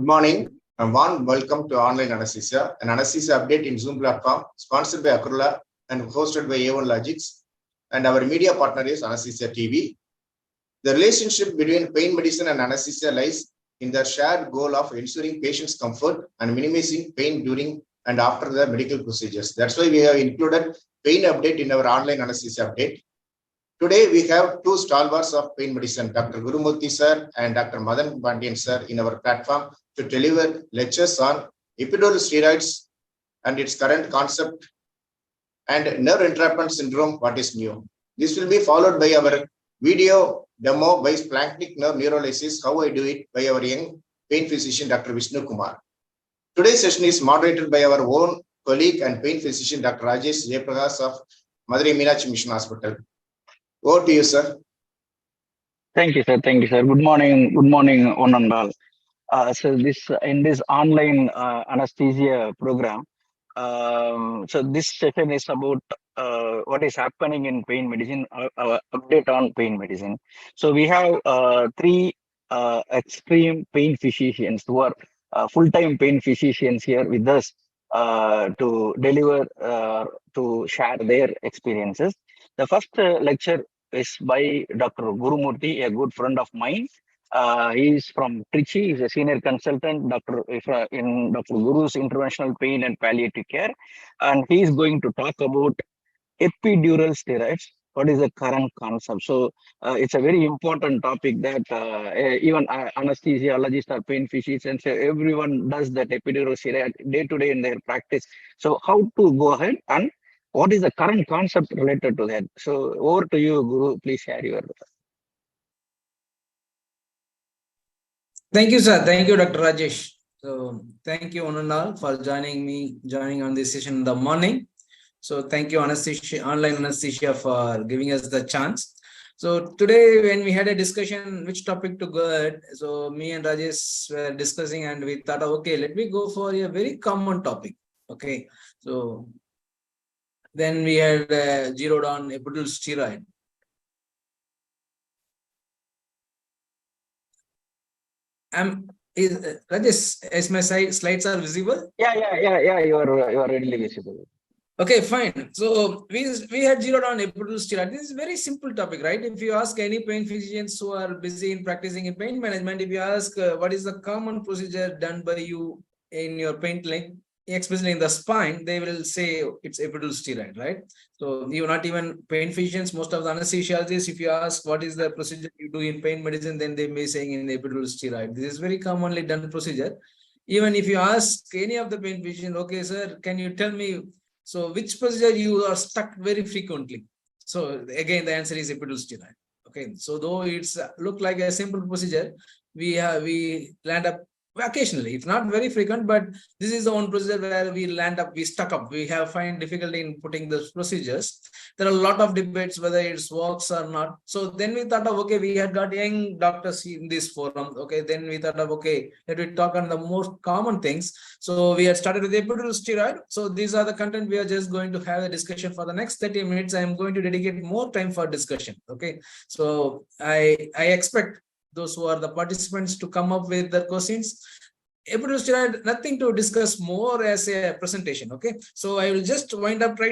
Good morning and warm welcome to Online Anesthesia, an anesthesia update in Zoom platform sponsored by Akurla and hosted by A1 Logics, and our media partner is Anaesthesia TV. The relationship between pain medicine and anesthesia lies in the shared goal of ensuring patients' comfort and minimizing pain during and after the medical procedures. That's why we have included pain update in our online anesthesia update. Today, we have two stalwarts of pain medicine, Dr.Gurumoorthi sir and Dr.Madhan Pandian sir in our platform to deliver lectures on epidural steroids and its current concept and nerve entrapment syndrome, what is new. This will be followed by our video demo by Splanchnic nerve neurolysis, how I do it, by our young pain physician, Dr. Vissnukumar. Today's session is moderated by our own colleague and pain physician, Dr.Rajesh Jeyaprakash of Madurai Meenakshi Mission Hospital. Over to you, sir. Thank you, sir. Thank you, sir. Good morning. Good morning, one and all. So in this online anesthesia program, so this session is about what is happening in pain medicine, our update on pain medicine. So we have three extreme pain physicians who are full-time pain physicians here with us to deliver, to share their experiences. The first lecture is by Dr. Gurumoorthi, a good friend of mine. He is from Trichy. He's a senior consultant in Dr. Guru's Interventional Pain and Palliative Care. And he is going to talk about epidural steroids. What is the current concept? So it's a very important topic that even anesthesiologists or pain physicians, everyone does that epidural steroid day to day in their practice. So how to go ahead and what is the current concept related to that? So over to you, Guru. Please share your. Thank you, sir. Thank you, Dr. Rajesh. So thank you, one and all, for joining on this session in the morning. So thank you, Online Anesthesia, for giving us the chance. So today, when we had a discussion which topic to go ahead, so me and Rajesh were discussing, and we thought, okay, let me go for a very common topic. Okay, so then we had zeroed on epidural steroid. Is my slides are visible? Yeah. You are readily visible. Okay, fine. So we had zeroed on epidural steroid. This is a very simple topic, right? If you ask any pain physicians who are busy in practicing in pain management, if you ask what is the common procedure done by you in your pain clinic, especially in the spine, they will say it's epidural steroid, right? So you're not even pain physicians, most of the anesthesiologists, if you ask what is the procedure you do in pain medicine, then they may saying in epidural steroid. This is very commonly done procedure. Even if you ask any of the pain physicians, okay, sir, can you tell me, so which procedure you are stuck very frequently? So again, the answer is epidural steroid. Okay, so though it's look like a simple procedure, we land up occasionally, it's not very frequent, but this is the one procedure where we stuck up. We have find difficulty in putting those procedures. There are a lot of debates whether it works or not. So then we thought of, okay, we had got young doctors in this forum. Okay, then we thought of, okay, let me talk on the most common things. So we had started with epidural steroid. So these are the content we are just going to have a discussion for the next 30 minutes. I am going to dedicate more time for discussion. Okay, so I expect those who are the participants to come up with their questions. Epidural steroid, nothing to discuss more as a presentation. Okay, so I will just try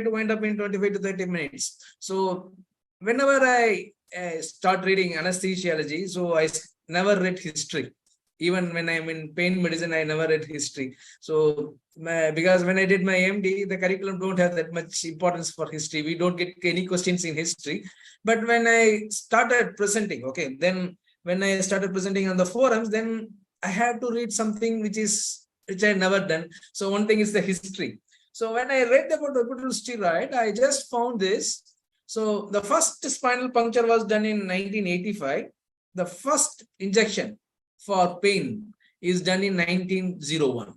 to wind up in 25 to 30 minutes. So whenever I start reading anesthesiology, so I never read history. Even when I'm in pain medicine, I never read history. So because when I did my MD, the curriculum don't have that much importance for history. We don't get any questions in history. But when I started presenting, okay, then when I started presenting on the forums, then I had to read something which I had never done. So one thing is the history. So when I read about epidural steroid, I just found this. So the first spinal puncture was done in 1985. The first injection for pain is done in 1901.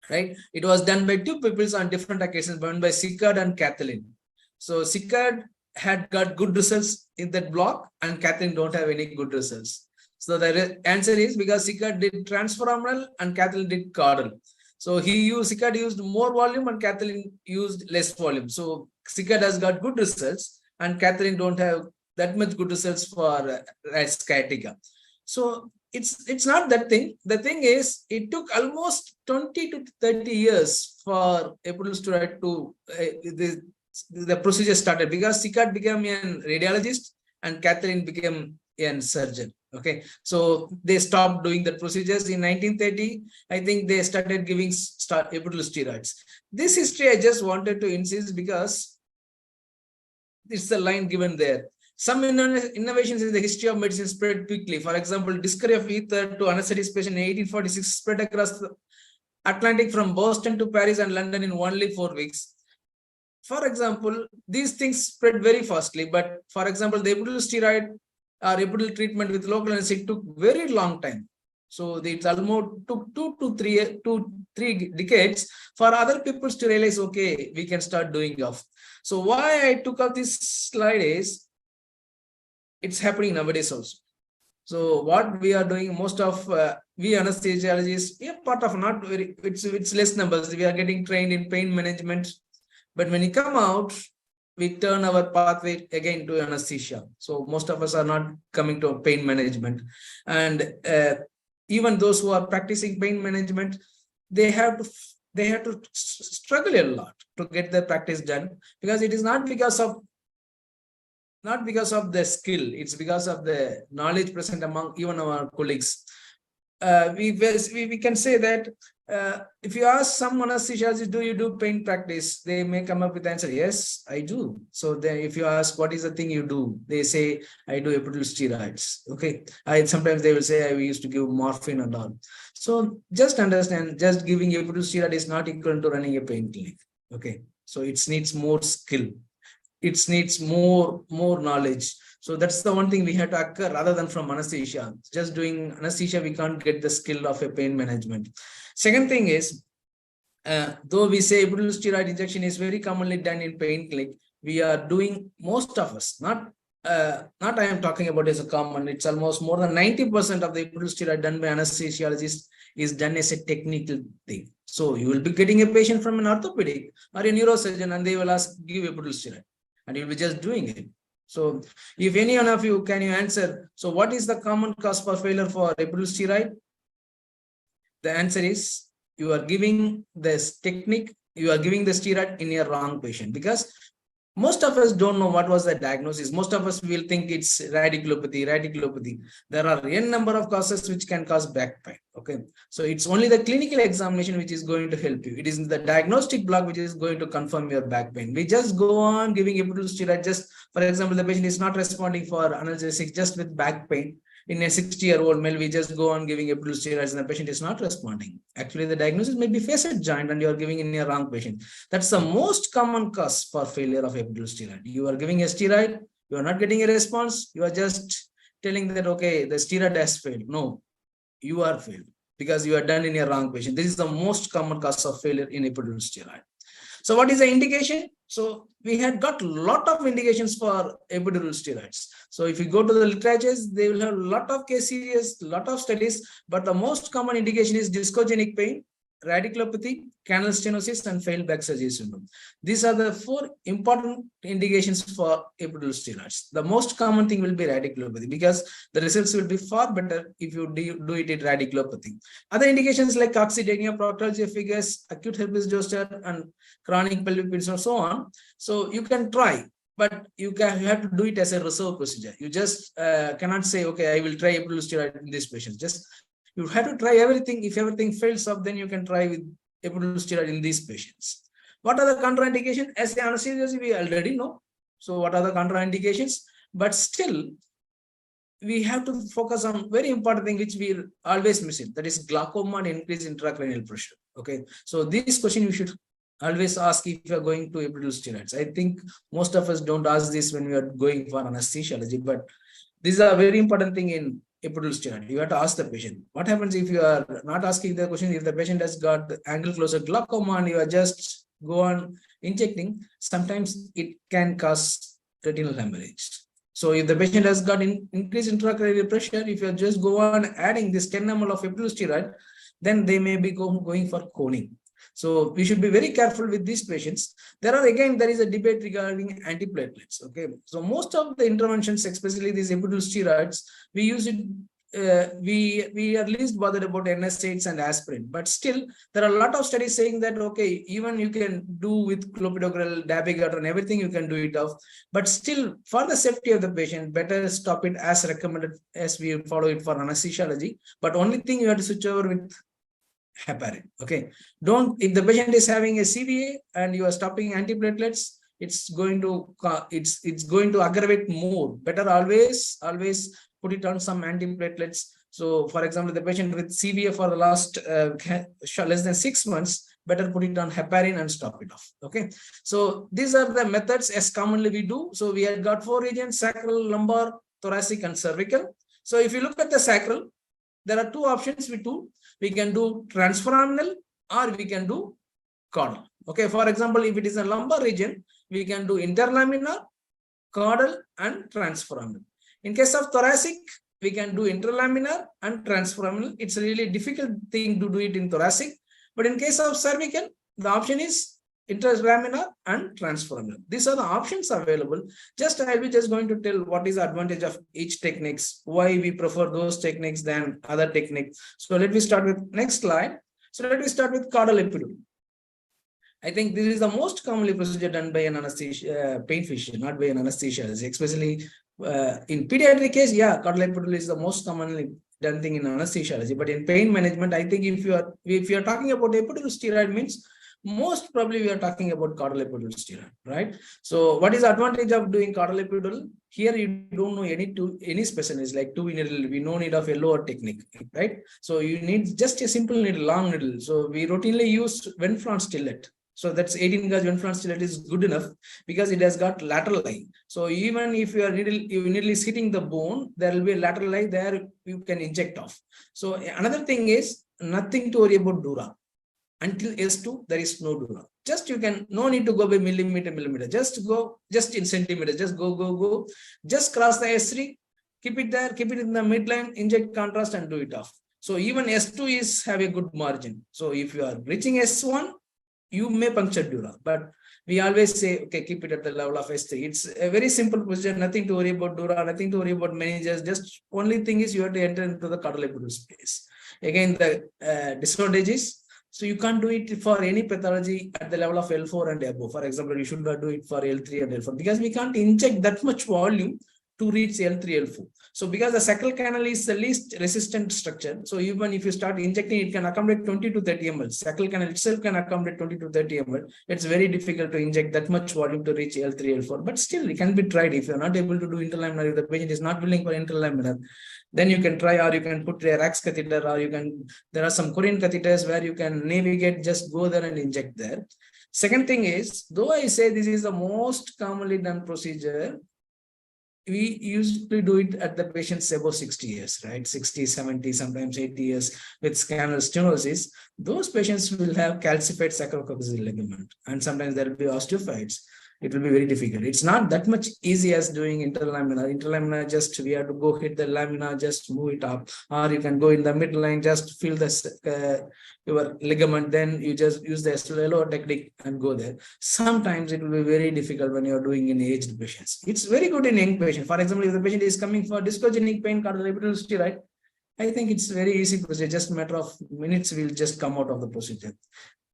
Right? It was done by two people on different occasions, one by Sekara and Kathleen. So Sekara had got good results in that block, and Kathleen don't have any good results. So the answer is because Sekara did transfemoral and Kathleen did caudal. So Sekara used more volume and Kathleen used less volume. So Sekara has got good results and Kathleen don't have that much good results for sciatica. So it's not that thing. The thing is, it took almost 20 to 30 years for epidural steroid to the procedure started, because Sikat became a radiologist and Catherine became a surgeon. Okay, so they stopped doing the procedures in 1930. I think they started giving epidural steroids. This history I just wanted to insist because it's the line given there. Some innovations in the history of medicine spread quickly. For example, discovery of ether to anesthetic patient in 1846 spread across the Atlantic from Boston to Paris and London in only 4 weeks. For example, these things spread very fastly, but for example, the epidural steroid or epidural treatment with local anesthetic took very long time. So it's almost took 2 to 3 decades for other people to realize, okay, we can start doing off. So why I took up this slide is, it's happening nowadays also. So what we are doing, most of we anesthesiologists, we are part of not very, it's less numbers. We are getting trained in pain management, but when you come out, we turn our pathway again to anesthesia. So most of us are not coming to pain management, and even those who are practicing pain management, they have to struggle a lot to get their practice done, because it is not because of the skill, it's because of the knowledge present among even our colleagues. We can say that if you ask some anesthesiologists, do you do pain practice? They may come up with the answer, yes, I do. So then if you ask, what is the thing you do? They say, I do epidural steroids. Okay. Sometimes they will say, I used to give morphine and all. So just understand, just giving epidural steroid is not equal to running a pain clinic. Okay. So it needs more skill. It needs more knowledge. So that's the one thing we have to occur rather than from anesthesia. Just doing anesthesia, we can't get the skill of a pain management. Second thing is, though we say epidural steroid injection is very commonly done in pain clinic, we are doing, most of us, not I am talking about as a common, it's almost more than 90% of the epidural steroid done by anesthesiologists is done as a technical thing. So you will be getting a patient from an orthopedic or a neurosurgeon and they will ask, give epidural steroid, and you'll be just doing it. So if any one of you, can you answer? So what is the common cause for failure for epidural steroid? The answer is, you are giving this technique, you are giving the steroid in a wrong patient, because most of us don't know what was the diagnosis. Most of us will think it's radiculopathy. There are n number of causes which can cause back pain. Okay. So it's only the clinical examination which is going to help you. It is the diagnostic block which is going to confirm your back pain. We just go on giving epidural steroid. Just, for example, the patient is not responding for analgesics just with back pain. In a 60-year-old male, we just go on giving epidural steroids and the patient is not responding. Actually, the diagnosis may be facet joint and you are giving in a wrong patient. That's the most common cause for failure of epidural steroid. You are giving a steroid, you are not getting a response, you are just telling that, okay, the steroid has failed. No, you are failed because you are done in a wrong patient. This is the most common cause of failure in epidural steroid. So what is the indication? So we had got a lot of indications for epidural steroids. So if you go to the literatures, they will have a lot of case series, a lot of studies, but the most common indication is discogenic pain, radiculopathy, canal stenosis, and failed back surgery syndrome. These are the 4 important indications for epidural steroids. The most common thing will be radiculopathy because the results will be far better if you do it in radiculopathy. Other indications like coccydynia, proctology figures, acute herpes zoster, and chronic pelvic pain, and so on. So you can try, but you have to do it as a reserve procedure. You just cannot say, okay, I will try epidural steroid in this patient. Just you have to try everything. If everything fails up, then you can try with epidural steroid in these patients. What are the contraindications? As an anesthesiologist, we already know. So what are the contraindications? But still, we have to focus on very important thing which we always miss it. That is glaucoma and increased intracranial pressure. Okay. So this question you should always ask if you are going to epidural steroids. I think most of us don't ask this when we are going for anesthesiology, but this is a very important thing in epidural steroid. You have to ask the patient. What happens if you are not asking the question? If the patient has got angle closer glaucoma and you are just go on injecting, sometimes it can cause retinal hemorrhage. So if the patient has got increased intracranial pressure, if you just go on adding this 10 ml of epidural steroid, then they may be going for coning. So we should be very careful with these patients. There is a debate regarding antiplatelets. Okay, so most of the interventions, especially these epidural steroids, we use it we are least bothered about NSAIDs and aspirin, but still there are a lot of studies saying that okay, even you can do with clopidogrel, dabigatran, and everything you can do it off, but still for the safety of the patient, better stop it as recommended as we follow it for anesthesiology. But only thing you have to switch over with heparin. Okay, don't, if the patient is having a CVA and you are stopping antiplatelets, it's going to aggravate more. Better always put it on some antiplatelets. So for example, the patient with CVA for the last less than 6 months, better put it on heparin and stop it off. Okay, so these are the methods as commonly we do. So we have got 4 regions: sacral, lumbar, thoracic, and cervical. So if you look at the sacral, there are 2 options we do. We can do transforaminal or we can do caudal. Okay, for example, if it is a lumbar region, we can do interlaminar, caudal, and transforaminal. In case of thoracic, we can do interlaminar and transforaminal. It's a really difficult thing to do it in thoracic. But in case of cervical, the option is interlaminar and transforaminal. These are the options available. I will be just going to tell what is the advantage of each techniques, why we prefer those techniques than other techniques. So let me start with next slide. So let me start with caudal epidural. I think this is the most commonly procedure done by an anesthesia pain physician, not by an anesthesiologist, especially in pediatric case. Yeah, caudal epidural is the most commonly done thing in anesthesiology. But in pain management, I think if you are talking about epidural steroid, means most probably we are talking about caudal epidural steroid, right? So what is the advantage of doing caudal epidural? Here you don't know any specialist like 2 needle. We no need of a lower technique, right? So you need just a simple needle, long needle. So we routinely use Venflon stillet. So that's 18 gauge Venflon stillet is good enough because it has got lateral eye. So even if your needle is hitting the bone, there will be a lateral eye there you can inject off. So another thing is nothing to worry about dura. Until S2, there is no dura. Just you can, no need to go by millimeter, just go, just in centimeters, just go. Just cross the S3, keep it there, keep it in the midline, inject contrast and do it off. So even S2 have a good margin. So if you are reaching S1, you may puncture dura, but we always say, okay, keep it at the level of S3. It's a very simple procedure, nothing to worry about dura, nothing to worry about meninges. Just only thing is you have to enter into the caudal epidural space. Again, the disadvantages. So you can't do it for any pathology at the level of L4 and above. For example, you should not do it for L3 and L4 because we can't inject that much volume to reach L3, L4. So because the sacral canal is the least resistant structure, so even if you start injecting, it can accommodate 20 to 30 ml. Sacral canal itself can accommodate 20 to 30 ml. It's very difficult to inject that much volume to reach L3, L4. But still, it can be tried. If you're not able to do interlaminar, if the patient is not willing for interlaminar, then you can try, or you can put a Rax catheter, or you can, there are some Korean catheters where you can navigate, just go there and inject there. Second thing is, though I say this is the most commonly done procedure, we usually do it at the patients above 60 years, right? 60, 70, sometimes 80 years with scanal stenosis. Those patients will have calcified sacrococcygeal ligament, and sometimes there will be osteophytes. It will be very difficult. It's not that much easy as doing interlaminar. Interlaminar, just we have to go hit the lamina, just move it up, or you can go in the midline, just feel the your ligament, then you just use the slow technique and go there. Sometimes it will be very difficult when you are doing in aged patients. It's very good in young patients. For example, if the patient is coming for discogenic pain, caudal epidural steroid, I think it's very easy procedure. Just a matter of minutes, we'll just come out of the procedure.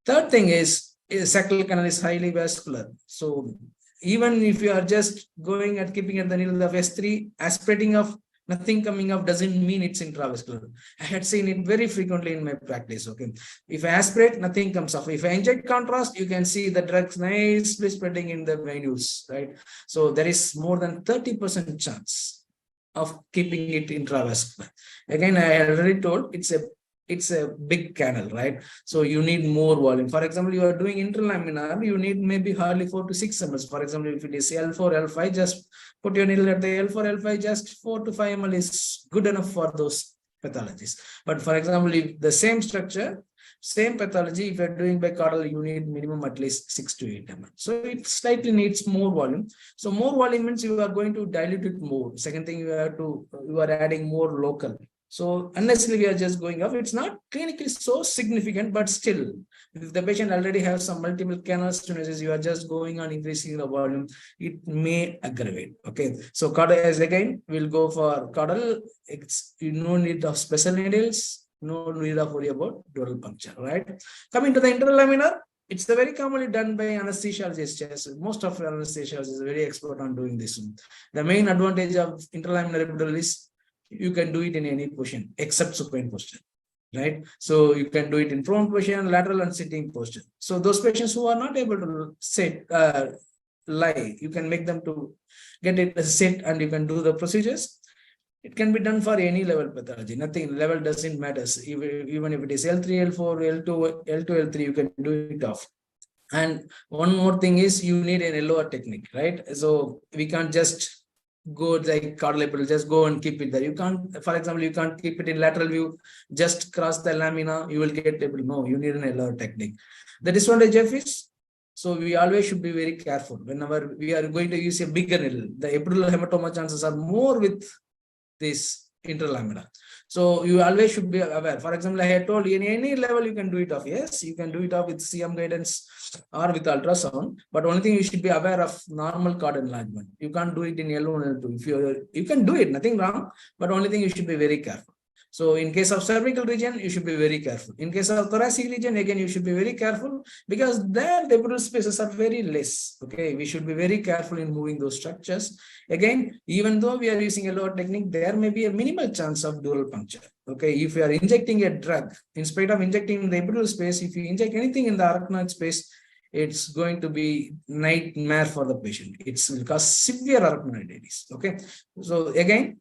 Third thing is sacral canal is highly vascular. So even if you are just going at keeping at the needle of S3, aspirating of nothing coming up doesn't mean it's intravascular. I had seen it very frequently in my practice. Okay, if I aspirate, nothing comes off. If I inject contrast, you can see the drugs nicely spreading in the venules, right? So there is more than 30% chance of keeping it intravascular. Again, I already told it's a big canal, right? So you need more volume. For example, you are doing interlaminar, you need maybe hardly 4 to 6 ml. For example, if it is L4, L5, just put your needle at the L4, L5, just 4 to 5 ml is good enough for those pathologies. But for example, if the same structure, same pathology, if you're doing by caudal, you need minimum at least 6 to 8 ml. So it slightly needs more volume. So more volume means you are going to dilute it more. Second thing, you are adding more local. So unnecessarily we are just going up. It's not clinically so significant, but still, if the patient already has some multiple canal stenosis, you are just going on increasing the volume, it may aggravate. Okay. So caudal, as again, we'll go for caudal. It's no need of special needles, no need of worry about dural puncture, right? Coming to the interlaminar, it's very commonly done by anesthesiologists. Yes. Most of anesthesiologists are very expert on doing this. The main advantage of interlaminar epidural is you can do it in any position except supine posture, right? So you can do it in prone position, lateral and sitting posture. So those patients who are not able to sit, lie, you can make them to get it sit and you can do the procedures. It can be done for any level pathology. Nothing, level doesn't matter. Even if it is L3, L4, L2, L3, you can do it off. And one more thing is you need an LOR technique, right? So we can't just go like caudal epidural, just go and keep it there. You can't, for example, you can't keep it in lateral view, just cross the lamina, you will get epidural. No, you need an LOR technique. The disadvantage of is, so we always should be very careful whenever we are going to use a bigger needle. The epidural hematoma chances are more with this interlaminar. So you always should be aware. For example, I had told you in any level you can do it off. Yes, you can do it off with CM guidance or with ultrasound. But only thing you should be aware of normal cord enlargement. You can't do it in L1, L2. If you can do it, nothing wrong. But only thing you should be very careful. So in case of cervical region, you should be very careful. In case of thoracic region, again, you should be very careful because there the epidural spaces are very less. Okay, we should be very careful in moving those structures. Again, even though we are using a lower technique, there may be a minimal chance of dural puncture. Okay, if you are injecting a drug, in spite of injecting in the epidural space, if you inject anything in the arachnoid space, it's going to be nightmare for the patient. It will cause severe arachnoiditis. Okay, so again,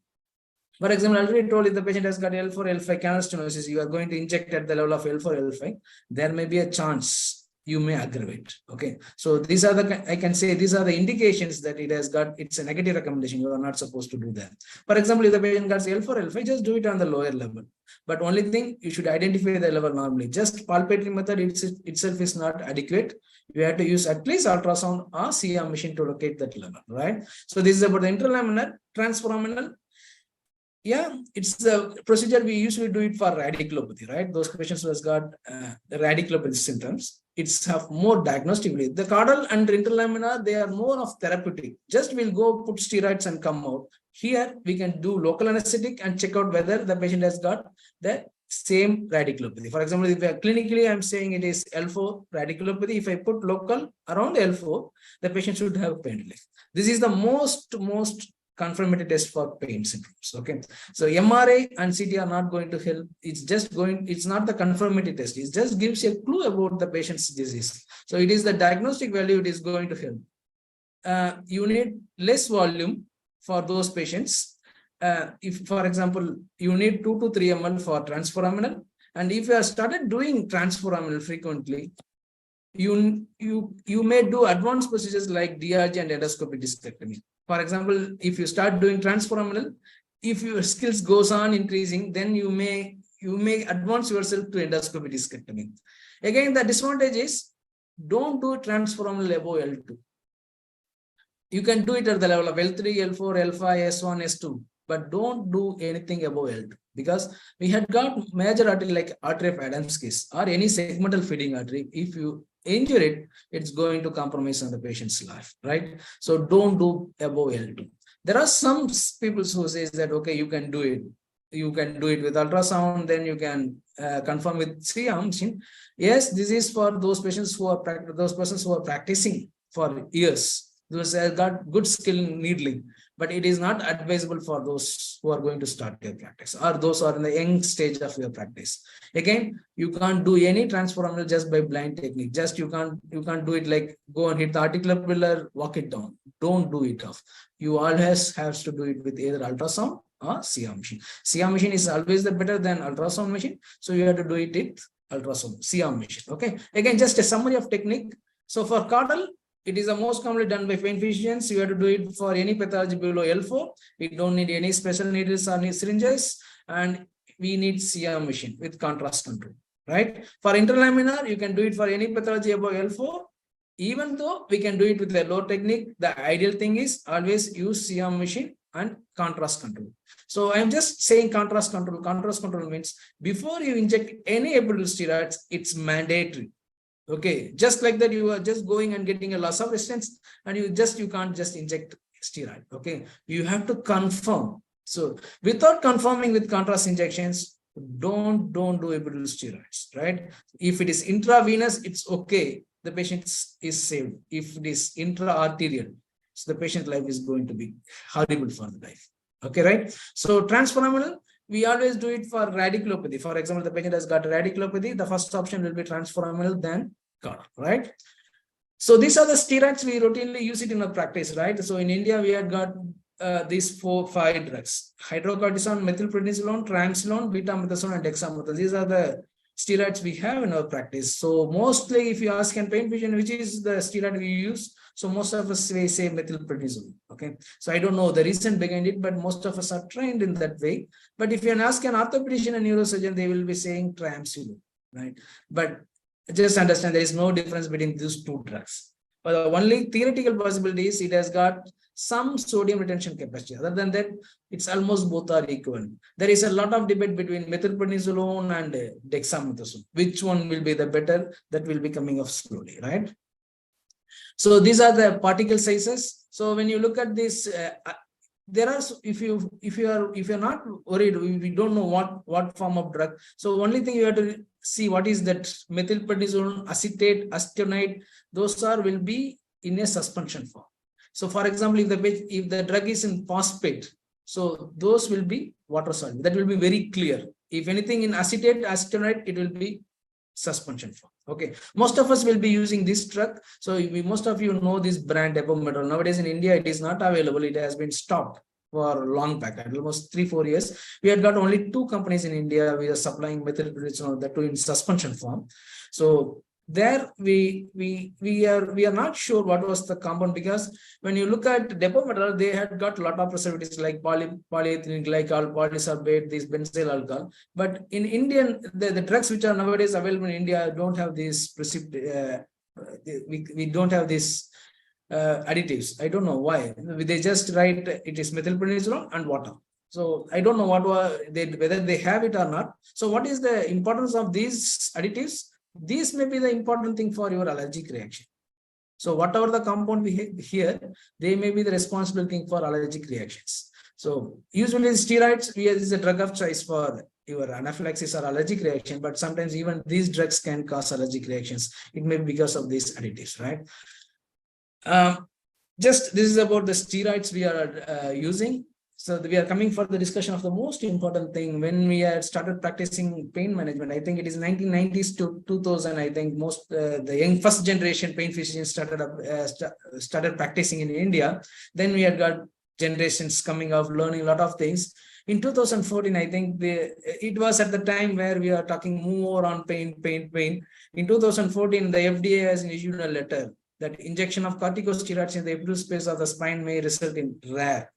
for example, I already told if the patient has got L4, L5 canal stenosis, you are going to inject at the level of L4, L5, there may be a chance you may aggravate. Okay. So these are the, I can say these are the indications that it has got, it's a negative recommendation. You are not supposed to do that. For example, if the patient got L4, L5, just do it on the lower level. But only thing, you should identify the level normally. Just palpatory method itself is not adequate. You have to use at least ultrasound or CM machine to locate that level, right? So this is about the interlaminar, transforaminal. Yeah, it's the procedure we usually do it for radiculopathy, right? Those patients who has got radiculopathy symptoms, it's have more diagnostically. The caudal and interlaminar, they are more of therapeutic. Just we'll go put steroids and come out. Here we can do local anesthetic and check out whether the patient has got the same radiculopathy. For example, if clinically I'm saying it is L4 radiculopathy, if I put local around L4, the patient should have pain relief. This is the most confirmatory test for pain symptoms. Okay, so MRI and CT are not going to help. It's just going, it's not the confirmatory test. It just gives you a clue about the patient's disease. So it is the diagnostic value it is going to help. You need less volume for those patients. If, for example, you need 2 to 3 ml for transforaminal, and if you have started doing transforaminal frequently, you may do advanced procedures like DRG and endoscopic discectomy. For example, if you start doing transforaminal, if your skills goes on increasing, then you may advance yourself to endoscopic discectomy. Again, the disadvantage is don't do transforaminal above L2. You can do it at the level of L3, L4, L5, S1, S2, but don't do anything above L2 because we had got major artery like artery of Adam's case or any segmental feeding artery. If you injure it, it's going to compromise on the patient's life, right? So don't do above L2. There are some people who say that, okay, you can do it. You can do it with ultrasound, then you can confirm with CM machine. Yes, this is for those patients who are persons who are practicing for years. Those have got good skill in needling, but it is not advisable for those who are going to start their practice or those who are in the young stage of your practice. Again, you can't do any transforaminal just by blind technique. Just you can't do it like go and hit the articular pillar, walk it down. Don't do it off. You always have to do it with either ultrasound or CM machine. CM machine is always the better than ultrasound machine. So you have to do it with ultrasound, CM machine. Okay. Again, just a summary of technique. So for caudal, it is the most commonly done by pain physicians. You have to do it for any pathology below L4. We don't need any special needles or any syringes, and we need CM machine with contrast control, right? For interlaminar, you can do it for any pathology above L4. Even though we can do it with a low technique, the ideal thing is always use CM machine and contrast control. So I'm just saying contrast control. Contrast control means before you inject any epidural steroids, it's mandatory. Okay, just like that, you are just going and getting a loss of resistance, and you can't just inject steroid. Okay, you have to confirm. So without confirming with contrast injections, don't do epidural steroids, right? If it is intravenous, it's okay. The patient is saved. If it is intra-arterial, so the patient life is going to be horrible for the life. Okay, right? So transforaminal, we always do it for radiculopathy. For example, the patient has got radiculopathy. The first option will be transforaminal, then CAR, right? So these are the steroids we routinely use it in our practice, right? So in India, we had got these 4-5 drugs: hydrocortisone, methylprednisolone, triamcinolone, betamethasone, and dexamethasone. These are the steroids we have in our practice. So mostly, if you ask in pain physician, which is the steroid we use, so most of us may say methylprednisolone. Okay, so I don't know the reason behind it, but most of us are trained in that way. But if you ask an orthopedician and neurosurgeon, they will be saying triamcinolone, right? But just understand there is no difference between these two drugs. But the only theoretical possibility is it has got some sodium retention capacity. Other than that, it's almost both are equal. There is a lot of debate between methylprednisolone and dexamethasone. Which one will be the better? That will be coming up slowly, right? So these are the particle sizes. So when you look at this, there are, if you're not worried, we don't know what form of drug. So only thing you have to see what is that methylprednisolone, acetate, acetonide. Those will be in a suspension form. So for example, if the drug is in phosphate, so those will be water soluble. That will be very clear. If anything in acetate, acetonide, it will be suspension form. Okay, most of us will be using this drug. So most of you know this brand Depomedrol. Nowadays in India, it is not available. It has been stopped for long back, almost 3-4 years. We had got only 2 companies in India. We are supplying methylprednisolone, that too in suspension form. So there we are not sure what was the compound, because when you look at Depomedrol, they had got a lot of preservatives like polyethylene glycol, polysorbate, this benzyl alcohol. But in Indian, the drugs which are nowadays available in India don't have these we don't have this additives. I don't know why. They just write it is methylprednisolone and water. So I don't know whether they have it or not. So what is the importance of these additives? These may be the important thing for your allergic reaction. So whatever the compound we have here, they may be the responsible thing for allergic reactions. So usually steroids is a drug of choice for your anaphylaxis or allergic reaction, but sometimes even these drugs can cause allergic reactions. It may be because of these additives, right? Just this is about the steroids we are using. So we are coming for the discussion of the most important thing. When we had started practicing pain management, I think it is 1990s to 2000. I think most the young first generation pain physicians started practicing in India. Then we had got generations coming up, learning a lot of things. In 2014, I think it was at the time where we are talking more on pain. In 2014, the FDA has issued a letter that injection of corticosteroids in the epidural space of the spine may result in rare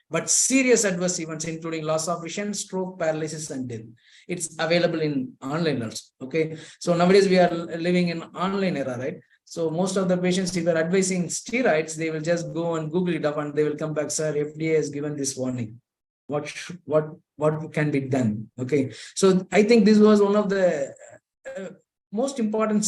but serious adverse events, including loss of vision, stroke, paralysis, and death. It's available in online also. Okay, so nowadays we are living in online era, right? So most of the patients, if they're advising steroids, they will just go and Google it up and they will come back, sir, FDA has given this warning. What can be done? Okay, so I think this was one of the most important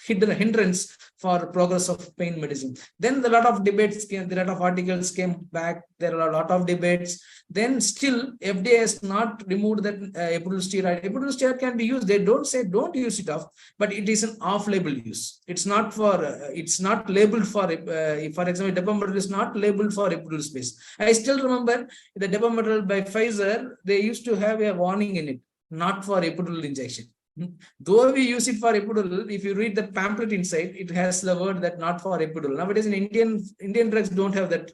hindrance for progress of pain medicine. Then a lot of debates came, there are a lot of articles came back, there are a lot of debates. Then still FDA has not removed that epidural steroid. Epidural steroid can be used. They don't say don't use it off, but it is an off-label use. It's not for, it's not labeled for example, Depomedrol is not labeled for epidural space. I still remember the Depomedrol by Pfizer, they used to have a warning in it, not for epidural injection. Though we use it for epidural, if you read the pamphlet inside, it has the word that not for epidural. Nowadays in Indian drugs don't have that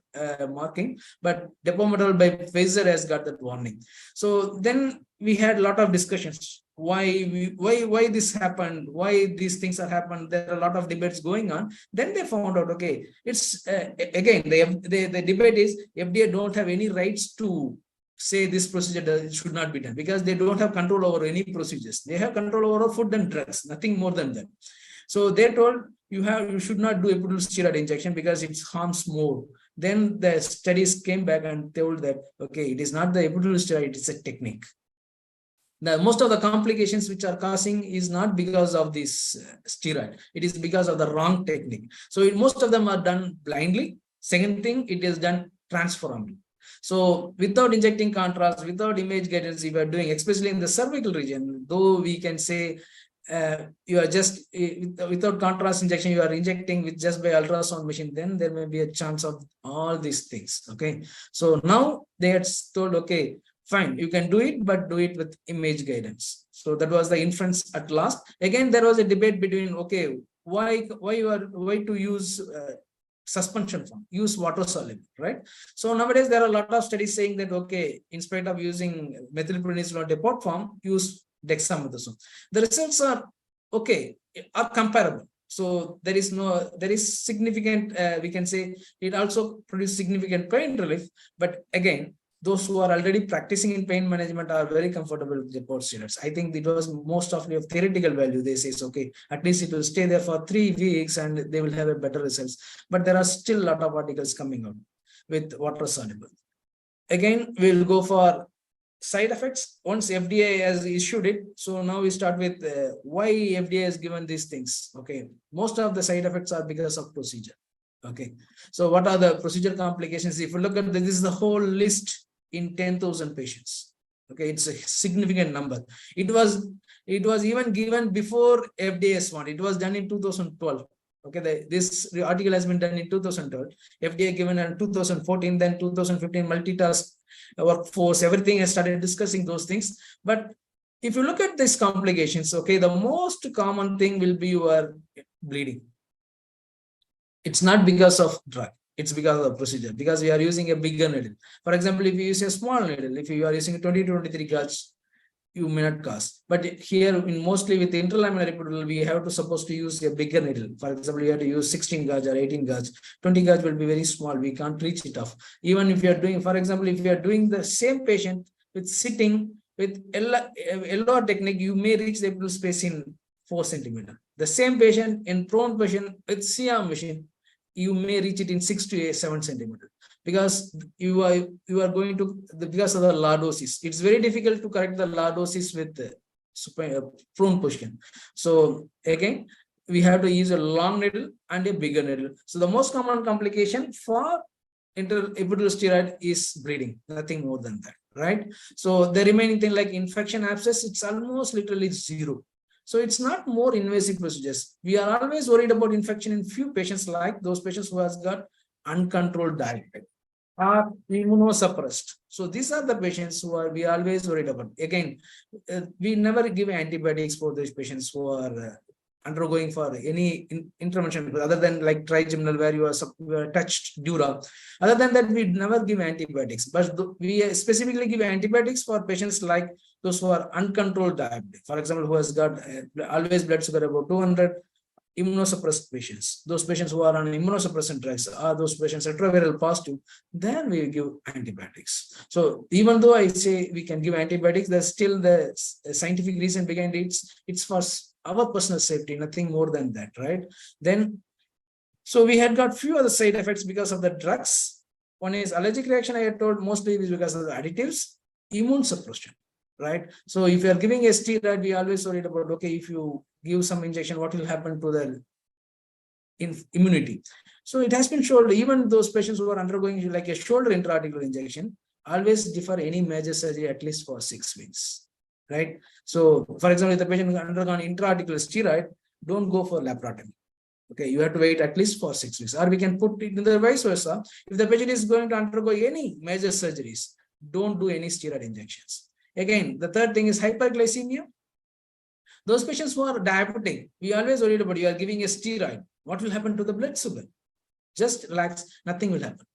marking, but Depomedrol by Pfizer has got that warning. So then we had a lot of discussions. Why this happened? Why these things are happened? There are a lot of debates going on. Then they found out, okay, it's again the debate is FDA don't have any rights to say this procedure should not be done because they don't have control over any procedures. They have control over food and drugs, nothing more than that. So they told you should not do epidural steroid injection because it harms more. Then the studies came back and told that, okay, it is not the epidural steroid, it is a technique. Most of the complications which are causing is not because of this steroid. It is because of the wrong technique. So most of them are done blindly. Second thing, it is done transformally. So without injecting contrast, without image guidance, if you are doing, especially in the cervical region, though we can say you are just without contrast injection, you are injecting with just by ultrasound machine, then there may be a chance of all these things. Okay. So now they had told, okay, fine, you can do it, but do it with image guidance. So that was the inference at last. Again, there was a debate between, okay, why to use suspension form, use water soluble, right? So nowadays there are a lot of studies saying that, okay, in spite of using methylprednisolone depot form, use dexamethasone. The results are okay, are comparable. So there is significant, we can say it also produces significant pain relief. But again, those who are already practicing in pain management are very comfortable with the steroids. I think it was most of theoretical value. They say, okay, at least it will stay there for 3 weeks and they will have a better results. But there are still a lot of articles coming out with water soluble. Again, we'll go for side effects once FDA has issued it. So now we start with why FDA has given these things. Okay, most of the side effects are because of procedure. Okay, so what are the procedure complications? If you look at this is the whole list in 10,000 patients. Okay, it's a significant number. It was even given before FDA's one. It was done in 2012. Okay, this article has been done in 2012. FDA given in 2014, then 2015 multitask workforce, everything has started discussing those things. But if you look at these complications, okay, the most common thing will be your bleeding. It's not because of drug. It's because of the procedure, because we are using a bigger needle. For example, if you use a small needle, if you are using 20 to 23 gauge, you may not cause. But here, mostly with the interlaminar epidural, we have to supposed to use a bigger needle. For example, you have to use 16 gauge or 18 gauge. 20 gauge will be very small. We can't reach it off. Even if you are doing, for example, if you are doing the same patient with sitting with LR technique, you may reach the epidural space in 4 centimeter. The same patient in prone patient with CR machine, you may reach it in 6 to 7 centimeters, because you are going to, because of the lordosis. It's very difficult to correct the lordosis with prone position. So again, we have to use a long needle and a bigger needle. So the most common complication for epidural steroid is bleeding, nothing more than that, right? So the remaining thing like infection, abscess, it's almost literally zero. So it's not more invasive procedures. We are always worried about infection in few patients, like those patients who has got uncontrolled diabetes or immunosuppressed. So these are the patients who are we always worried about. Again, we never give antibiotics for those patients who are undergoing for any intervention other than like trigeminal where you are touched dura. Other than that, we never give antibiotics. But we specifically give antibiotics for patients like those who are uncontrolled diabetes. For example, who has got always blood sugar about 200, immunosuppressed patients, those patients who are on immunosuppressant drugs, are those patients retroviral positive, then we give antibiotics. So even though I say we can give antibiotics, there's still the scientific reason behind it. It's for our personal safety, nothing more than that, right? Then, so we had got few other side effects because of the drugs. One is allergic reaction, I had told, mostly is because of the additives, immune suppression, right? So if you are giving a steroid, we always worried about, okay, if you give some injection, what will happen to the immunity? So it has been shown, even those patients who are undergoing like a shoulder intra-articular injection, always defer any major surgery at least for 6 weeks, right? So for example, if the patient has undergone intra-articular steroid, don't go for laparotomy. Okay, you have to wait at least for 6 weeks, or we can put it in the vice versa. If the patient is going to undergo any major surgeries, don't do any steroid injections. Again, the third thing is hyperglycemia. Those patients who are diabetic, we always worried about, you are giving a steroid. What will happen to the blood sugar? Just relax, nothing will happen.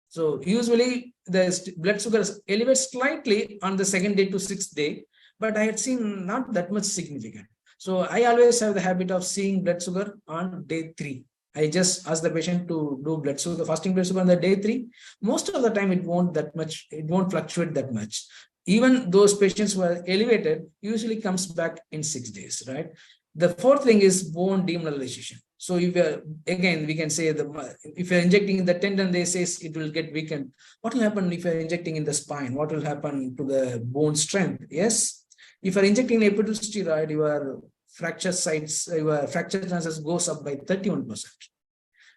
So usually the blood sugar elevates slightly on the 2nd day to 6th day, but I had seen not that much significant. So I always have the habit of seeing blood sugar on day 3. I just ask the patient to do blood sugar, fasting blood sugar on the day 3. Most of the time it won't fluctuate that much. Even those patients who are elevated usually comes back in 6 days, right? The fourth thing is bone demineralization. So if again, we can say if you're injecting in the tendon, they say it will get weakened. What will happen if you're injecting in the spine? What will happen to the bone strength? Yes, if you're injecting epidural steroid, your fracture sites, your fracture chances goes up by 31%.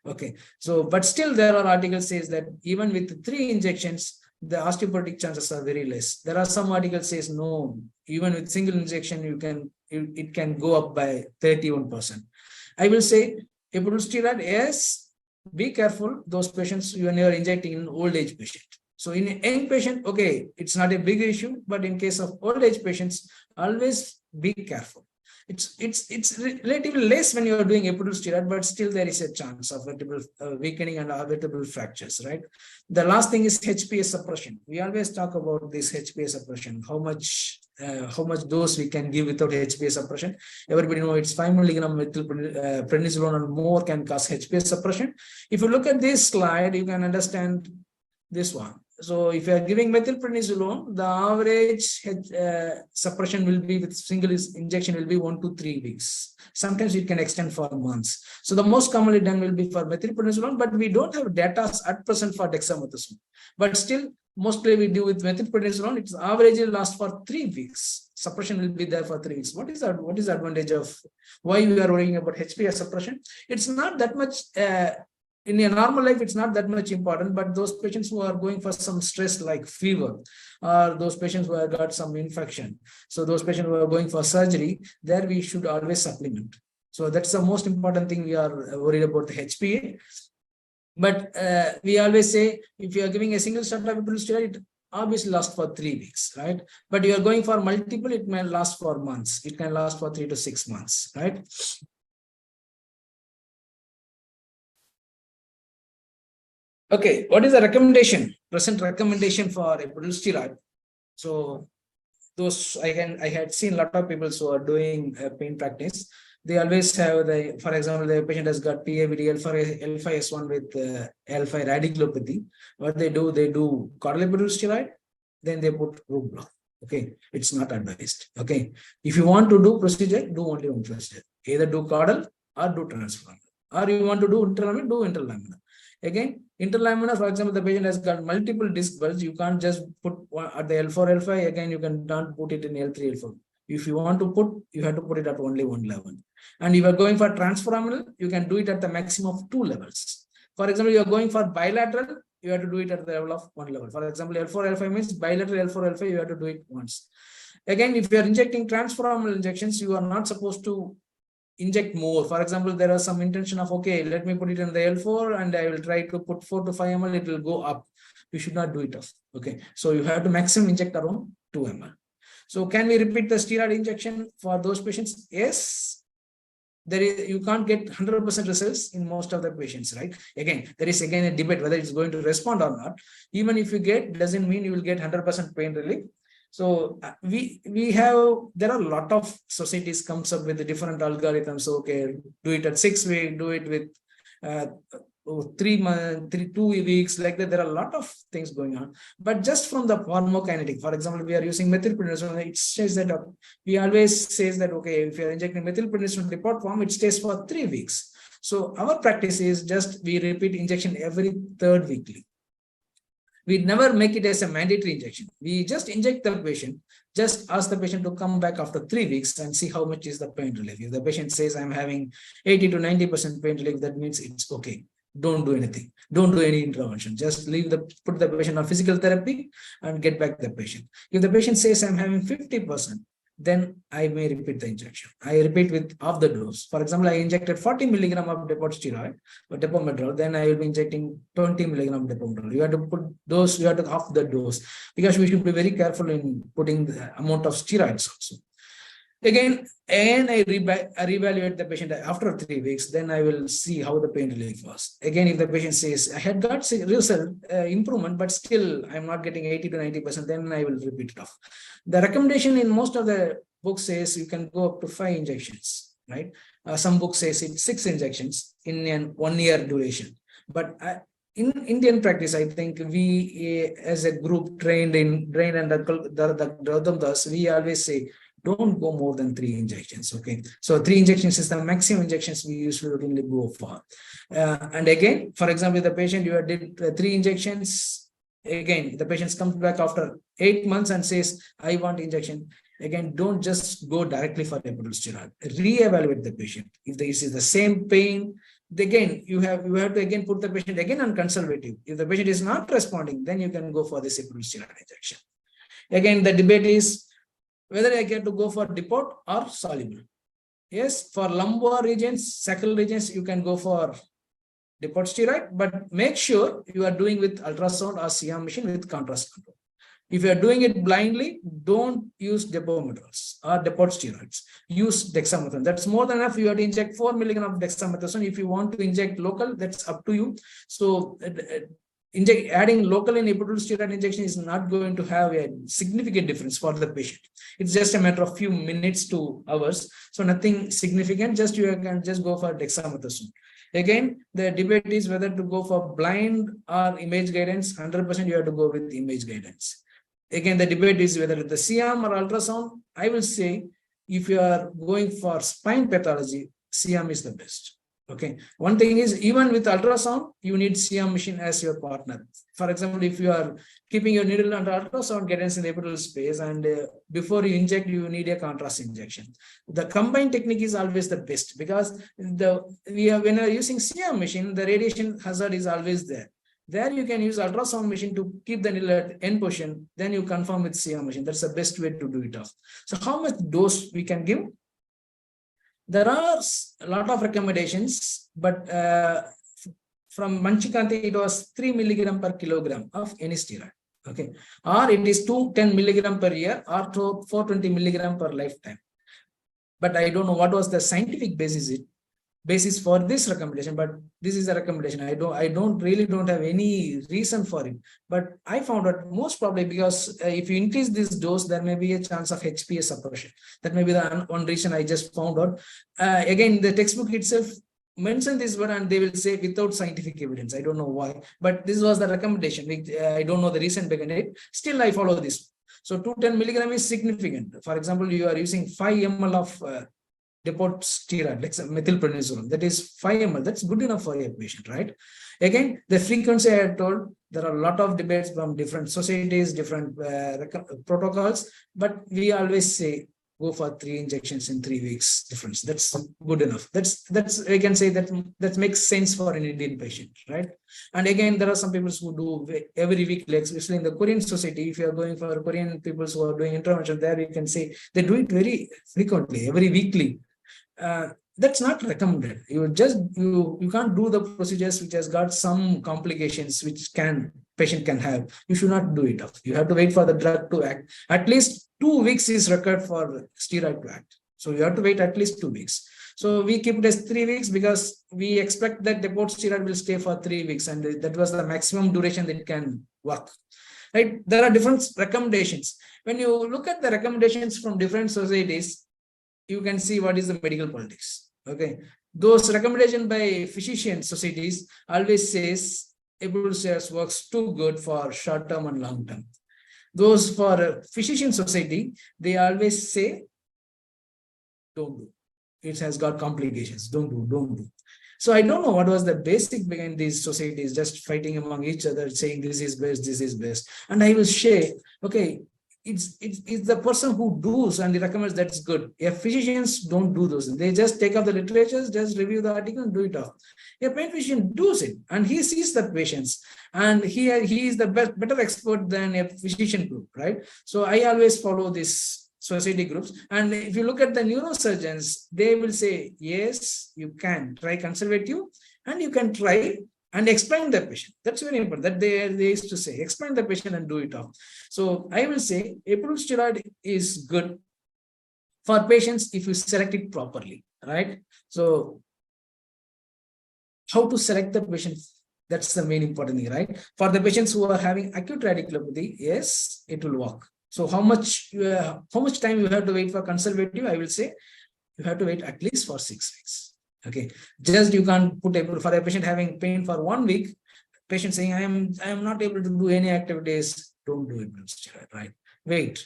Okay, so but still there are articles says that even with 3 injections, the osteoporotic chances are very less. There are some articles says no, even with single injection, it can go up by 31%. I will say epidural steroid, yes, be careful those patients when you are injecting in old age patient. So in a young patient, okay, it's not a big issue, but in case of old age patients, always be careful. It's relatively less when you are doing epidural steroid, but still there is a chance of vertebral weakening and vertebral fractures, right? The last thing is HPA suppression. We always talk about this HPA suppression, how much dose we can give without HPA suppression. Everybody know it's 5 milligram methylprednisolone and more can cause HPA suppression. If you look at this slide, you can understand this one. So if you are giving methylprednisolone, the average suppression will be with single injection will be 1 to 3 weeks. Sometimes it can extend for months. So the most commonly done will be for methylprednisolone, but we don't have data at present for dexamethasone. But still, mostly we do with methylprednisolone. Its average will last for 3 weeks. Suppression will be there for 3 weeks. What is the advantage of why we are worrying about HPA suppression? It's not that much. In a normal life, it's not that much important, but those patients who are going for some stress like fever, or those patients who have got some infection, so those patients who are going for surgery, there we should always supplement. So that's the most important thing we are worried about, the HPA. But we always say, if you are giving a single shot of epidural steroid, it obviously lasts for 3 weeks, right? But you are going for multiple, it may last for months. It can last for 3 to 6 months, right? Okay, what is the recommendation? Present recommendation for epidural steroid. So those I had seen a lot of people who are doing pain practice. They always have for example, the patient has got PAVD L5S1 with L5 radiculopathy. What they do caudal epidural steroid, then they put root block. Okay, it's not advised. Okay, if you want to do procedure, do only one procedure. Either do caudal or do transfemoral. Or you want to do interlaminar, do interlaminar. Again, interlaminar, for example, the patient has got multiple disc bulge. You can't just put one at the L4, L5. Again, you cannot put it in L3, L4. If you want to put, you have to put it at only one level. And if you are going for transforaminal, you can do it at the maximum of 2 levels. For example, you are going for bilateral, you have to do it at the level of 1 level. For example, L4, L5 means bilateral L4, L5, you have to do it once. Again, if you are injecting transforaminal injections, you are not supposed to inject more. For example, there are some intention of, okay, let me put it in the L4 and I will try to put 4 to 5 ml, it will go up. You should not do it off. Okay, so you have to maximum inject around 2 ml. So can we repeat the steroid injection for those patients? Yes. You can't get 100% results in most of the patients, right? Again, there is again a debate whether it's going to respond or not. Even if you get, doesn't mean you will get 100% pain relief. So there are a lot of societies comes up with the different algorithms. So, okay, do it at 6 weeks, do it with 3 months, 2 weeks, like that. There are a lot of things going on. But just from the pharmacokinetic, for example, we are using methylprednisolone. It says that we always says that, okay, if you are injecting methylprednisolone depot form, it stays for 3 weeks. So our practice is just we repeat injection every 3rd weekly. We never make it as a mandatory injection. We just inject the patient, just ask the patient to come back after 3 weeks and see how much is the pain relief. If the patient says I'm having 80 to 90% pain relief, that means it's okay. Don't do anything. Don't do any intervention. Just put the patient on physical therapy and get back the patient. If the patient says I'm having 50%, then I may repeat the injection. I repeat with half the dose. For example, I injected 40 milligram of depot steroid or Depomedrol, then I will be injecting 20 milligram of Depomedrol. You have to put dose, you have to half the dose, because we should be very careful in putting the amount of steroids also. Again, and I reevaluate the patient after 3 weeks, then I will see how the pain relief was. Again, if the patient says, I had got result improvement, but still I'm not getting 80 to 90%, then I will repeat it off. The recommendation in most of the books says you can go up to 5 injections, right? Some books says it's 6 injections in a 1 year duration. But in Indian practice, I think we as a group trained under the we always say don't go more than 3 injections. Okay, so 3 injections is the maximum injections we usually go for. And again, for example, the patient you did 3 injections. Again, the patient comes back after 8 months and says, I want injection. Again, don't just go directly for epidural steroid. Re-evaluate the patient. If this is the same pain, again, you have to again put the patient again on conservative. If the patient is not responding, then you can go for this epidural steroid injection. Again, the debate is whether I get to go for depot or soluble. Yes, for lumbar regions, sacral regions, you can go for depot steroid, but make sure you are doing with ultrasound or CM machine with contrast control. If you are doing it blindly, don't use depot-minerals or depot steroids. Use dexamethasone. That's more than enough. You have to inject 4 mg of dexamethasone. If you want to inject local, that's up to you. So adding local in epidural steroid injection is not going to have a significant difference for the patient. It's just a matter of few minutes to hours. So nothing significant. Just you can just go for dexamethasone. Again, the debate is whether to go for blind or image guidance. 100% you have to go with image guidance. Again, the debate is whether the CM or ultrasound. I will say if you are going for spine pathology, CM is the best. Okay. One thing is, even with ultrasound, you need CM machine as your partner. For example, if you are keeping your needle under ultrasound guidance in the epidural space, and before you inject, you need a contrast injection. The combined technique is always the best, because when you are using CM machine, the radiation hazard is always there. There you can use ultrasound machine to keep the needle at end position. Then you confirm with CM machine. That's the best way to do it off. So how much dose we can give? There are a lot of recommendations, but from Manchikanti, it was 3 mg per kilogram of any steroid. Okay, or it is 210 mg per year or 420 mg per lifetime. But I don't know what was the scientific basis for this recommendation, but this is a recommendation. I don't have any reason for it, but I found out most probably because if you increase this dose, there may be a chance of HPA suppression. That may be the one reason I just found out. Again, the textbook itself mentioned this word and they will say without scientific evidence. I don't know why, but this was the recommendation. I don't know the reason behind it. Still, I follow this. So 210 mg is significant. For example, you are using 5 ml of depot steroid, like methylprednisolone, that is 5 ml. That's good enough for a patient, right? Again, the frequency I had told, there are a lot of debates from different societies, different protocols, but we always say go for 3 injections in 3 weeks difference. That's good enough. That's I can say that makes sense for an Indian patient, right? And again, there are some people who do every week, especially in the Korean society. If you are going for Korean people who are doing intervention, there you can say they do it very frequently, every weekly. That's not recommended. You can't do the procedures which has got some complications which patient can have. You should not do it. You have to wait for the drug to act. At least 2 weeks is required for steroid to act. So you have to wait at least 2 weeks. So we keep it as 3 weeks because we expect that depot steroid will stay for 3 weeks, and that was the maximum duration that it can work. Right? There are different recommendations. When you look at the recommendations from different societies, you can see what is the medical politics. Okay, those recommendations by physician societies always says epidural steroids works too good for short term and long term. Those for physician society, they always say don't do. It has got complications. Don't do. So I don't know what was the basic behind these societies just fighting among each other, saying this is best, this is best. And I will say, okay, it's the person who does and recommends that's good. If physicians don't do those, they just take up the literature, just review the article and do it off. A pain physician does it and he sees the patients and he is the better expert than a physician group, right? So I always follow this society groups. And if you look at the neurosurgeons, they will say, yes, you can try conservative and you can try and explain the patient. That's very important. That they used to say, explain the patient and do it off. So I will say epidural steroid is good for patients if you select it properly, right? So how to select the patient? That's the main important thing, right? For the patients who are having acute radiculopathy, yes, it will work. So how much time you have to wait for conservative? I will say you have to wait at least for 6 weeks. Okay, just you can't put for a patient having pain for 1 week, patient saying I am not able to do any activities. Don't do it, right? Wait.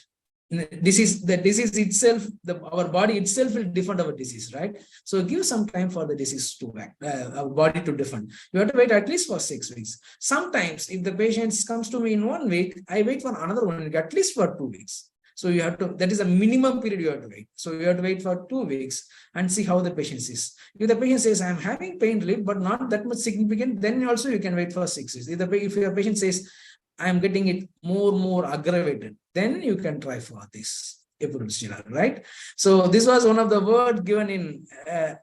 the disease itself, our body itself will defend our disease, right? So give some time for the disease to act, our body to defend. You have to wait at least for 6 weeks. Sometimes if the patient comes to me in 1 week, I wait for another 1 week, at least for 2 weeks. So you have to, that is a minimum period you have to wait. So you have to wait for 2 weeks and see how the patient is. If the patient says, I'm having pain relief, but not that much significant, then also you can wait for 6 weeks. If your patient says, I'm getting it more aggravated, then you can try for this epidural steroid, right? So this was one of the words given in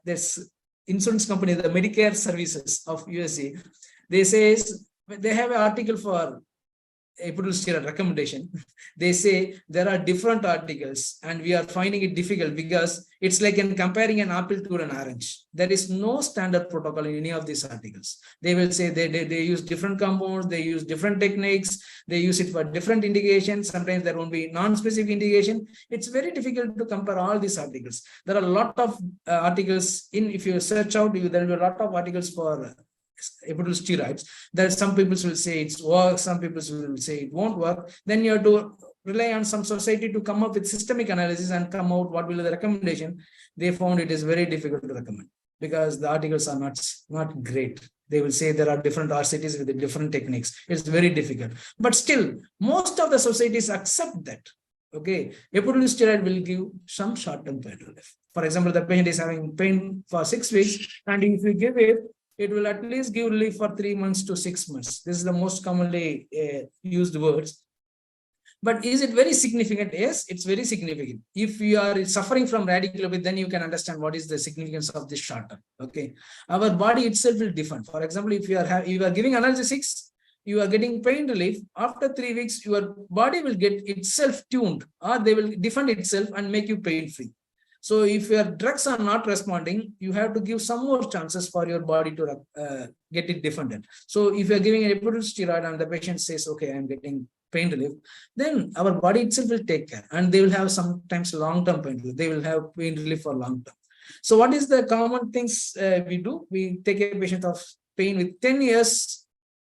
this insurance company, the Medicare services of USA. They says, they have an article for epidural steroid recommendation. They say there are different articles and we are finding it difficult because it's like in comparing an apple to an orange. There is no standard protocol in any of these articles. They will say they use different compounds, they use different techniques, they use it for different indications. Sometimes there won't be non-specific indication. It's very difficult to compare all these articles. There are a lot of articles if you search out, there will be a lot of articles for epidural steroids. That some people will say it works, some people will say it won't work. Then you have to rely on some society to come up with systemic analysis and come out what will be the recommendation. They found it is very difficult to recommend because the articles are not great. They will say there are different RCTs with different techniques. It's very difficult. But still, most of the societies accept that. Okay, epidural steroid will give some short-term pain relief. For example, the patient is having pain for 6 weeks, and if you give it, it will at least give relief for 3 months to 6 months. This is the most commonly used words. But is it very significant? Yes, it's very significant. If you are suffering from radiculopathy, then you can understand what is the significance of this short term. Okay, our body itself will defend. For example, if you are giving analgesics, you are getting pain relief. After 3 weeks, your body will get itself tuned, or they will defend itself and make you pain free. So if your drugs are not responding, you have to give some more chances for your body to get it defended. So if you're giving an epidural steroid and the patient says, okay, I'm getting pain relief, then our body itself will take care, and they will have sometimes long-term pain relief. They will have pain relief for long-term. So what is the common things we do? We take a patient of pain with 10 years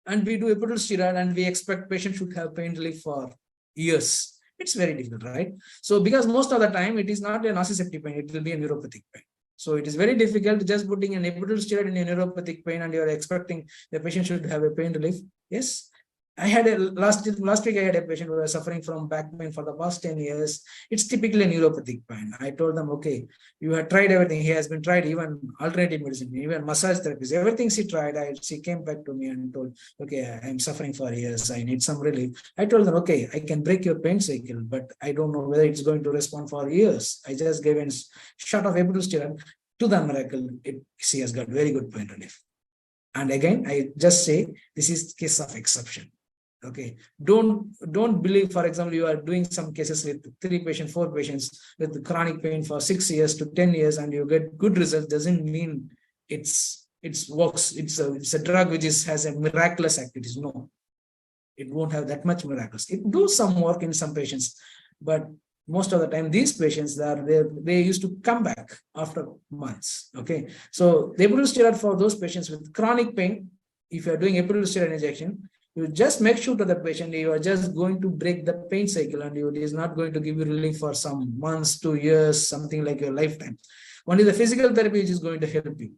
and we do epidural steroid and we expect patient should have pain relief for years. It's very difficult, right? So because most of the time it is not a nociceptive pain, it will be a neuropathic pain. So it is very difficult just putting an epidural steroid in a neuropathic pain and you are expecting the patient should have a pain relief. Yes. I had last week I had a patient who was suffering from back pain for the past 10 years. It's typically a neuropathic pain. I told them, okay, you have tried everything. He has been tried even alternative medicine, even massage therapies, everything she tried. She came back to me and told, okay, I'm suffering for years. I need some relief. I told them, okay, I can break your pain cycle, but I don't know whether it's going to respond for years. I just gave a shot of epidural steroid. To the miracle, she has got very good pain relief. And again, I just say this is case of exception. Okay, don't believe, for example, you are doing some cases with 3 patients, 4 patients with chronic pain for 6 years to 10 years and you get good results. Doesn't mean it works. It's a drug which has a miraculous activities. No, it won't have that much miraculous. It do some work in some patients, but most of the time these patients they used to come back after months. Okay, so the epidural steroid for those patients with chronic pain, if you are doing epidural steroid injection, you just make sure to the patient you are just going to break the pain cycle and it is not going to give you relief for some months, 2 years, something like your lifetime. Only the physical therapy is going to help you.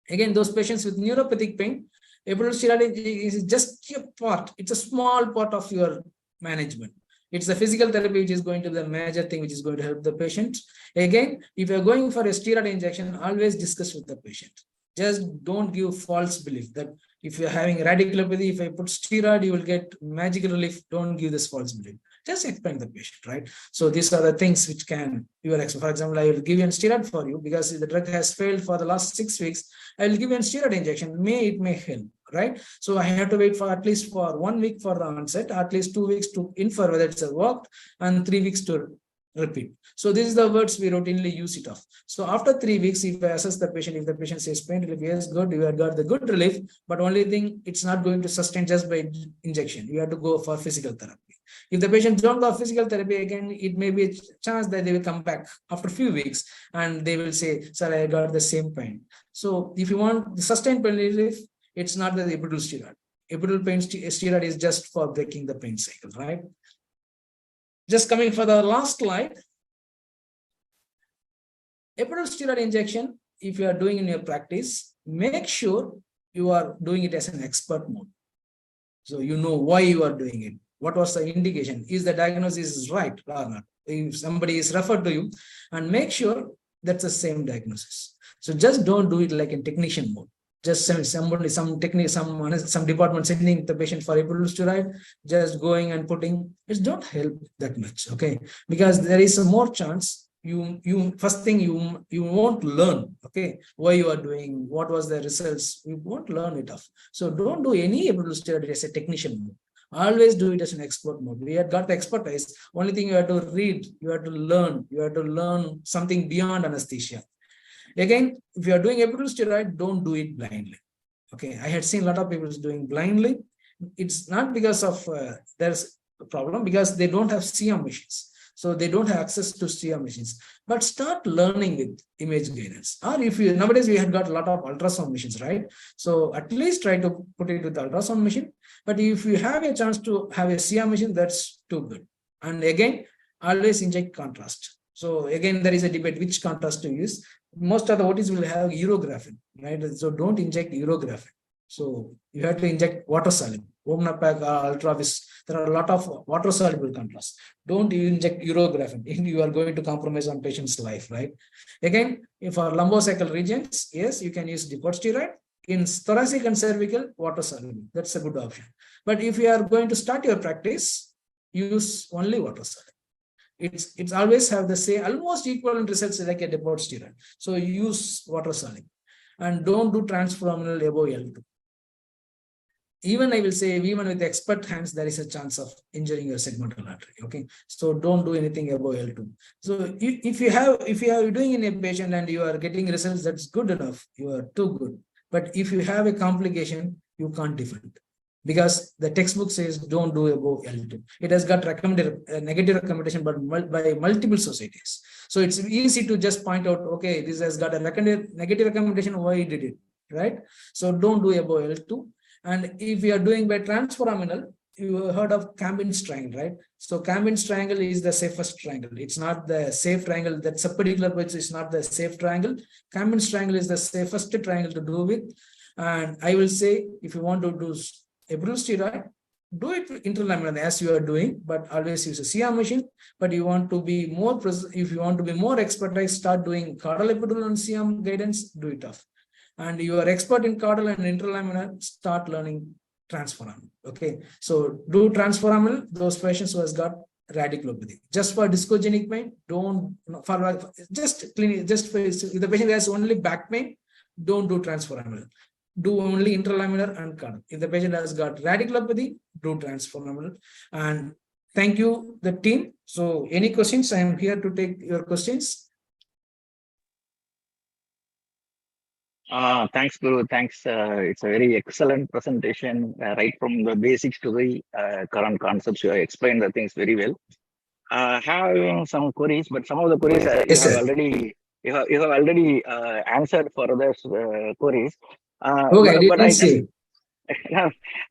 Again, those patients with neuropathic pain, epidural steroid is just a part. It's a small part of your management. It's the physical therapy which is going to be the major thing which is going to help the patient. Again, if you're going for a steroid injection, always discuss with the patient. Just don't give false belief that if you're having radiculopathy, if I put steroid, you will get magical relief. Don't give this false belief. Just explain the patient, right? So these are the things which can, for example, I will give you a steroid for you because if the drug has failed for the last 6 weeks, I will give you a steroid injection. It may help, right? So I have to wait for at least for 1 week for the onset, at least 2 weeks to infer whether it's worked, and 3 weeks to repeat. So this is the words we routinely use it of. So after 3 weeks, if I assess the patient, if the patient says pain relief, yes, good, you have got the good relief, but only thing, it's not going to sustain just by injection. You have to go for physical therapy. If the patient don't go physical therapy, again, it may be a chance that they will come back after a few weeks and they will say, sir, I got the same pain. So if you want the sustained pain relief, it's not the epidural steroid. Epidural pain steroid is just for breaking the pain cycle, right? Just coming for the last slide. Epidural steroid injection, if you are doing in your practice, make sure you are doing it as an expert mode. So you know why you are doing it. What was the indication? Is the diagnosis right or not? If somebody is referred to you, and make sure that's the same diagnosis. So just don't do it like in technician mode. Just somebody, some technique, some department sending the patient for epidural steroid, just going and putting, it don't help that much. Okay, because there is a more chance first thing you won't learn, okay, why you are doing, what was the results, you won't learn it off. So don't do any epidural steroid as a technician mode. Always do it as an expert mode. We have got the expertise. Only thing you have to read, you have to learn something beyond anesthesia. Again, if you are doing epidural steroid, don't do it blindly. Okay, I had seen a lot of people doing blindly. It's not because of there's a problem, because they don't have CM machines. So they don't have access to CM machines. But start learning with image guidance. Or if you, nowadays we have got a lot of ultrasound machines, right? So at least try to put it with the ultrasound machine. But if you have a chance to have a CM machine, that's too good. And again, always inject contrast. So again, there is a debate which contrast to use. Most of the OTs will have urographin, right? So don't inject urographin. So you have to inject water soluble. Ultravis, there are a lot of water soluble contrast. Don't inject urographin. You are going to compromise on patient's life, right? Again, for lumbosacral regions, yes, you can use depot steroid. In thoracic and cervical, water soluble. That's a good option. But if you are going to start your practice, use only water soluble. It's always have the same, almost equivalent results like a depot steroid. So use water soluble and don't do transforaminal above L2. Even I will say, even with expert hands, there is a chance of injuring your segmental artery. Okay, so don't do anything above L2. So if you are doing in a patient and you are getting results, that's good enough. You are too good. But if you have a complication, you can't defend, because the textbook says don't do above L2. It has got recommended negative recommendation, but by multiple societies. So it's easy to just point out, okay, this has got a negative recommendation. Why did it, right? So don't do above L2. And if you are doing by transforaminal, you heard of Cambine's triangle, right? So Cambine's triangle is the safest triangle. It's not the safe triangle. That's a particular which is not the safe triangle. Cambine's triangle is the safest triangle to do with. And I will say, if you want to do epidural steroid, do it interlaminar as you are doing, but always use a CR machine. But you want to be more, if you want to be more expertise, start doing caudal epidural and CM guidance, do it off. And you are expert in caudal and interlaminar, start learning transforaminal. Okay, so do transforaminal, those patients who has got radiculopathy. Just for discogenic pain, don't, for just clinic, just for if the patient has only back pain, don't do transforaminal. Do only interlaminar and caudal. If the patient has got radiculopathy, do transforaminal. And thank you, the team. So any questions? I am here to take your questions. Thanks, Guru. Thanks. It's a very excellent presentation, right from the basics to the current concepts. You explained the things very well. I have some queries, but some of the queries you have already answered for those queries. Okay, I didn't see.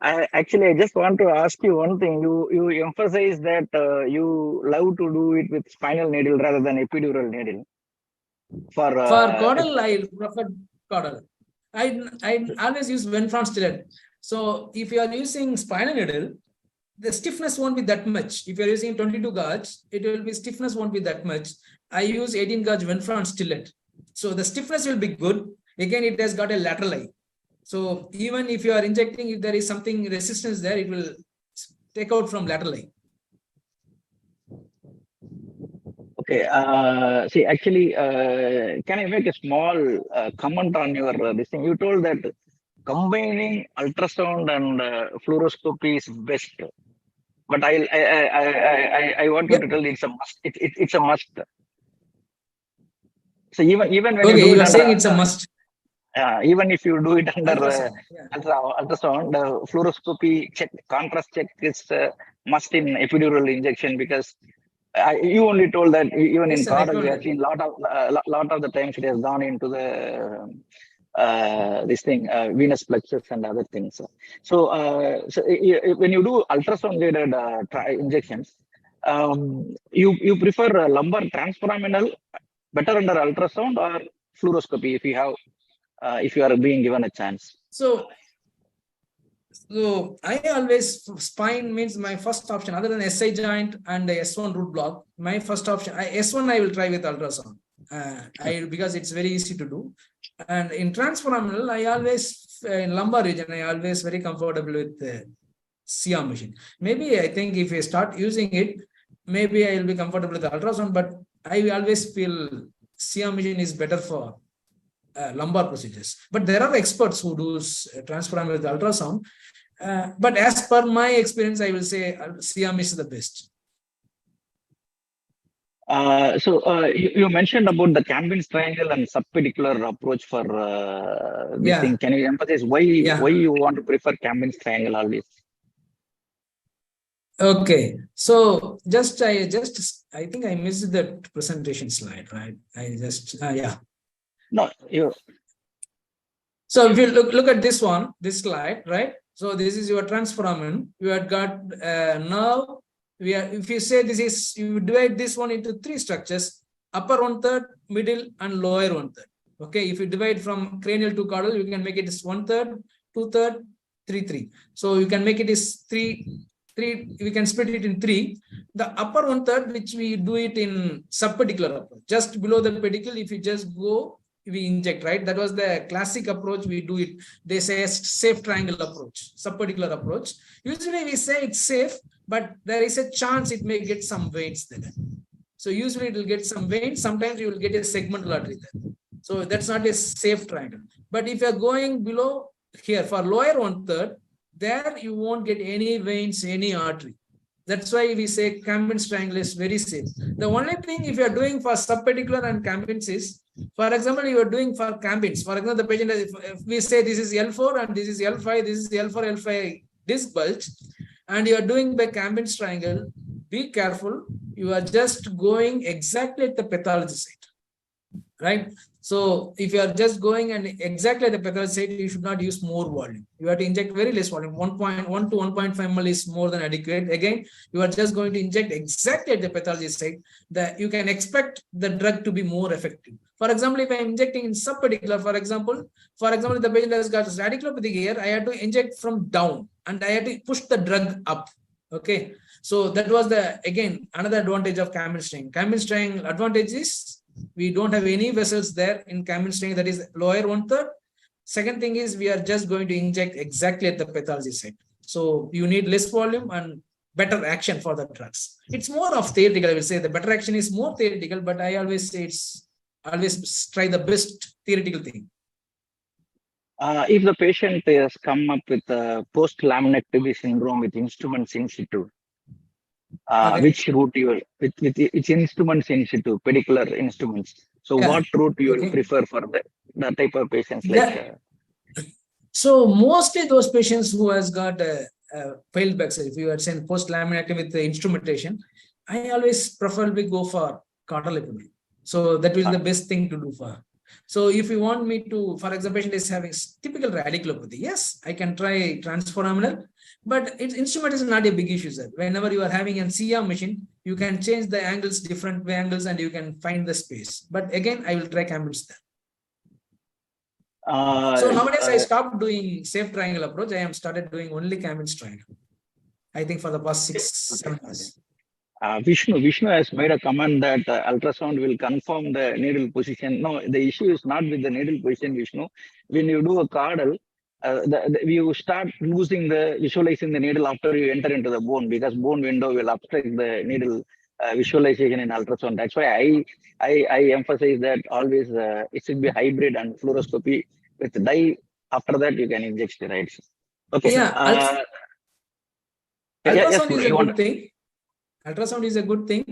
I just want to ask you one thing. You emphasize that you love to do it with spinal needle rather than epidural needle. For caudal, I prefer caudal. I always use Venfron steroid. So if you are using spinal needle, the stiffness won't be that much. If you are using 22 gauge, it will be stiffness won't be that much. I use 18 gauge Venfron steroid. So the stiffness will be good. Again, it has got a lateral eye. So even if you are injecting, if there is something resistance there, it will take out from lateral eye. Okay. See, actually, can I make a small comment on your this thing? You told that combining ultrasound and fluoroscopy is best, but I want you to tell you it's a must. It's a must. So even when you are saying it's a must. Even if you do it under ultrasound, fluoroscopy check, contrast check is must in epidural injection, because you only told that even in caudal, we have seen lot of the times it has gone into the this thing, venous plexus and other things. So when you do ultrasound guided injections, You prefer lumbar transforaminal better under ultrasound or fluoroscopy if you have if you are being given a chance? So I always, spine means my first option other than SI joint and the S1 root block. My first option, S1 I will try with ultrasound because it's very easy to do. And in transforaminal, I always, in lumbar region, I always very comfortable with the CR machine. Maybe I think if I start using it, maybe I will be comfortable with the ultrasound, but I always feel CR machine is better for lumbar procedures. But there are experts who do transforaminal with ultrasound. But as per my experience, I will say CR is the best. You mentioned about the Camden's triangle and subpedicular approach for this thing. Can you emphasize why you want to prefer Camden's triangle always? Okay, so I think I missed the presentation slide, right? No, you. So if you look at this slide, right? So this is your transforamen. You had got now. If you say this is, you divide this one into 3 structures: upper 1/3, middle, and lower 1/3. Okay, if you divide from cranial to caudal, you can make it as 1/3, 2/3, 3/3. So you can make it as 3. We can split it in 3. The upper 1/3, which we do it in subpedicular approach, just below the pedicle. If you just go, we inject, right? That was the classic approach. We do it. They say a safe triangle approach, subpedicular approach. Usually we say it's safe, but there is a chance it may get some veins there. So usually it will get some veins. Sometimes you will get a segmental artery there. So that's not a safe triangle. But if you're going below here for lower 1/3, there you won't get any veins, any artery. That's why we say Camden's triangle is very safe. The only thing, if you're doing for subpedicular and Camden's is, for example, you are doing for Camden's. For example, the patient, if we say this is L4 and this is L5, this is L4, L5 disc bulge, and you are doing by Camden's triangle, be careful. You are just going exactly at the pathology site, right? So if you are just going and exactly at the pathology site, you should not use more volume. You have to inject very less volume. 1.1 to 1.5 ml is more than adequate. Again, you are just going to inject exactly at the pathology site. That you can expect the drug to be more effective. For example, if I am injecting in subpedicular, for example, the patient has got radiculopathy here, I had to inject from down and I had to push the drug up. Okay, so that was again another advantage of Camden's triangle. Camden's triangle advantage is we don't have any vessels there in Camden's triangle, that is lower 1/3. Second thing is we are just going to inject exactly at the pathology site. So you need less volume and better action for the drugs. It's more of theoretical. I will say the better action is more theoretical, but I always say it's always try the best theoretical thing. If the patient has come up with post-laminectomy syndrome with instruments in situ, which route you will, which instruments in situ, pedicular instruments. So what route you will prefer for that type of patients? So mostly those patients who has got failed back surgery, if you are saying post-laminectomy with the instrumentation, I always preferably go for caudal epidural. So that will be the best thing to do for. So if you want me to, for example, patient is having typical radiculopathy, yes, I can try transforaminal, but instrument is not a big issue, sir. Whenever you are having a CR machine, you can change the angles, different angles, and you can find the space. But again, I will try Camden's there. So nowadays, I stopped doing safe triangle approach. I am started doing only Camden's triangle. I think for the past 6-7 years. Vishnu has made a comment that ultrasound will confirm the needle position. No, the issue is not with the needle position, Vishnu. When you do a caudal, you start visualizing the needle after you enter into the bone, because bone window will obstruct the needle visualization in ultrasound. That's why I emphasize that always it should be hybrid and fluoroscopy with dye. After that, you can inject steroids. Okay. Yeah. Ultrasound is a good thing. Ultrasound is a good thing.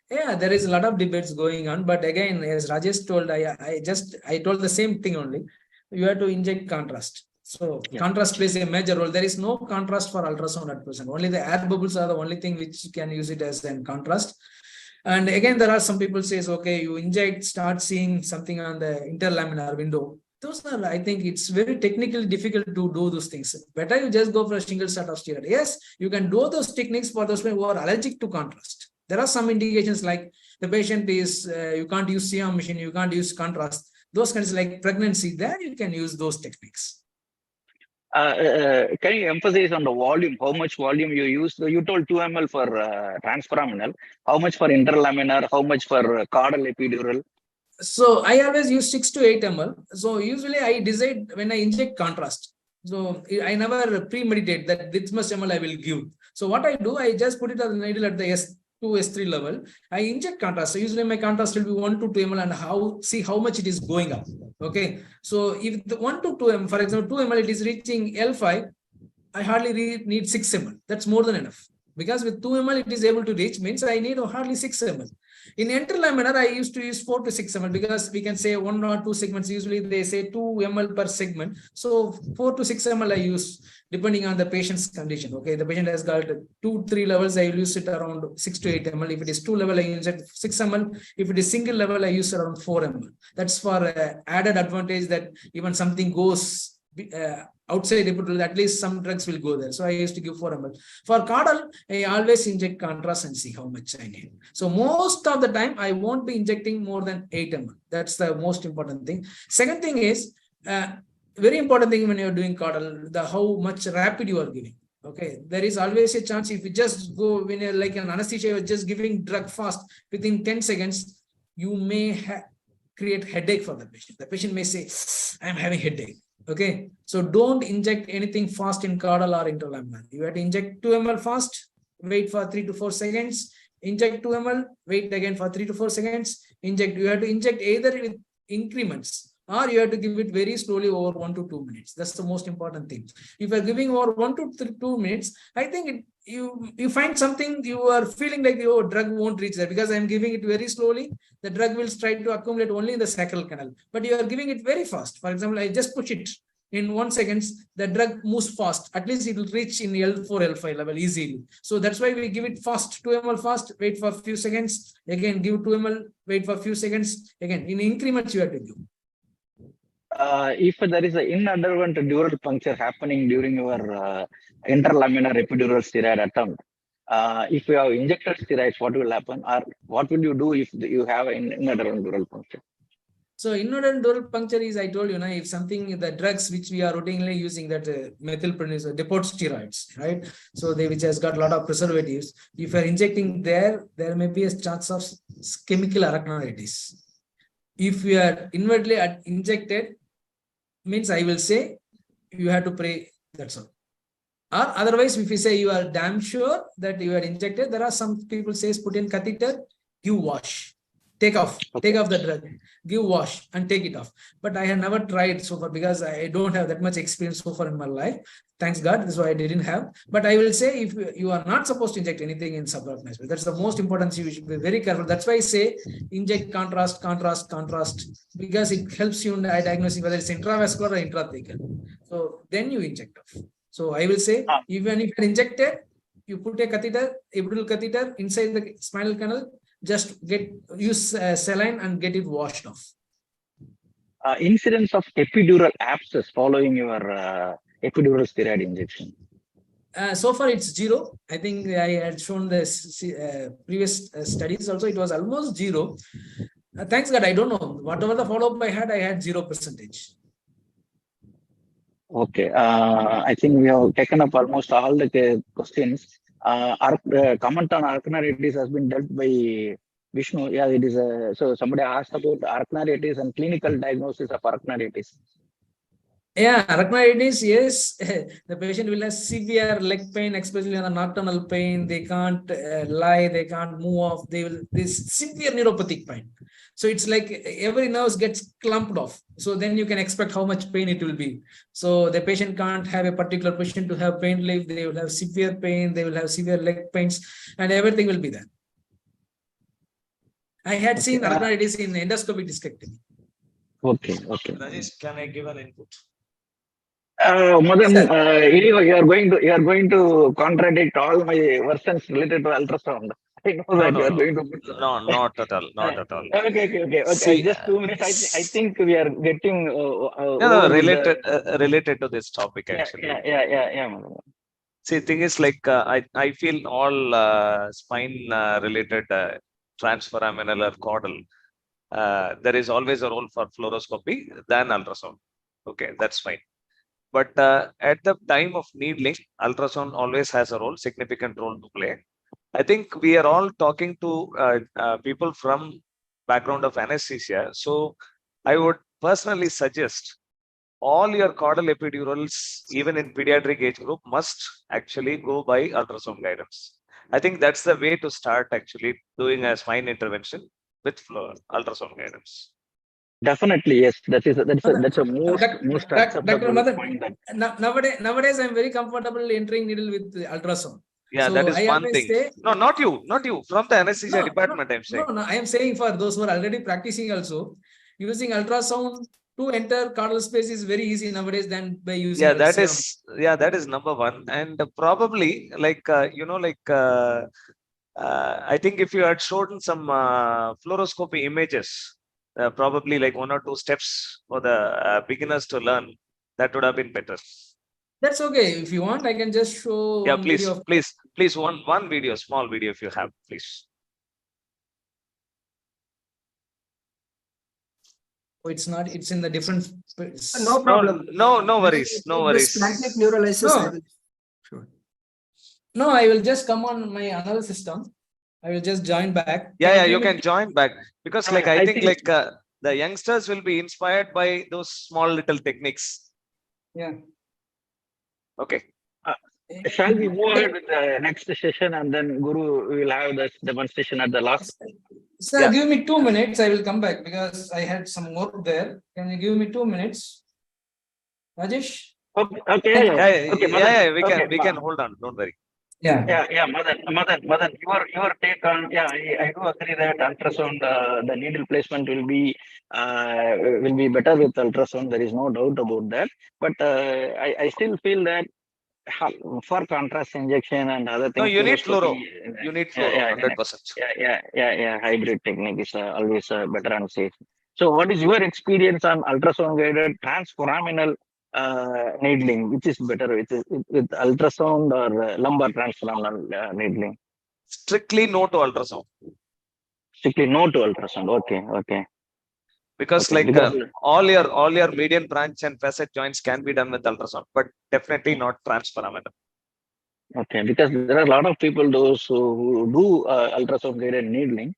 Yeah, there is a lot of debates going on, but again, as Rajesh told, I told the same thing only. You have to inject contrast. So contrast plays a major role. There is no contrast for ultrasound at present. Only the air bubbles are the only thing which you can use it as a contrast. And again, there are some people says, okay, you inject, start seeing something on the interlaminar window. Those are, I think it's very technically difficult to do those things. Better you just go for a single set of steroid. Yes, you can do those techniques for those people who are allergic to contrast. There are some indications like the patient is, you can't use CM machine, you can't use contrast. Those kinds like pregnancy, there you can use those techniques. Can you emphasize on the volume? How much volume you use? So you told 2 ml for transforaminal. How much for interlaminar? How much for caudal epidural? So I always use 6 to 8 ml. So usually I decide when I inject contrast. So I never premeditate that this much ml I will give. So what I do, I just put it as a needle at the S2, S3 level. I inject contrast. So usually my contrast will be 1 to 2 ml and see how much it is going up. Okay. So if the 1 to 2 ml, for example, 2 ml, it is reaching L5, I hardly need 6 ml. That's more than enough. Because with 2 ml, it is able to reach, means I need hardly 6 ml. In interlaminar, I used to use 4 to 6 ml because we can say 1 or 2 segments. Usually they say 2 ml per segment. So 4 to 6 ml I use depending on the patient's condition. Okay, the patient has got 2-3 levels, I will use it around 6 to 8 ml. If it is 2 level, I use it 6 ml. If it is single level, I use around 4 ml. That's for added advantage that even something goes outside epidural, at least some drugs will go there. So I used to give 4 ml. For caudal, I always inject contrast and see how much I need. So most of the time, I won't be injecting more than 8 ml. That's the most important thing. Second thing is, very important thing when you're doing caudal, how much rapid you are giving. Okay, there is always a chance if you just go, when you're like an anesthesia, you're just giving drug fast, within 10 seconds, you may create headache for the patient. The patient may say, I'm having headache. Okay, so don't inject anything fast in caudal or interlaminar. You have to inject 2 ml fast, wait for 3 to 4 seconds, inject 2 ml, wait again for 3 to 4 seconds, inject. You have to inject either with increments or you have to give it very slowly over 1 to 2 minutes. That's the most important thing. If you're giving over 1 to 2 minutes, I think you find something, you are feeling like your drug won't reach there because I'm giving it very slowly. The drug will try to accumulate only in the sacral canal, but you are giving it very fast. For example, I just push it in 1 second, the drug moves fast. At least it will reach in L4, L5 level easily. So that's why we give it fast, 2 ml fast, wait for a few seconds, again give 2 ml, wait for a few seconds, again in increments you have to give. If there is an inadvertent dural puncture happening during your interlaminar epidural steroid attempt, if you have injected steroids, what will happen? Or what will you do if you have an inadvertent dural puncture? So inadvertent dural puncture is, I told you, if something, the drugs which we are routinely using, that methylprednisolone, depot steroids, right? So which has got a lot of preservatives. If you are injecting there may be a chance of chemical arachnoiditis. If you are inwardly injected, means I will say you have to pray, that's all. Or otherwise, if you say you are damn sure that you are injected, there are some people says put in catheter, give wash, take off the drug, give wash and take it off. But I have never tried so far because I don't have that much experience so far in my life. Thanks God, that's why I didn't have. But I will say if you are not supposed to inject anything in subarachnoid space, that's the most important thing. You should be very careful. That's why I say inject contrast, because it helps you in diagnosing whether it's intravascular or intrathecal. So then you inject off. So I will say even if you're injected, you put a catheter, epidural catheter inside the spinal canal, just use saline and get it washed off. Incidence of epidural abscess following your epidural steroid injection? So far it's 0. I think I had shown the previous studies also, it was almost 0. Thanks God, I don't know. Whatever the follow-up I had 0%. Okay, I think we have taken up almost all the questions. Comment on arachnoiditis has been dealt by Vishnu. Yeah, it is. So somebody asked about arachnoiditis and clinical diagnosis of arachnoiditis. Yeah, arachnoiditis, yes. The patient will have severe leg pain, especially on a nocturnal pain. They can't lie, they can't move off. This severe neuropathic pain. So it's like every nerve gets clumped off. So then you can expect how much pain it will be. So the patient can't have a particular position to have pain relief. They will have severe pain. They will have severe leg pains, and everything will be there. I had seen arachnoiditis in endoscopic discectomy. Okay. Rajesh, can I give an input? Madhan, you are going to contradict all my versions related to ultrasound. I know that you are going to. No, not at all. Not at all. Okay. See, just 2 minutes. I think we are getting. related to this topic actually. Yeah, Madhan. See, thing is like I feel all spine related transforaminal or caudal. There is always a role for fluoroscopy than ultrasound. Okay, that's fine. But at the time of needling, ultrasound always has a role, significant role to play. I think we are all talking to people from background of anesthesia. So I would personally suggest all your caudal epidurals, even in pediatric age group, must actually go by ultrasound guidance. I think that's the way to start actually doing a spine intervention with ultrasound guidance. Definitely, yes. That's a most Dr. acceptable Madhan, point. nowadays I'm very comfortable entering needle with the ultrasound. Yeah, So that is I one always thing. say, No, not you. From the anesthesia department, I'm saying. No, I am saying for those who are already practicing also, using ultrasound to enter caudal space is very easy nowadays than by using that is number one. And probably like I think if you had shown some fluoroscopy images, probably like 1 or 2 steps for the beginners to learn, that would have been better. That's okay. If you want, I can just show Yeah, one please, video. please, one video, small video if you have, please. Oh, it's not, it's in the different. No problem. No worries. No worries. Splanchnic neurolysis. No. Sure. No, I will just come on my another system. I will just join back. Yeah, you can join back because like I think like the youngsters will be inspired by those small little techniques. Yeah. Okay. Shall we move ahead with the next session and then Guru will have this demonstration at the last? Sir, give me 2 minutes. I will come back because I had some work there. Can you give me 2 minutes? Rajesh? Okay. We can hold on. Don't worry. Yeah, Madhan, your take on, I do agree that ultrasound, the needle placement will be better with ultrasound. There is no doubt about that. But I still feel that for contrast injection and other things. No, you need fluoro. You need fluoro, 100%. Yeah. Hybrid technique is always better and safe. So, what is your experience on ultrasound guided transforaminal needling? Which is better, with ultrasound or lumbar transforaminal needling? Strictly no to ultrasound. Strictly no to ultrasound. Okay. Because all your median branch and facet joints can be done with ultrasound, but definitely not transforaminal. Okay, because there are a lot of people those who do ultrasound guided needling.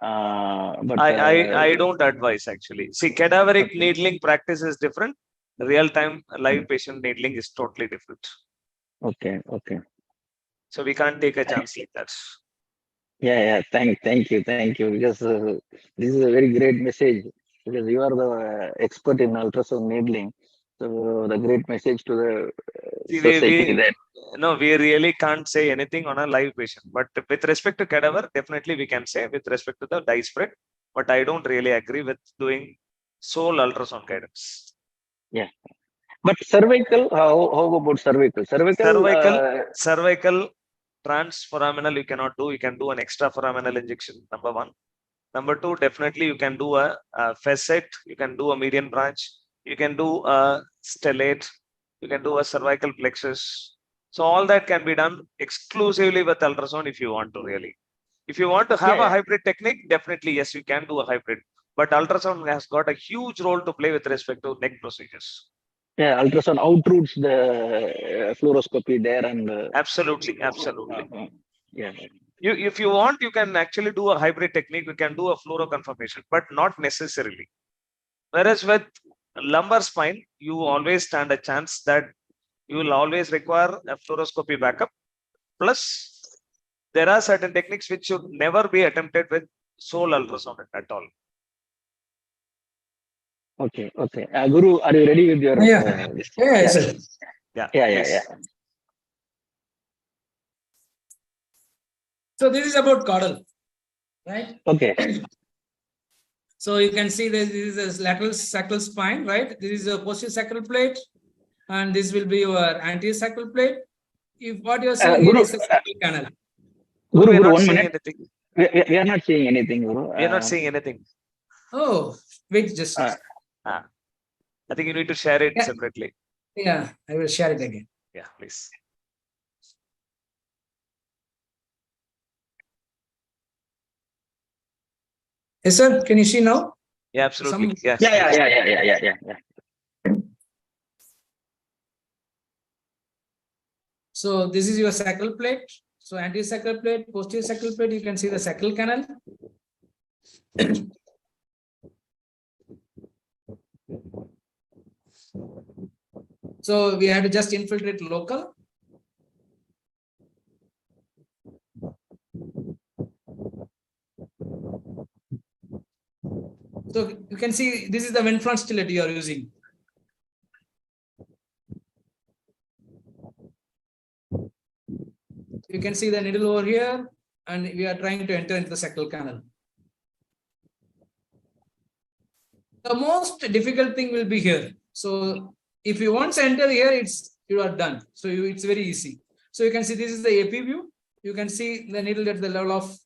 But I don't advise actually. See, cadaveric needling practice is different. Real-time live patient needling is totally different. Okay. So we can't take a chance like that. Yeah. Thank you. Because this is a very great message. Because you are the expert in ultrasound needling. So the great message to the society that. No, we really can't say anything on a live patient. But with respect to cadaver, definitely we can say with respect to the dye spread. But I don't really agree with doing sole ultrasound guidance. Yeah. But cervical, how about cervical? Cervical transforaminal you cannot do. You can do an extraforaminal injection, number one. Number two, definitely you can do a facet, you can do a median branch, you can do a stellate, you can do a cervical plexus. So all that can be done exclusively with ultrasound if you want to really. If you want to have a hybrid technique, definitely yes, you can do a hybrid. But ultrasound has got a huge role to play with respect to neck procedures. Yeah, ultrasound outroots the fluoroscopy there and absolutely. Yeah. If you want, you can actually do a hybrid technique. You can do a fluoroconfirmation, but not necessarily. Whereas with lumbar spine, you always stand a chance that you will always require a fluoroscopy backup. Plus, there are certain techniques which should never be attempted with sole ultrasound at all. Okay. Guru, are you ready with your? Yeah. So this is about caudal, right? Okay. So you can see that this is a lateral sacral spine, right? This is a posterior sacral plate, and this will be your anterior sacral plate. If what you are seeing here is a sacral canal. Guru, 1 minute. We are not seeing anything, Guru. We are not seeing anything. Oh, wait, just. I think you need to share it separately. Yeah, I will share it again. Yeah, please. Yes, sir. Can you see now? Yeah, absolutely. Some- Yes. Yeah. So this is your sacral plate. So anterior plate, posterior sacral plate, you can see the sacral canal. So we have to just infiltrate local. So you can see this is the vent front stillet you are using. You can see the needle over here, and we are trying to enter into the sacral canal. The most difficult thing will be here. So if you once enter here, you are done. So it's very easy. So you can see this is the AP view. You can see the needle at the level of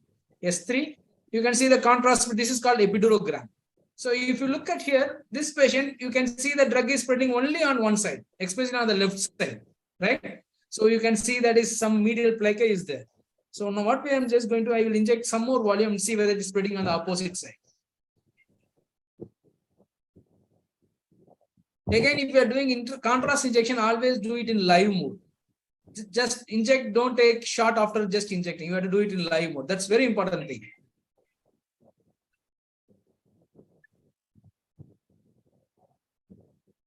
S3. You can see the contrast. This is called epidurogram. So if you look at here, this patient, you can see the drug is spreading only on one side, especially on the left side, right? So you can see that is some medial plaque is there. So now what I am just going to, I will inject some more volume and see whether it is spreading on the opposite side. Again, if you are doing contrast injection, always do it in live mode. Just inject, don't take shot after just injecting. You have to do it in live mode. That's very important thing.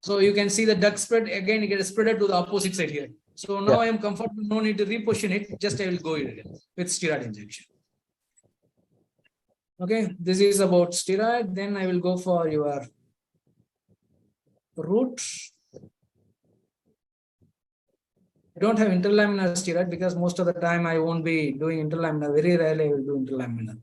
So you can see the duct spread, again, it gets spread to the opposite side here. So now I am comfortable, no need to reposition it, just I will go in again with steroid injection. Okay, this is about steroid. Then I will go for your root. I don't have interlaminar steroid because most of the time I won't be doing interlaminar. Very rarely I will do interlaminar.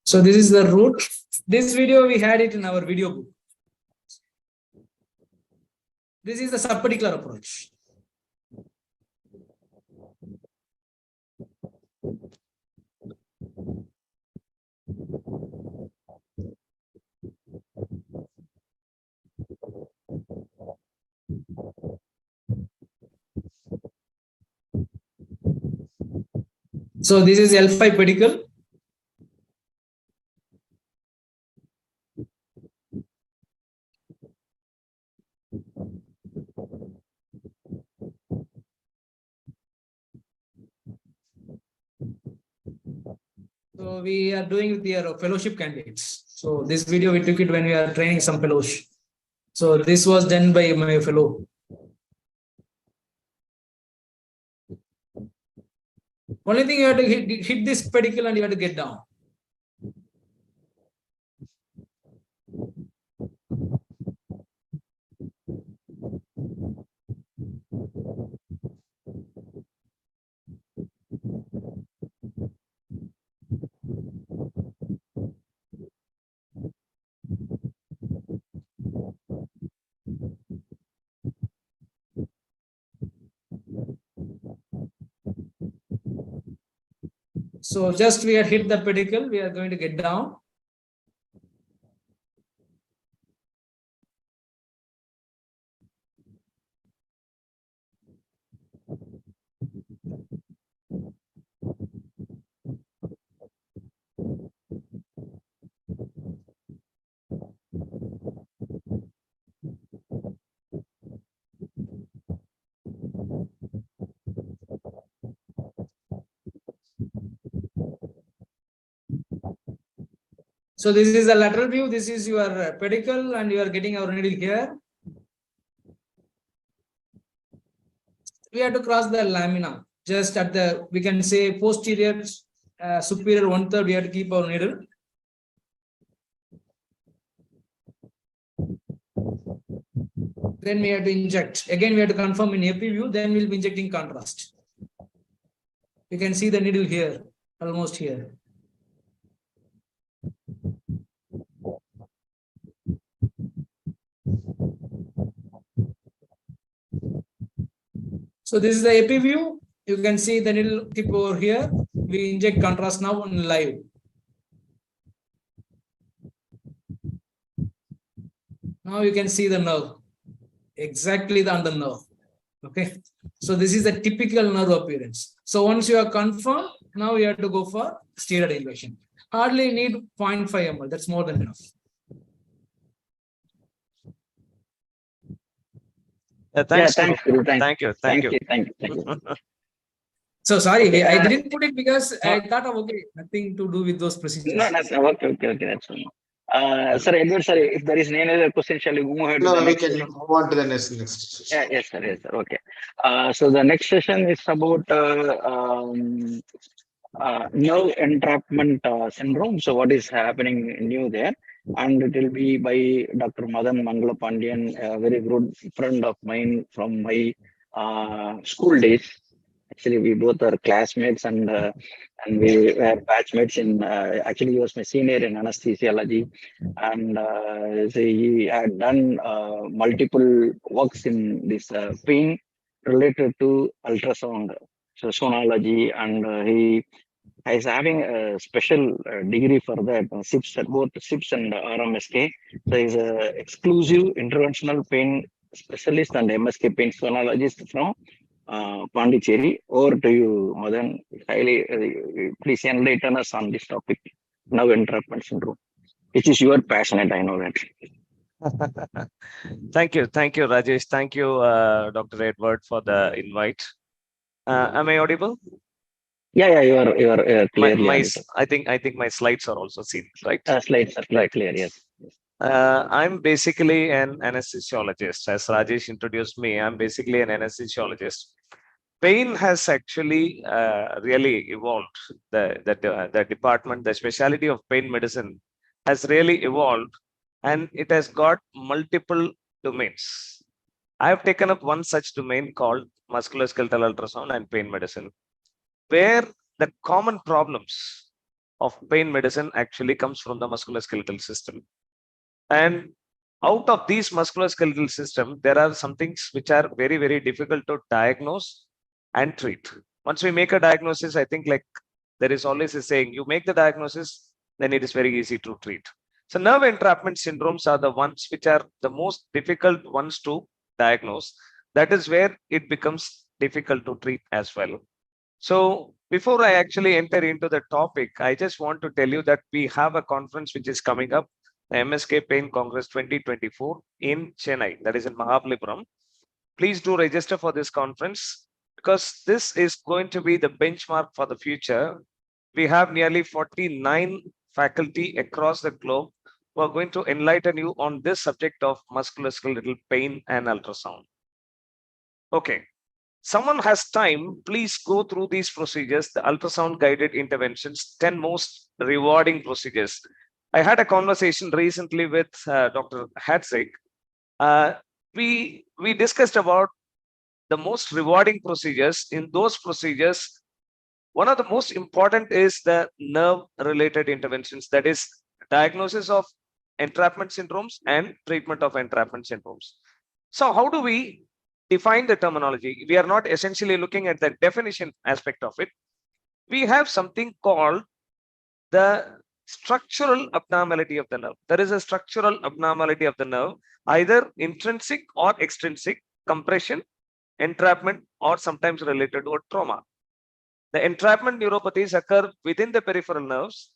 So this is the root. This video, we had it in our video book. This is the subpedicular approach. So this is L5 pedicle. So we are doing with your fellowship candidates. So this video we took it when we are training some fellows. So this was done by my fellow. Only thing you have to hit this pedicle and you have to get down. So just we have hit the pedicle, we are going to get down. So this is the lateral view. This is your pedicle and you are getting our needle here. We have to cross the lamina just at the, we can say posterior, superior 1/3, we have to keep our needle. Then we have to inject. Again, we have to confirm in AP view, then we'll be injecting contrast. You can see the needle here, almost here. So this is the epi view. You can see the needle tip over here. We inject contrast now on live. Now you can see the nerve, exactly the under nerve. Okay, so this is the typical nerve appearance. So once you are confirmed, now you have to go for steroid injection. Hardly need 0.5 ml. That's more than enough. Thanks, thanks, Guru. Guru. Thank you. Thank you. So sorry, Okay, I didn't put it because I thought of nothing to do with those procedures. No, okay, that's fine. Sir, Edward, sir, if there is any other question, shall we move ahead to No, the we next can session? move on to the next session. Yes, sir, okay. So the next session is about nerve entrapment syndrome. So what is happening new there? And it will be by Dr. Madhan Pandian, a very good friend of mine from my school days. Actually, we both are classmates and we were batchmates in, actually he was my senior in anesthesiology, and so he had done multiple works in this pain related to ultrasound, so sonology, and he is having a special degree for that, CIPS, both CIPS and RMSK. So he's an exclusive interventional pain specialist and MSK pain sonologist from Pondicherry. Over to you, Madhan. Please enlighten us on this topic, nerve entrapment syndrome, which is your passionate, I know that. Thank you, Rajesh. Thank you, Dr. Edward, for the invite. Am I audible? Yeah, you are clearly audible. I think my slides are also seen, right? Slides are quite clear, yes. I'm basically an anesthesiologist. As Rajesh introduced me, I'm basically an anesthesiologist. Pain has actually really evolved. The department, the specialty of pain medicine has really evolved, and it has got multiple domains. I have taken up one such domain called musculoskeletal ultrasound and pain medicine, where the common problems of pain medicine actually comes from the musculoskeletal system. And out of these musculoskeletal system, there are some things which are very, very difficult to diagnose and treat. Once we make a diagnosis, I think like there is always a saying, you make the diagnosis, then it is very easy to treat. So nerve entrapment syndromes are the ones which are the most difficult ones to diagnose. That is where it becomes difficult to treat as well. So before I actually enter into the topic, I just want to tell you that we have a conference which is coming up, the MSK Pain Congress 2024 in Chennai, that is in Mahabalipuram. Please do register for this conference, because this is going to be the benchmark for the future. We have nearly 49 faculty across the globe who are going to enlighten you on this subject of musculoskeletal pain and ultrasound. Okay. Someone has time, please go through these procedures, the ultrasound guided interventions, 10 most rewarding procedures. I had a conversation recently with Dr. Hatzig. We discussed about the most rewarding procedures. In those procedures, one of the most important is the nerve related interventions, that is diagnosis of entrapment syndromes and treatment of entrapment syndromes. So how do we define the terminology? We are not essentially looking at the definition aspect of it. We have something called the structural abnormality of the nerve. There is a structural abnormality of the nerve, either intrinsic or extrinsic, compression, entrapment, or sometimes related to a trauma. The entrapment neuropathies occur within the peripheral nerves,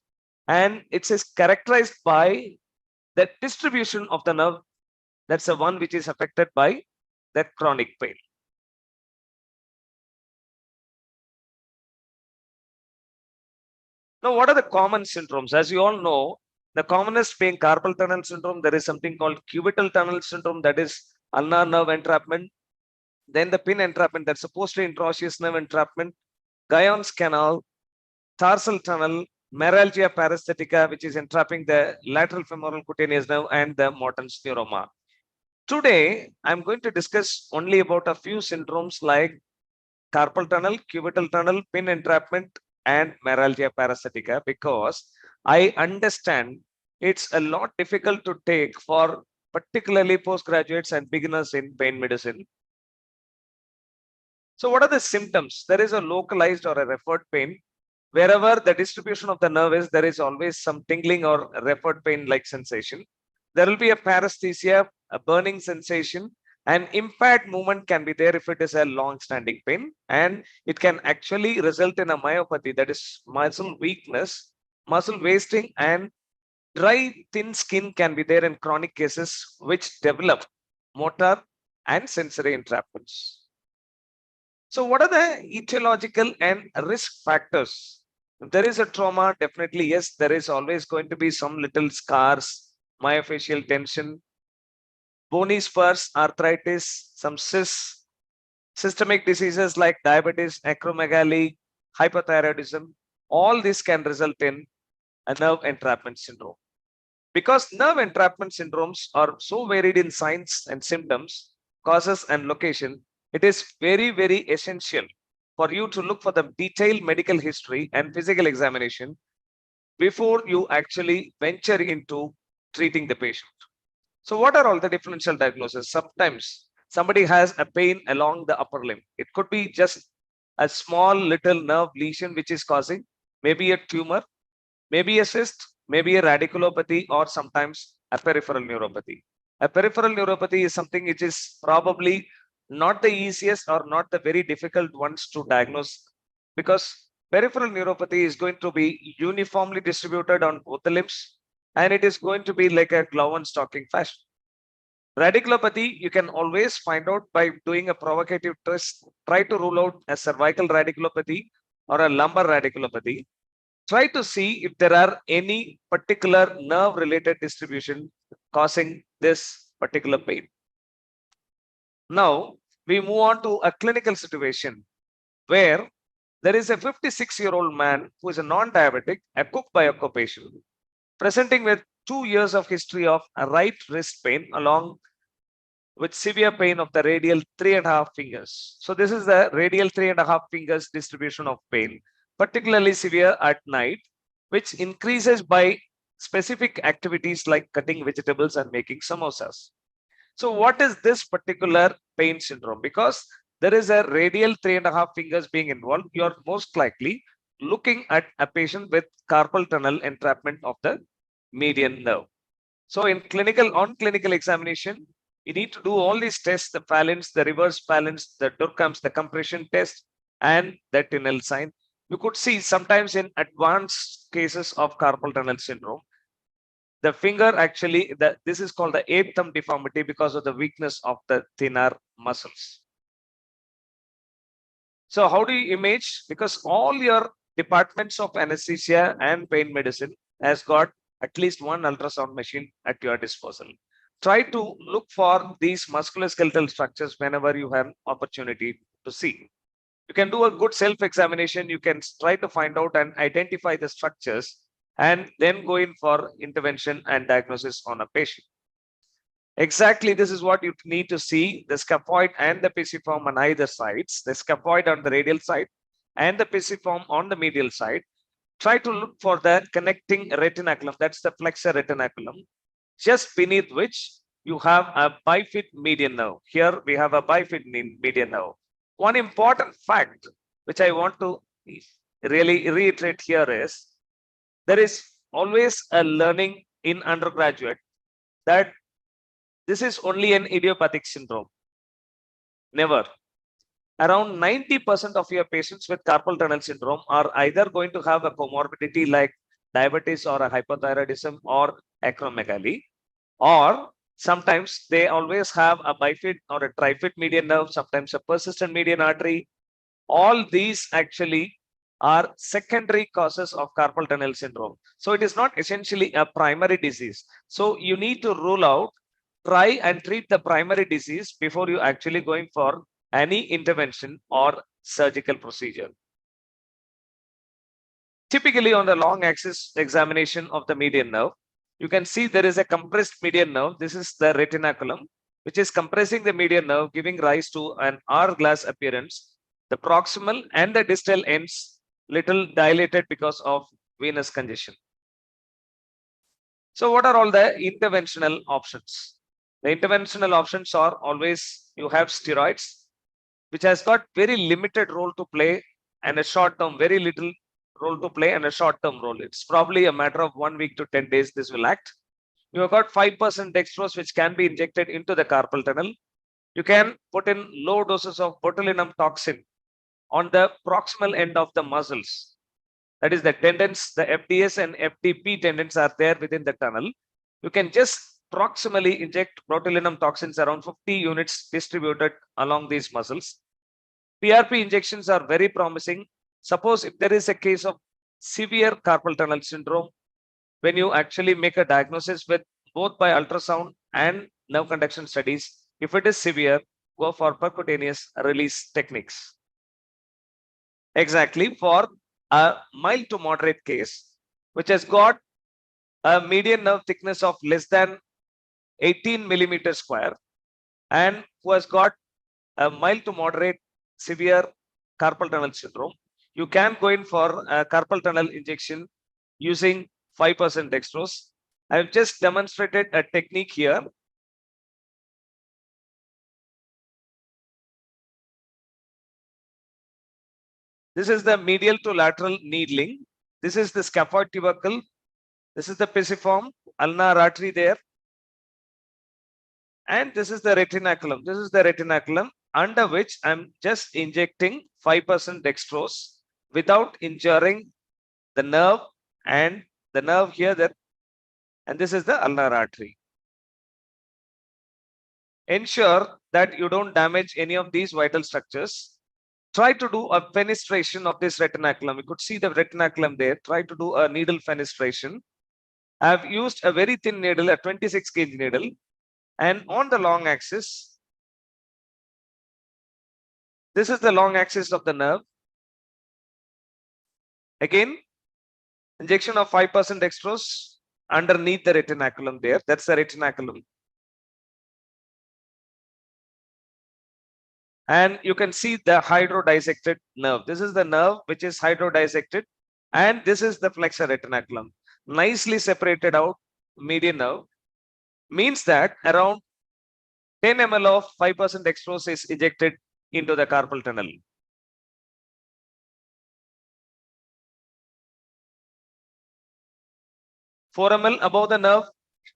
and it is characterized by the distribution of the nerve. That's the one which is affected by that chronic pain. Now, what are the common syndromes? As you all know, the commonest being carpal tunnel syndrome. There is something called cubital tunnel syndrome, that is ulnar nerve entrapment. Then the pin entrapment, that's the posterior interosseous nerve entrapment. Guyon's canal, tarsal tunnel, meralgia paresthetica, which is entrapping the lateral femoral cutaneous nerve, and the Morton's neuroma. Today, I'm going to discuss only about a few syndromes like carpal tunnel, cubital tunnel, pin entrapment, and meralgia paresthetica, because I understand it's a lot difficult to take for particularly postgraduates and beginners in pain medicine. So what are the symptoms? There is a localized or a referred pain. Wherever the distribution of the nerve is, there is always some tingling or referred pain-like sensation. There will be a paresthesia, a burning sensation, and impaired movement can be there if it is a long-standing pain, and it can actually result in a myopathy, that is muscle weakness, muscle wasting, and dry, thin skin can be there in chronic cases which develop motor and sensory entrapments. So what are the etiological and risk factors? If there is a trauma, definitely, yes, there is always going to be some little scars, myofascial tension, bony spurs, arthritis, some cysts, systemic diseases like diabetes, acromegaly, hypothyroidism. All this can result in a nerve entrapment syndrome. Because nerve entrapment syndromes are so varied in signs and symptoms, causes and location, it is very, very essential for you to look for the detailed medical history and physical examination before you actually venture into treating the patient. So what are all the differential diagnoses? Sometimes somebody has a pain along the upper limb. It could be just a small little nerve lesion which is causing maybe a tumor, maybe a cyst, maybe a radiculopathy, or sometimes a peripheral neuropathy. A peripheral neuropathy is something which is probably not the easiest or not the very difficult ones to diagnose, because peripheral neuropathy is going to be uniformly distributed on both the limbs, and it is going to be like a glove and stocking fashion. Radiculopathy, you can always find out by doing a provocative test. Try to rule out a cervical radiculopathy or a lumbar radiculopathy. Try to see if there are any particular nerve related distribution causing this particular pain. Now, we move on to a clinical situation where there is a 56-year-old man who is a non-diabetic, a cook by occupation, presenting with 2 years of history of a right wrist pain along with severe pain of the radial 3.5 fingers. So this is the radial 3.5 fingers distribution of pain, particularly severe at night, which increases by specific activities like cutting vegetables and making samosas. So what is this particular pain syndrome? Because there is a radial 3.5 fingers being involved, you are most likely looking at a patient with carpal tunnel entrapment of the median nerve. So in clinical examination, you need to do all these tests, the phalanx, the reverse phalanx, the Durkheim's, the compression test, and the tunnel sign. You could see sometimes in advanced cases of carpal tunnel syndrome, the finger actually, this is called the 8th thumb deformity because of the weakness of the thinner muscles. So how do you image? Because all your departments of anesthesia and pain medicine has got at least one ultrasound machine at your disposal. Try to look for these musculoskeletal structures whenever you have opportunity to see. You can do a good self-examination. You can try to find out and identify the structures and then go in for intervention and diagnosis on a patient. Exactly, this is what you need to see: the scaphoid and the pisiform on either sides, the scaphoid on the radial side and the pisiform on the medial side. Try to look for the connecting retinaculum, that's the flexor retinaculum, just beneath which you have a bifid median nerve. Here we have a bifid median nerve. One important fact which I want to really reiterate here is there is always a learning in undergraduate that this is only an idiopathic syndrome. Never. Around 90% of your patients with carpal tunnel syndrome are either going to have a comorbidity like diabetes or a hypothyroidism or acromegaly, or sometimes they always have a bifid or a trifid median nerve, sometimes a persistent median artery. All these actually are secondary causes of carpal tunnel syndrome. So it is not essentially a primary disease. So you need to rule out, try and treat the primary disease before you actually going for any intervention or surgical procedure. Typically on the long axis examination of the median nerve, you can see there is a compressed median nerve. This is the retinaculum, which is compressing the median nerve, giving rise to an hourglass appearance. The proximal and the distal ends little dilated because of venous congestion. So what are all the interventional options? The interventional options are always, you have steroids, which has got very limited role to play and a short term, very little role to play and a short term role. It's probably a matter of 1 week to 10 days this will act. You have got 5% dextrose, which can be injected into the carpal tunnel. You can put in low doses of botulinum toxin on the proximal end of the muscles. That is the tendons, the FDS and FDP tendons are there within the tunnel. You can just proximally inject botulinum toxins around 50 units distributed along these muscles. PRP injections are very promising. Suppose if there is a case of severe carpal tunnel syndrome, when you actually make a diagnosis with both by ultrasound and nerve conduction studies, if it is severe, go for percutaneous release techniques. Exactly, for a mild to moderate case, which has got a median nerve thickness of less than 18 millimeters square, and who has got a mild to moderate severe carpal tunnel syndrome, you can go in for a carpal tunnel injection using 5% dextrose. I have just demonstrated a technique here. This is the medial to lateral needling. This is the scaphoid tubercle. This is the pisiform, ulnar artery there. And this is the retinaculum. This is the retinaculum, under which I'm just injecting 5% dextrose without injuring the nerve and the nerve here. That, and this is the ulnar artery. Ensure that you don't damage any of these vital structures. Try to do a fenestration of this retinaculum. You could see the retinaculum there. Try to do a needle fenestration. I have used a very thin needle, a 26 gauge needle, and on the long axis, this is the long axis of the nerve. Again, injection of 5% dextrose underneath the retinaculum there. That's the retinaculum. And you can see the hydrodissected nerve. This is the nerve which is hydrodissected, and this is the flexor retinaculum. Nicely separated out median nerve. Means that around 10 ml of 5% dextrose is injected into the carpal tunnel. Four ml above the nerve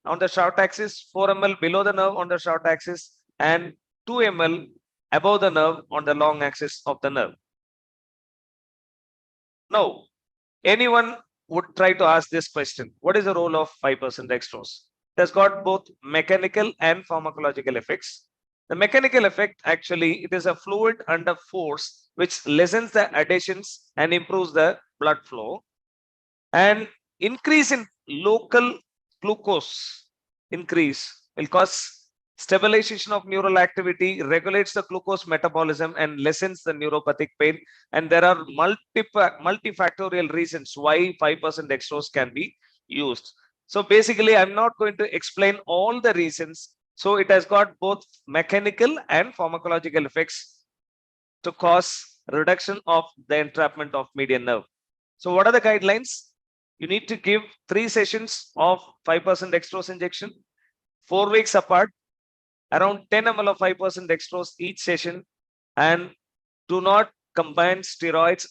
on the short axis, 4 ml below the nerve on the short axis, and 2 ml above the nerve on the long axis of the nerve. Now, anyone would try to ask this question: what is the role of 5% dextrose? It has got both mechanical and pharmacological effects. The mechanical effect, actually, it is a fluid under force which lessens the adhesions and improves the blood flow. And increase in local glucose increase will cause stabilization of neural activity, regulates the glucose metabolism, and lessens the neuropathic pain. And there are multifactorial reasons why 5% dextrose can be used. So basically, I'm not going to explain all the reasons. So it has got both mechanical and pharmacological effects to cause reduction of the entrapment of median nerve. So what are the guidelines? You need to give 3 sessions of 5% dextrose injection, 4 weeks apart, around 10 ml of 5% dextrose each session, and do not combine steroids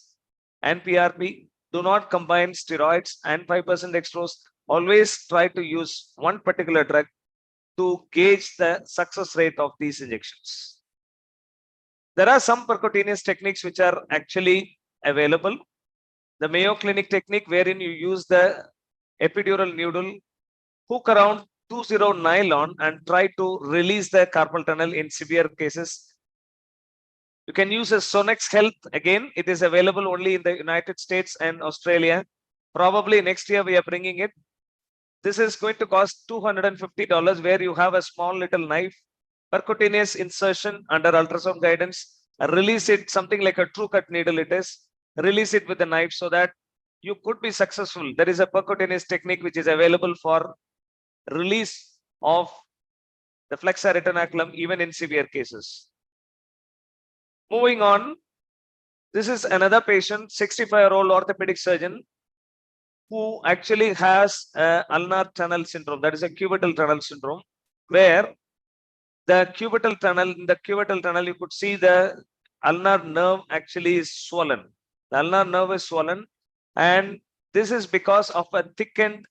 and PRP. Do not combine steroids and 5% dextrose. Always try to use one particular drug to gauge the success rate of these injections. There are some percutaneous techniques which are actually available. The Mayo Clinic technique, wherein you use the epidural needle, hook around 2-0 nylon and try to release the carpal tunnel in severe cases. You can use a Sonex Health. Again, it is available only in the United States and Australia. Probably next year we are bringing it. This is going to cost $250, where you have a small little knife, percutaneous insertion under ultrasound guidance, release it, something like a true cut needle it is, release it with a knife so that you could be successful. There is a percutaneous technique which is available for release of the flexor retinaculum even in severe cases. Moving on, this is another patient, 65-year-old orthopedic surgeon, who actually has ulnar tunnel syndrome, that is a cubital tunnel syndrome, where the cubital tunnel, in the cubital tunnel, you could see the ulnar nerve actually is swollen. The ulnar nerve is swollen, and this is because of a thickened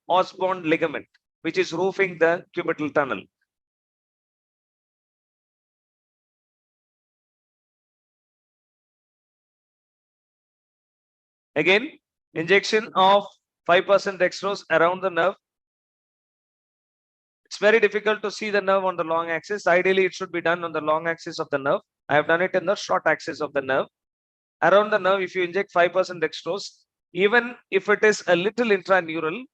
Osborne ligament, which is roofing the cubital tunnel. Again, injection of 5% dextrose around the nerve. It's very difficult to see the nerve on the long axis. Ideally, it should be done on the long axis of the nerve. I have done it in the short axis of the nerve. Around the nerve, if you inject 5% dextrose, even if it is a little intraneural,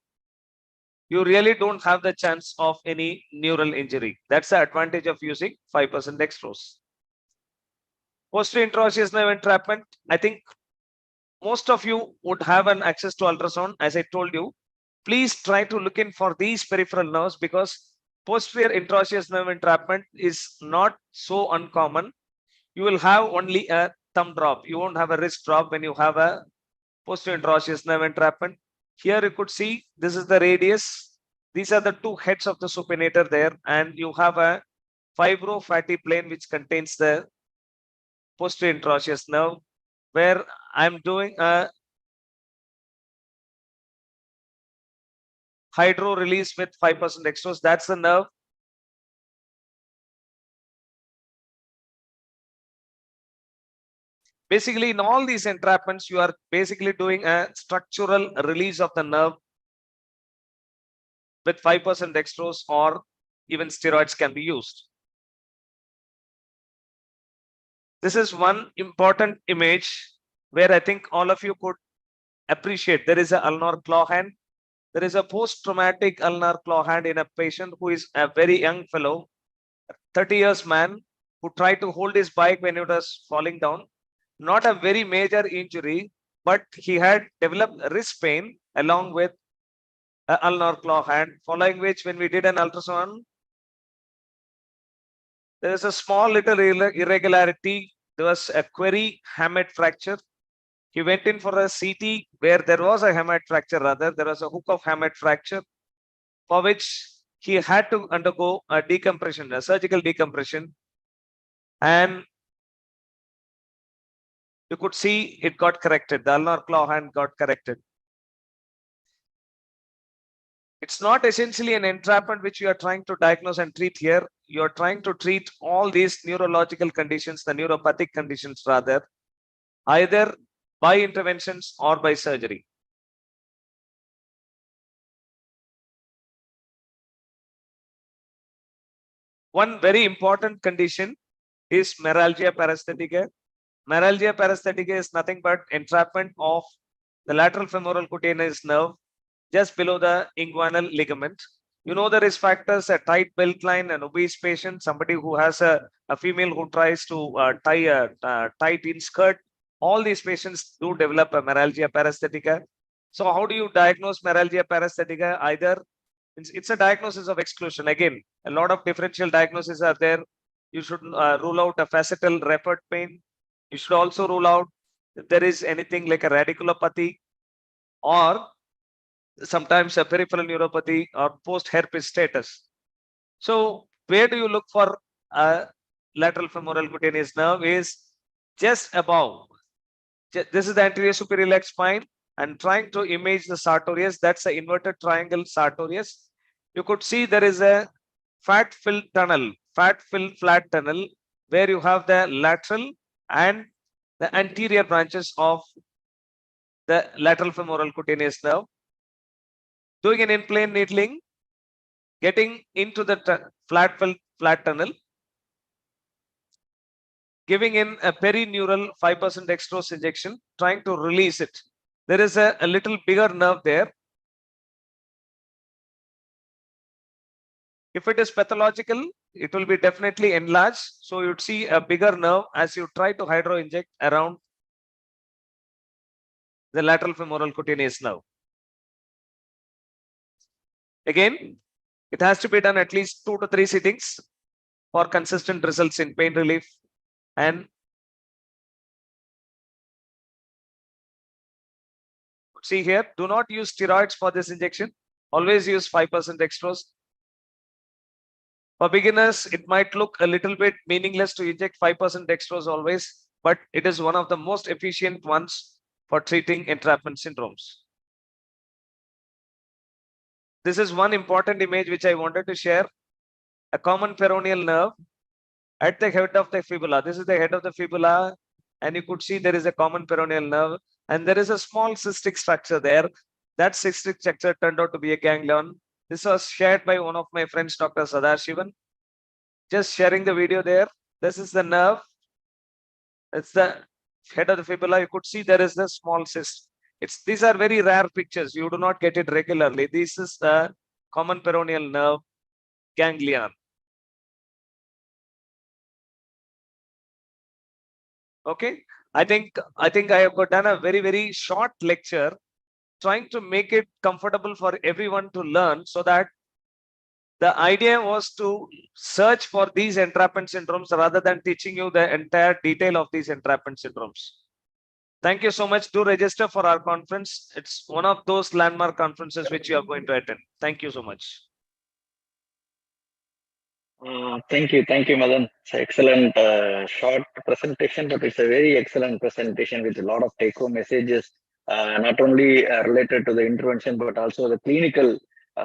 you really don't have the chance of any neural injury. That's the advantage of using 5% dextrose. Posterior intraosseous nerve entrapment, I think most of you would have an access to ultrasound. As I told you, please try to look in for these peripheral nerves, because posterior intraosseous nerve entrapment is not so uncommon. You will have only a thumb drop. You won't have a wrist drop when you have a posterior intraosseous nerve entrapment. Here you could see this is the radius. These are the two heads of the supinator there, and you have a fibrofatty plane which contains the posterior intraosseous nerve, where I'm doing a hydro release with 5% dextrose. That's the nerve. Basically, in all these entrapments, you are basically doing a structural release of the nerve with 5% dextrose, or even steroids can be used. This is one important image where I think all of you could appreciate. There is an ulnar claw hand. There is a post-traumatic ulnar claw hand in a patient who is a very young fellow, 30 years man, who tried to hold his bike when it was falling down. Not a very major injury, but he had developed wrist pain along with an ulnar claw hand, following which when we did an ultrasound, there is a small little irregularity. There was a query hamate fracture. He went in for a CT where there was a hamate fracture, rather. There was a hook of hamate fracture, for which he had to undergo a decompression, a surgical decompression. And you could see it got corrected. The ulnar claw hand got corrected. It's not essentially an entrapment which you are trying to diagnose and treat here. You are trying to treat all these neurological conditions, the neuropathic conditions rather, either by interventions or by surgery. One very important condition is meralgia paresthetica. Meralgia paresthetica is nothing but entrapment of the lateral femoral cutaneous nerve just below the inguinal ligament. You know the risk factors: a tight belt line, an obese patient, somebody who has a female who tries to tie a tight in skirt. All these patients do develop a meralgia paresthetica. So how do you diagnose meralgia paresthetica? Either it's a diagnosis of exclusion. Again, a lot of differential diagnoses are there. You should rule out a facetal referred pain. You should also rule out if there is anything like a radiculopathy, or sometimes a peripheral neuropathy, or post-herpes status. So where do you look for a lateral femoral cutaneous nerve? Is just above. This is the anterior superior iliac spine, and trying to image the sartorius. That's the inverted triangle sartorius. You could see there is a fat-filled tunnel, fat-filled flat tunnel, where you have the lateral and the anterior branches of the lateral femoral cutaneous nerve. Doing an in-plane needling, getting into the flat-filled flat tunnel, giving in a perineural 5% dextrose injection, trying to release it. There is a little bigger nerve there. If it is pathological, it will be definitely enlarged. So you'd see a bigger nerve as you try to hydro inject around the lateral femoral cutaneous nerve. Again, it has to be done at least 2 to 3 sittings for consistent results in pain relief. And see here, do not use steroids for this injection. Always use 5% dextrose. For beginners, it might look a little bit meaningless to inject 5% dextrose always. but it is one of the most efficient ones for treating entrapment syndromes. This is one important image which I wanted to share. A common peroneal nerve at the head of the fibula. This is the head of the fibula, and you could see there is a common peroneal nerve, and there is a small cystic structure there. That cystic structure turned out to be a ganglion. This was shared by one of my friends, Dr. Sadashivan. Just sharing the video there. This is the nerve. It's the head of the fibula. You could see there is a small cyst. These are very rare pictures. You do not get it regularly. This is the common peroneal nerve ganglion. Okay, I think I have done a very short lecture trying to make it comfortable for everyone to learn, so that the idea was to search for these entrapment syndromes rather than teaching you the entire detail of these entrapment syndromes. Thank you so much. Do register for our conference. It's one of those landmark conferences which you are going to attend. Thank you so much. Thank you, Madan. It's an excellent short presentation, but it's a very excellent presentation with a lot of take-home messages, not only related to the intervention, but also the clinical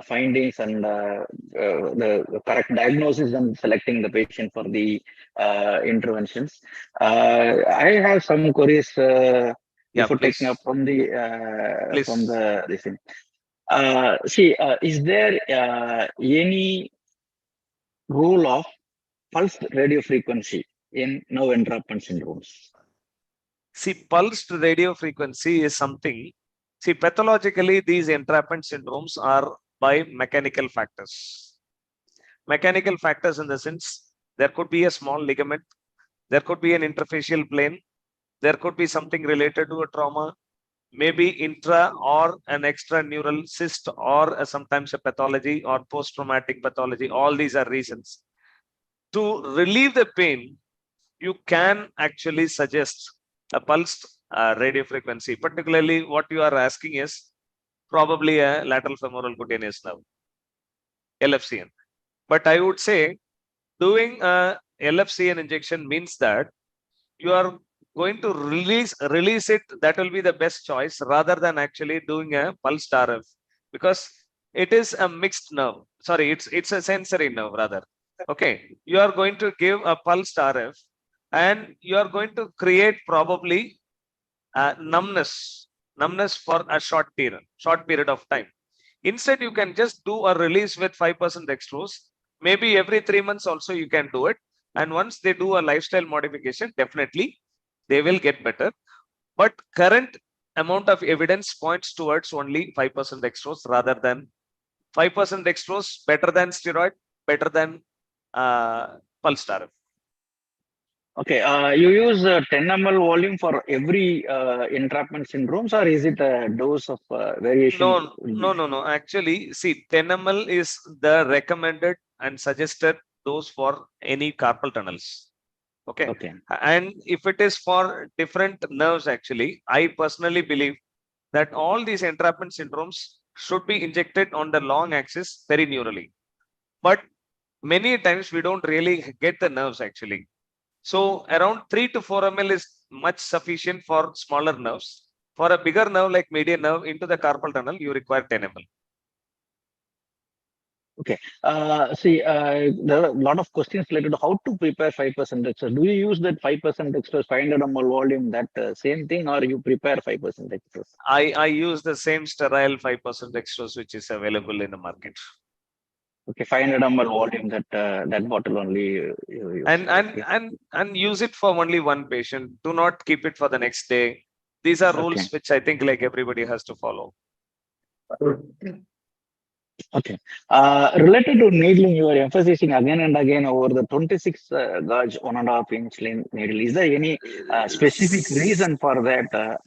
findings and the correct diagnosis and selecting the patient for the interventions. I have some queries before taking up from the this thing. Is there any role of pulsed radio frequency in nerve entrapment syndromes? See, pulsed radio frequency is something. See, pathologically, these entrapment syndromes are by mechanical factors. Mechanical factors in the sense, there could be a small ligament, there could be an interfacial plane, there could be something related to a trauma, maybe intra or an extraneural cyst, or sometimes a pathology or post-traumatic pathology. All these are reasons. To relieve the pain, you can actually suggest a pulsed radio frequency. Particularly what you are asking is probably a lateral femoral cutaneous nerve, LFCN. But I would say doing a LFCN injection means that you are going to release it. That will be the best choice rather than actually doing a pulsed RF, because it is a mixed nerve. Sorry, it's a sensory nerve rather. Okay, you are going to give a pulsed RF and you are going to create probably numbness for a short period of time. Instead, you can just do a release with 5% dextrose. Maybe every 3 months also you can do it. And once they do a lifestyle modification, definitely they will get better. But current amount of evidence points towards only 5% dextrose rather than 5% dextrose, better than steroid, better than pulsed RF. Okay, you use 10 ml volume for every entrapment syndromes, or is it a dose of variation? No. Actually, see, 10 ml is the recommended and suggested dose for any carpal tunnels. Okay. And if it is for different nerves, actually, I personally believe that all these entrapment syndromes should be injected on the long axis perineurally. But many times we don't really get the nerves actually. So around 3 to 4 ml is much sufficient for smaller nerves. For a bigger nerve like median nerve into the carpal tunnel, you require 10 ml. Okay. There are a lot of questions related to how to prepare 5% dextrose. Do you use that 5% dextrose, 500 ml volume, that same thing, or you prepare 5% dextrose? I use the same sterile 5% dextrose which is available in the market. Okay, 500 ml volume, that bottle only you use. And use it for only one patient. Do not keep it for the next day. These are rules which I think like everybody has to follow. Okay. Related to needling, you are emphasizing again and again over the 26 gauge 1.5 inch needle. Is there any specific reason for that?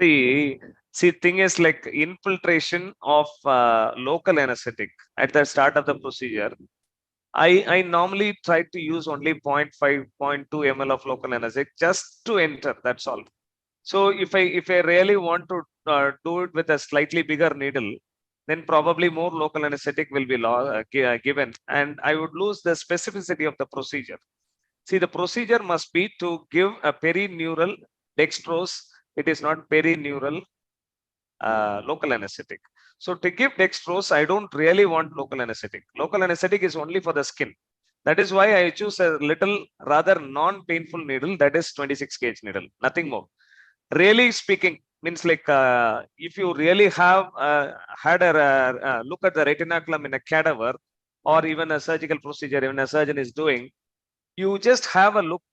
See, thing is like infiltration of local anesthetic at the start of the procedure. I normally try to use only 0.5, 0.2 ml of local anesthetic just to enter. That's all. So if I really want to do it with a slightly bigger needle, then probably more local anesthetic will be given, and I would lose the specificity of the procedure. See, the procedure must be to give a perineural dextrose, it is not perineural local anesthetic. So to give dextrose, I don't really want local anesthetic. Local anesthetic is only for the skin. That is why I choose a little rather non-painful needle, that is 26 gauge needle, nothing more. Really speaking, means like if you really have had a look at the retinaculum in a cadaver or even a surgical procedure, even a surgeon is doing, you just have a look.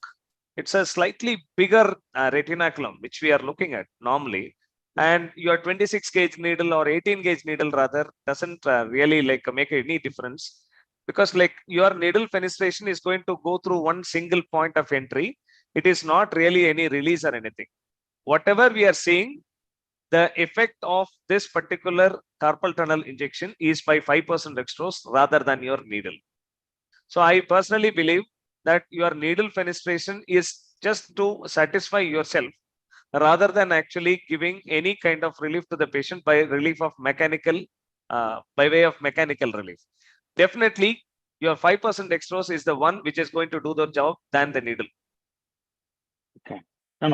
It's a slightly bigger retinaculum, which we are looking at normally. And your 26 gauge needle or 18 gauge needle rather doesn't really like make any difference, because like your needle fenestration is going to go through one single point of entry. It is not really any release or anything. Whatever we are seeing, the effect of this particular carpal tunnel injection is by 5% dextrose rather than your needle. So I personally believe that your needle fenestration is just to satisfy yourself rather than actually giving any kind of relief to the patient by relief of mechanical, by way of mechanical relief. Definitely, your 5% dextrose is the one which is going to do the job than the needle. Okay. No,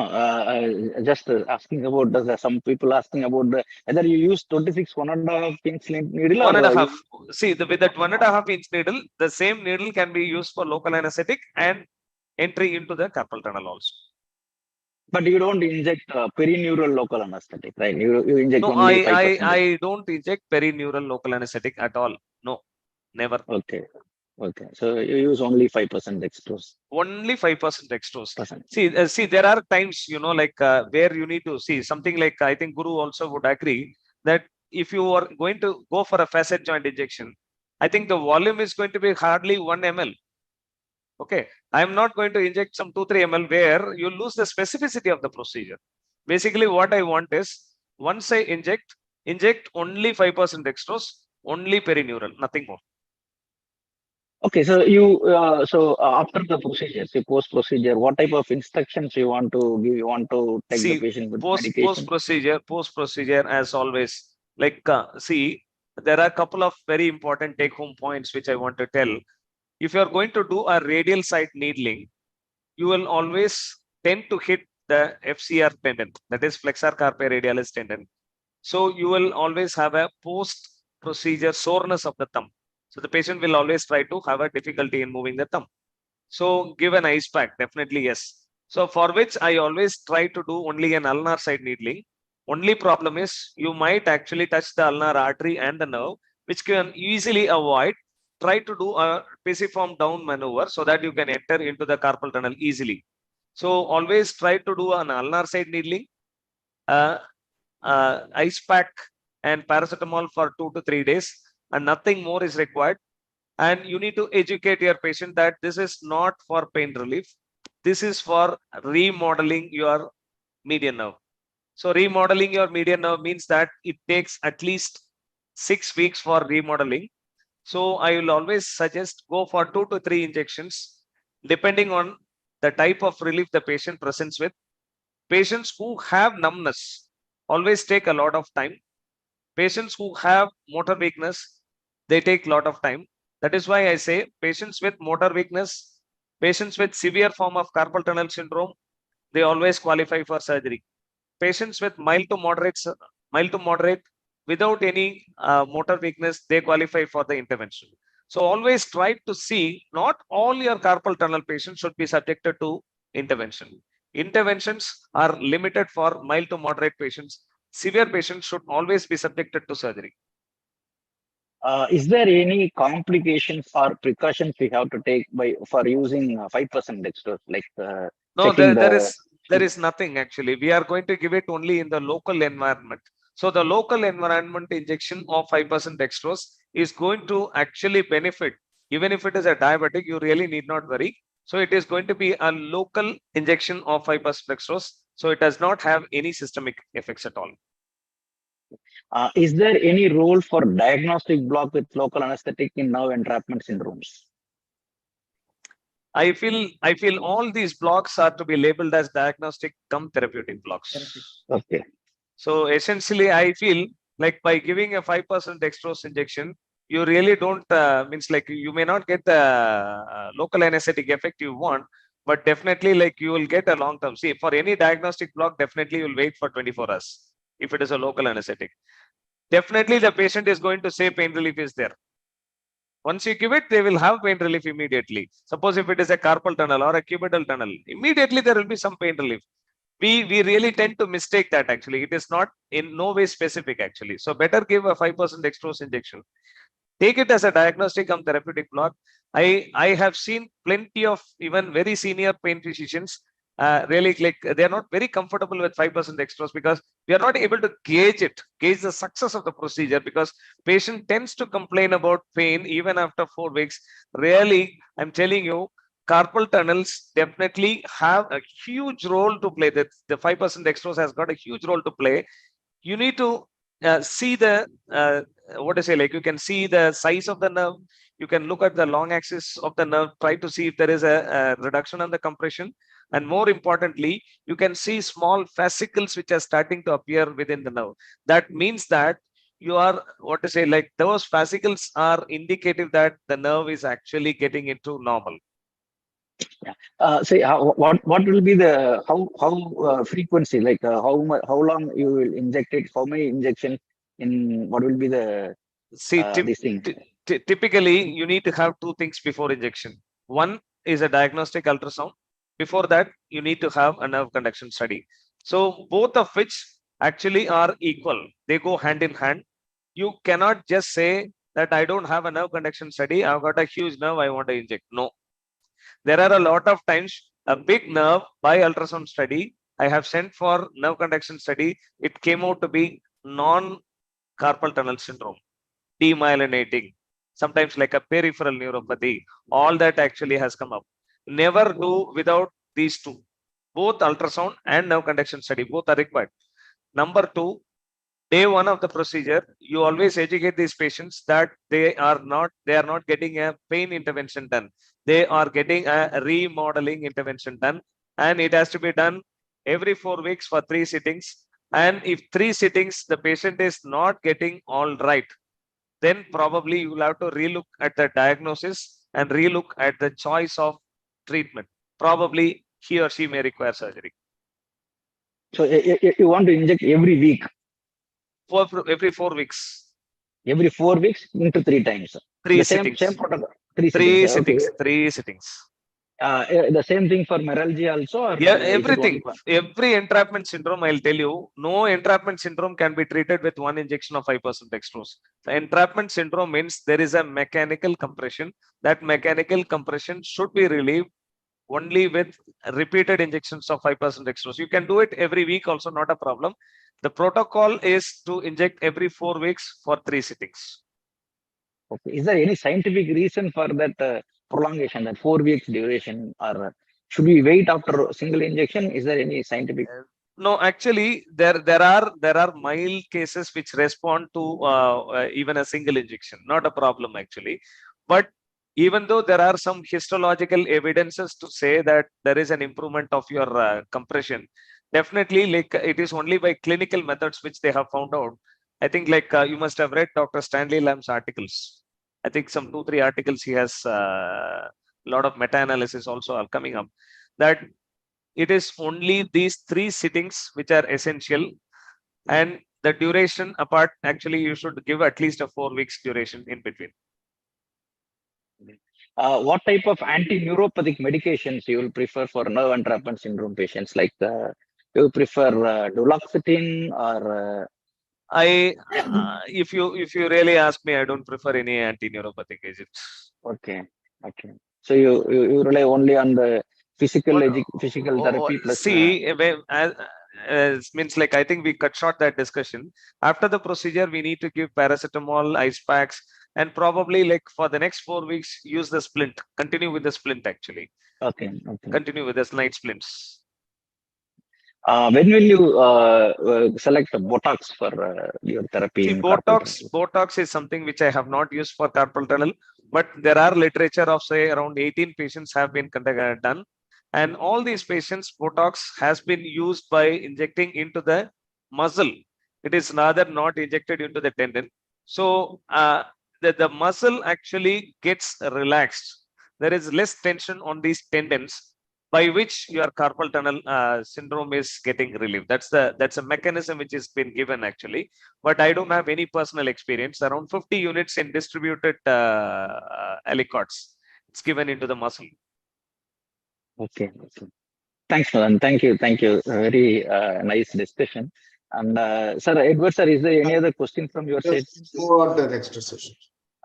just asking about some people asking about whether you use 26 1.5 inch needle or 1.5. See, with that 1.5 inch needle, the same needle can be used for local anesthetic and entry into the carpal tunnel also. But you don't inject perineural local anesthetic, right? You inject No, only 5%. I don't inject perineural local anesthetic at all. No, never. Okay. Okay. So you use only 5% dextrose. Only 5% dextrose. See, there are times, like where you need to see something like, I think Guru also would agree that if you are going to go for a facet joint injection, I think the volume is going to be hardly 1 ml. Okay. I'm not going to inject some 2-3 ml where you lose the specificity of the procedure. Basically, what I want is once I inject only 5% dextrose, only perineural, nothing more. Okay, so you after the procedure, say post procedure, what type of instructions you want to give? You want to take the patient with medication? Post procedure, as always. Like see, there are a couple of very important take home points which I want to tell. If you are going to do a radial site needling, you will always tend to hit the FCR tendon, that is flexor carpi radialis tendon. So you will always have a post procedure soreness of the thumb. So the patient will always try to have a difficulty in moving the thumb. So give an ice pack, definitely yes. So for which I always try to do only an ulnar side needling. Only problem is you might actually touch the ulnar artery and the nerve, which can easily avoid. Try to do a pisiform down maneuver so that you can enter into the carpal tunnel easily. So always try to do an ulnar side needling, ice pack and paracetamol for 2 to 3 days, and nothing more is required. And you need to educate your patient that this is not for pain relief. This is for remodeling your median nerve. So remodeling your median nerve means that it takes at least 6 weeks for remodeling. So I will always suggest go for 2 to 3 injections, depending on the type of relief the patient presents with. Patients who have numbness always take a lot of time. Patients who have motor weakness, they take a lot of time. That is why I say patients with motor weakness, patients with severe form of carpal tunnel syndrome, they always qualify for surgery. Patients with mild to moderate without any motor weakness, they qualify for the intervention. So always try to see not all your carpal tunnel patients should be subjected to intervention. Interventions are limited for mild to moderate patients. Severe patients should always be subjected to surgery. Is there any complications or precautions we have to take for using 5% dextrose? Like no, there is nothing actually. We are going to give it only in the local environment. So the local environment injection of 5% dextrose is going to actually benefit. Even if it is a diabetic, you really need not worry. So it is going to be a local injection of 5% dextrose. So it does not have any systemic effects at all. Is there any role for diagnostic block with local anesthetic in nerve entrapment syndromes? I feel all these blocks are to be labeled as diagnostic cum therapeutic blocks. Okay. So essentially, I feel like by giving a 5% dextrose injection, you really don't means like you may not get the local anesthetic effect you want, but definitely like you will get a long term. See, for any diagnostic block, definitely you will wait for 24 hours if it is a local anesthetic. Definitely the patient is going to say pain relief is there. Once you give it, they will have pain relief immediately. Suppose if it is a carpal tunnel or a cubital tunnel, immediately there will be some pain relief. We really tend to mistake that actually. It is not in no way specific actually. So better give a 5% dextrose injection. Take it as a diagnostic and therapeutic block. I have seen plenty of even very senior pain physicians really like they are not very comfortable with 5% dextrose because we are not able to gauge the success of the procedure, because patient tends to complain about pain even after 4 weeks. Really, I'm telling you, carpal tunnels definitely have a huge role to play. That the 5% dextrose has got a huge role to play. You need to see the what to say, like you can see the size of the nerve, you can look at the long axis of the nerve, try to see if there is a reduction in the compression, and more importantly, you can see small fascicles which are starting to appear within the nerve. That means that you are, what to say, like those fascicles are indicative that the nerve is actually getting into normal. Say what will be the how frequency, like how long you will inject it, how many injections in, what will be the See, this thing? typically you need to have 2 things before injection. One is a diagnostic ultrasound. Before that, you need to have a nerve conduction study. So both of which actually are equal. They go hand in hand. You cannot just say that I don't have a nerve conduction study, I've got a huge nerve, I want to inject. No. There are a lot of times a big nerve by ultrasound study, I have sent for nerve conduction study. It came out to be non-carpal tunnel syndrome, demyelinating, sometimes like a peripheral neuropathy. All that actually has come up. Never do without these two. Both ultrasound and nerve conduction study, both are required. Number 2, day 1 of the procedure, you always educate these patients that they are not getting a pain intervention done. They are getting a remodeling intervention done, and it has to be done every 4 weeks for 3 sittings. And if 3 sittings the patient is not getting all right, then probably you will have to relook at the diagnosis and relook at the choice of treatment. Probably he or she may require surgery. So you want to inject every week? Every 4 weeks. Every 4 weeks into 3 times. 3 the sittings. Same protocol. 3 sittings. sittings. Okay. 3 sittings. The same thing for myalgia also? Or yeah, everything. Every entrapment syndrome, I'll tell you, no entrapment syndrome can be treated with 1 injection of 5% dextrose. The entrapment syndrome means there is a mechanical compression. That mechanical compression should be relieved only with repeated injections of 5% dextrose. You can do it every week also, not a problem. The protocol is to inject every 4 weeks for 3 sittings. Okay. Is there any scientific reason for that prolongation, that 4 weeks duration, or should we wait after a single injection? Is there any scientific? No, actually, there are mild cases which respond to even a single injection. Not a problem actually, but even though there are some histological evidences to say that there is an improvement of your compression, definitely like it is only by clinical methods which they have found out. I think like you must have read Dr. Stanley Lamb's articles. I think some 2-3 articles he has a lot of meta-analysis also are coming up, that it is only these 3 sittings which are essential, and the duration apart, actually you should give at least a 4 weeks duration in between. What type of anti-neuropathic medications you will prefer for nerve entrapment syndrome patients? Like you prefer duloxetine or? If you really ask me, I don't prefer any anti-neuropathic agents. Okay. So you rely only on the physical therapy plus. See, means like I think we cut short that discussion. After the procedure, we need to give paracetamol, ice packs, and probably like for the next 4 weeks, use the splint. Continue with the splint actually. Okay. Continue with the night splints. When will you select Botox for your therapy? See, Botox is something which I have not used for carpal tunnel, but there are literature of say around 18 patients have been done. And all these patients, Botox has been used by injecting into the muscle. It is rather not injected into the tendon. So the muscle actually gets relaxed. There is less tension on these tendons. by which your carpal tunnel syndrome is getting relieved. That's a mechanism which has been given actually, but I don't have any personal experience. Around 50 units in distributed aliquots. It's given into the muscle. Okay. Thanks, Madan. Thank you. A very nice discussion. And sir, Edward sir, is there any other question from your side? Just move on to the next session.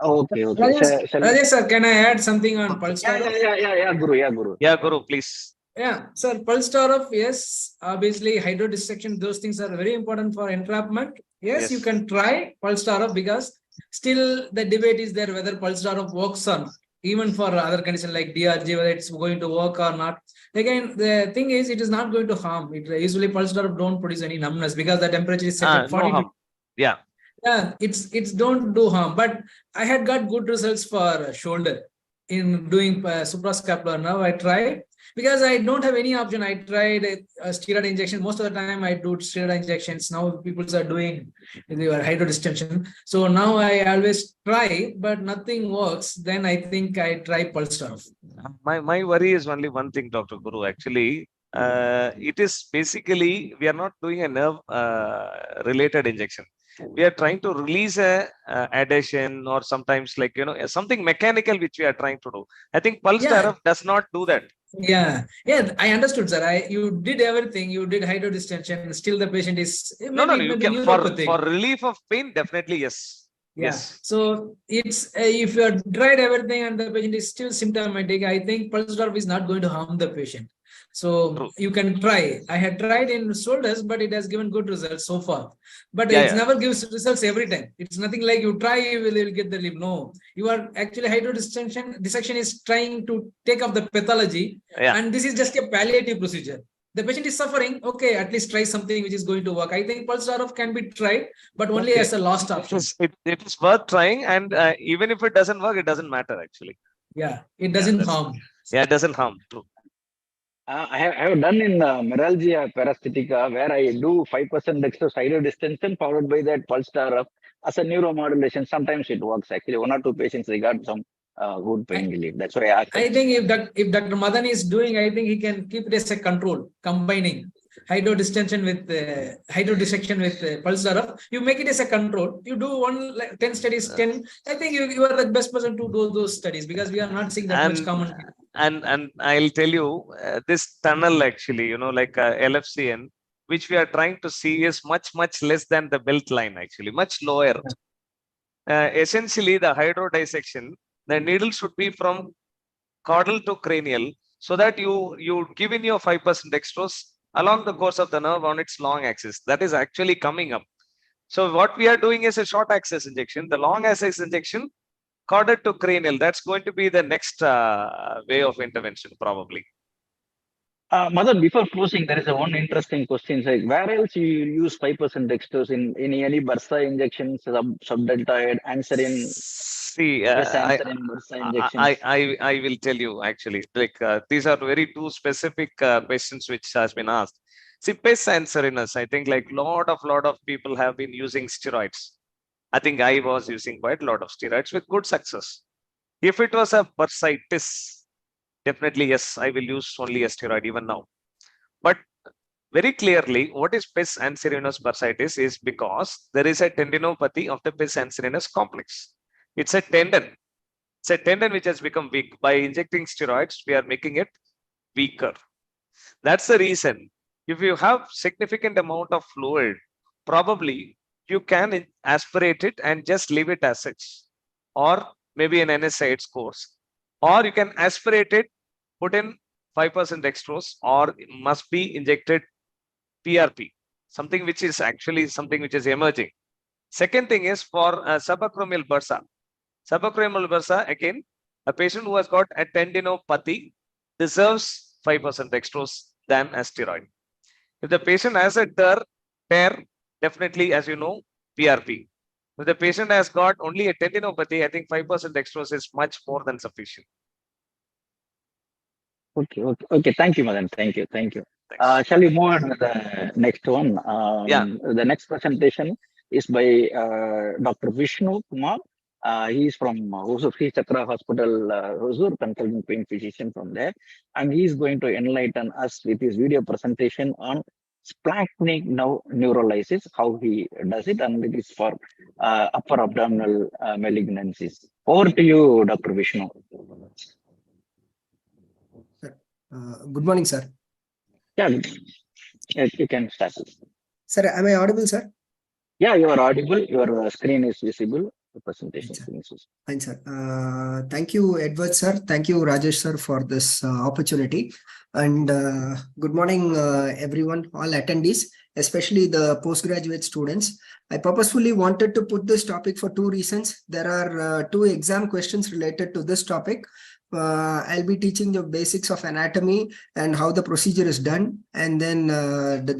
Okay. Rajesh sir, can I add something on pulse torus? Yeah, Guru. Yeah, Guru, please. Yeah, sir, pulse torus, yes, obviously hydrodissection, those things are very important for entrapment. Yes, you can try pulse torus because still the debate is there whether pulse torus works or not. Even for other conditions like DRG, whether it's going to work or not. Again, the thing is, it is not going to harm. It usually pulse torus don't produce any numbness because the temperature is set at 40. No, yeah. Yeah, it's don't do harm. But I had got good results for shoulder in doing suprascapular. Now I tried because I don't have any option. I tried a steroid injection. Most of the time I do steroid injections. Now people are doing their hydrodistension. So now I always try, but nothing works. Then I think I try pulse torus. My worry is only one thing, Dr. Guru. Actually, it is basically we are not doing a nerve related injection. We are trying to release a adhesion or sometimes like something mechanical which we are trying to do. I think pulse torus does not do that. Yeah, I understood, sir. You did everything. You did hydrodistension. Still, the patient is You can for relief of pain. Definitely, yes. Yeah. Yes. So it's if you have tried everything and the patient is still symptomatic, I think pulse torus is not going to harm the patient. So you can try. I had tried in shoulders, but it has given good results so far. But it never gives results every time. It's nothing like you try, you will get the relief. No, you are actually dissection is trying to take off the pathology, and this is just a palliative procedure. The patient is suffering. Okay, at least try something which is going to work. I think pulse torus can be tried, but only as a last option. It is worth trying, and even if it doesn't work, it doesn't matter actually. Yeah, it doesn't harm. Yeah, it doesn't harm. True. I have done in Meralgia parasitica where I do 5% dextrose hydrodistension followed by that pulse torus as a neuromodulation. Sometimes it works actually. 1 or 2 patients they got some good pain relief. That's why I asked. I think if Dr. Madhan is doing, I think he can keep it as a control, combining hydrodistension with hydrodissection with pulse torus. You make it as a control. You do 10 studies, 10. I think you are the best person to do those studies because we are not seeing that much common. And I'll tell you, this tunnel actually, like LFCN, which we are trying to see is much less than the belt line actually, much lower. Essentially, the hydrodissection, the needle should be from caudal to cranial, so that you give in your 5% dextrose along the course of the nerve on its long axis. That is actually coming up. So what we are doing is a short axis injection. The long axis injection, caudal to cranial, that's going to be the next way of intervention probably. Madhan, before closing, there is one interesting question. Like, where else you use 5% dextrose in any bursa injections, subdeltoid, anserin? See, I will tell you actually. Like these are very two specific questions which has been asked. See, pes anserinus, I think like lot of people have been using steroids. I think I was using quite a lot of steroids with good success. If it was a bursitis, definitely yes, I will use only a steroid even now. But very clearly, what is pes anserinus bursitis is because there is a tendinopathy of the pes anserinus complex. It's a tendon. It's a tendon which has become weak. By injecting steroids, we are making it weaker. That's the reason. If you have significant amount of fluid, probably you can aspirate it and just leave it as such, or maybe an NSAIDs course, or you can aspirate it, put in 5% dextrose, or it must be injected PRP, something which is actually something which is emerging. Second thing is for subacromial bursa. Subacromial bursa, again, a patient who has got a tendinopathy deserves 5% dextrose than a steroid. If the patient has a tear, definitely, as you know, PRP. If the patient has got only a tendinopathy, I think 5% dextrose is much more than sufficient. Okay. Thank you, Madan. Thank you. Shall we move on to the next one? The next presentation is by Dr. Vissnukumar. He is from Hosur, Sekara Hospital, Hosur, consultant pain physician from there. And he is going to enlighten us with his video presentation on Splanchnic neurolysis, how he does it, and it is for upper abdominal malignancies. Over to you, Dr. Vishnu. Good morning, sir. Yeah, you can start. Sir, am I audible, sir? Yeah, you are audible. Your screen is visible. The presentation screen is visible. Fine, sir. Thank you, Edward, sir. Thank you, Rajesh, sir, for this opportunity. And good morning, everyone, all attendees, especially the postgraduate students. I purposefully wanted to put this topic for two reasons. There are two exam questions related to this topic. I'll be teaching the basics of anatomy and how the procedure is done, and then the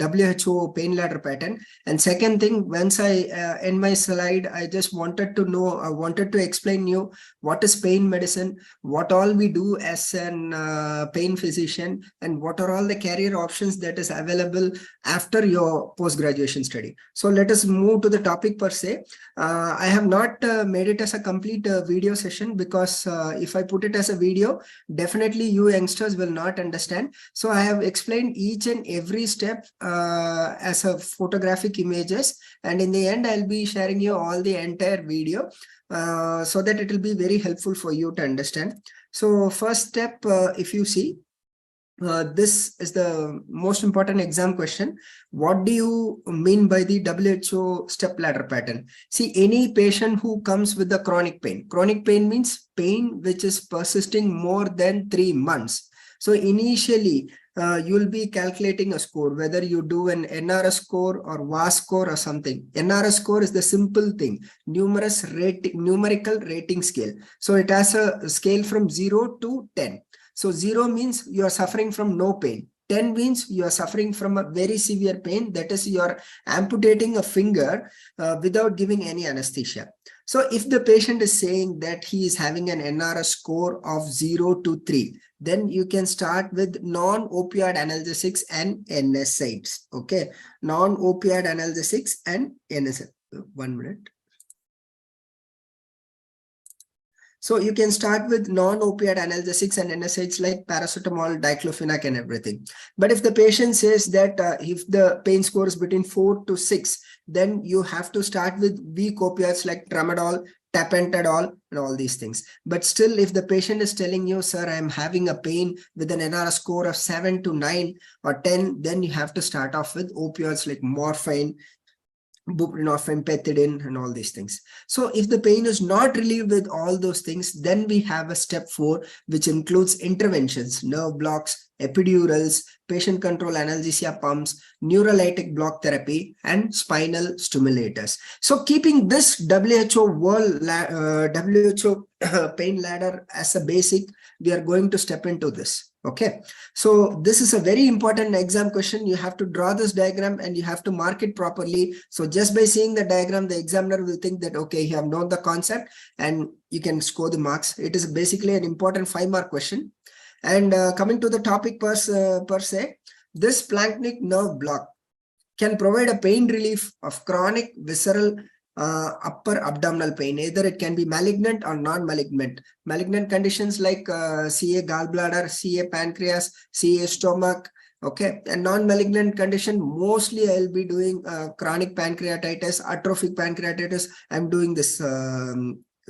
WHO pain ladder pattern. And second thing, once I end my slide, I just wanted to know, I wanted to explain you what is pain medicine, what all we do as an pain physician, and what are all the career options that is available after your post-graduation study. So let us move to the topic per se. I have not made it as a complete video session because if I put it as a video, definitely you youngsters will not understand. So I have explained each and every step as a photographic images, and in the end I'll be sharing you all the entire video so that it will be very helpful for you to understand. So first step, if you see, this is the most important exam question. What do you mean by the WHO step ladder pattern? See, any patient who comes with the chronic pain means pain which is persisting more than 3 months. So initially, you'll be calculating a score, whether you do an NRS score or VAS score or something. NRS score is the simple thing, numerical rating scale. So it has a scale from 0 to 10. So 0 means you are suffering from no pain. 10 means you are suffering from a very severe pain. That is, you are amputating a finger without giving any anesthesia. So if the patient is saying that he is having an NRS score of 0 to 3, then you can start with non-opioid analgesics and NSAIDs. Okay, non-opioid analgesics and NSAIDs. 1 minute. So you can start with non-opioid analgesics and NSAIDs like paracetamol, diclofenac and everything. But if the patient says that if the pain score is between 4 to 6, then you have to start with weak opioids like tramadol, tapentadol and all these things. But still, if the patient is telling you, sir, I'm having a pain with an NRS score of 7 to 9 or 10, then you have to start off with opioids like morphine, buprenorphine, pethidine and all these things. So if the pain is not relieved with all those things, then we have a step 4, which includes interventions, nerve blocks, epidurals, patient control analgesia pumps, neurolytic block therapy and spinal stimulators. So keeping this WHO pain ladder as a basic, we are going to step into this. Okay, so this is a very important exam question. You have to draw this diagram and you have to mark it properly. So just by seeing the diagram, the examiner will think that, okay, you have known the concept and you can score the marks. It is basically an important 5-mark question. And coming to the topic per se, this Splanchnic nerve block can provide a pain relief of chronic visceral upper abdominal pain. Either it can be malignant or non-malignant. Malignant conditions like CA gallbladder, CA pancreas, CA stomach. Okay, and non-malignant condition, mostly I'll be doing chronic pancreatitis, atrophic pancreatitis. I'm doing this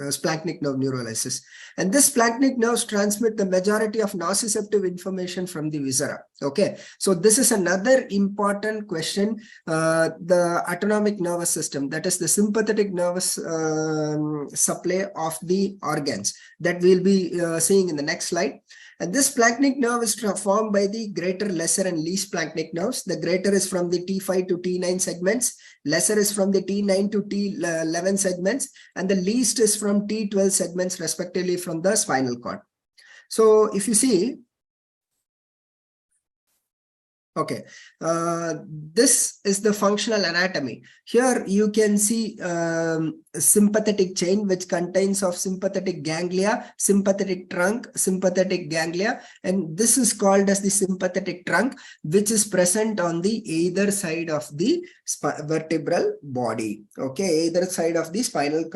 splanchnic nerve neurolysis. And this splanchnic nerves transmit the majority of nociceptive information from the viscera. Okay, so this is another important question. The autonomic nervous system, that is the sympathetic nervous supply of the organs, that we'll be seeing in the next slide. And this splanchnic nerve is formed by the greater, lesser and least splanchnic nerves. The greater is from the T5 to T9 segments, lesser is from the T9 to T11 segments, and the least is from T12 segments respectively from the spinal cord. So if you see, Okay, this is the functional anatomy. Here you can see sympathetic chain, which contains of sympathetic ganglia, sympathetic trunk, sympathetic ganglia, and this is called as the sympathetic trunk, which is present on the either side of the vertebral body. Okay, either side of the spinal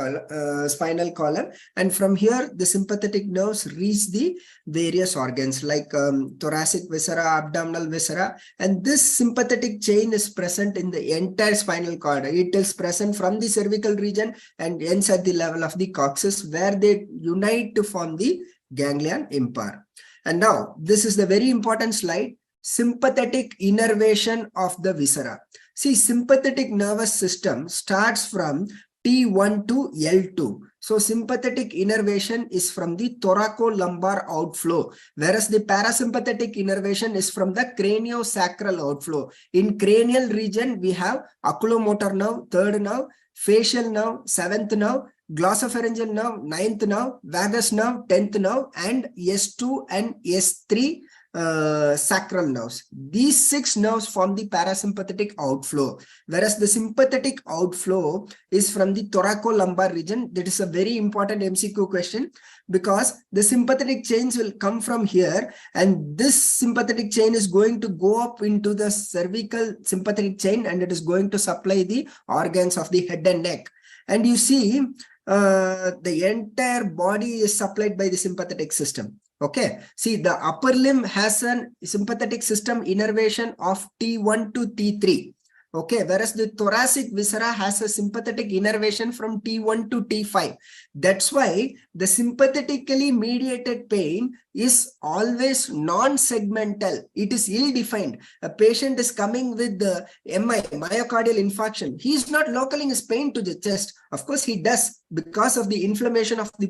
column, and from here the sympathetic nerves reach the various organs like thoracic viscera, abdominal viscera, and this sympathetic chain is present in the entire spinal cord. It is present from the cervical region and ends at the level of the coccyx, where they unite to form the ganglion impar. And now this is the very important slide, sympathetic innervation of the viscera. See, sympathetic nervous system starts from T1 to L2. So sympathetic innervation is from the thoracolumbar outflow, whereas the parasympathetic innervation is from the craniosacral outflow. In cranial region, we have oculomotor nerve, third nerve, facial nerve, seventh nerve, glossopharyngeal nerve, ninth nerve, vagus nerve, 10th nerve, and S2 and S3 sacral nerves. These 6 nerves form the parasympathetic outflow, whereas the sympathetic outflow is from the thoracolumbar region. That is a very important MCQ question, because the sympathetic chains will come from here, and this sympathetic chain is going to go up into the cervical sympathetic chain, and it is going to supply the organs of the head and neck. And you see, the entire body is supplied by the sympathetic system. Okay, see, the upper limb has a sympathetic system innervation of T1 to T3. Okay, whereas the thoracic viscera has a sympathetic innervation from T1 to T5. That's why the sympathetically mediated pain is always non-segmental. It is ill-defined. A patient is coming with the MI, myocardial infarction. He is not localing his pain to the chest. Of course, he does, because of the inflammation of the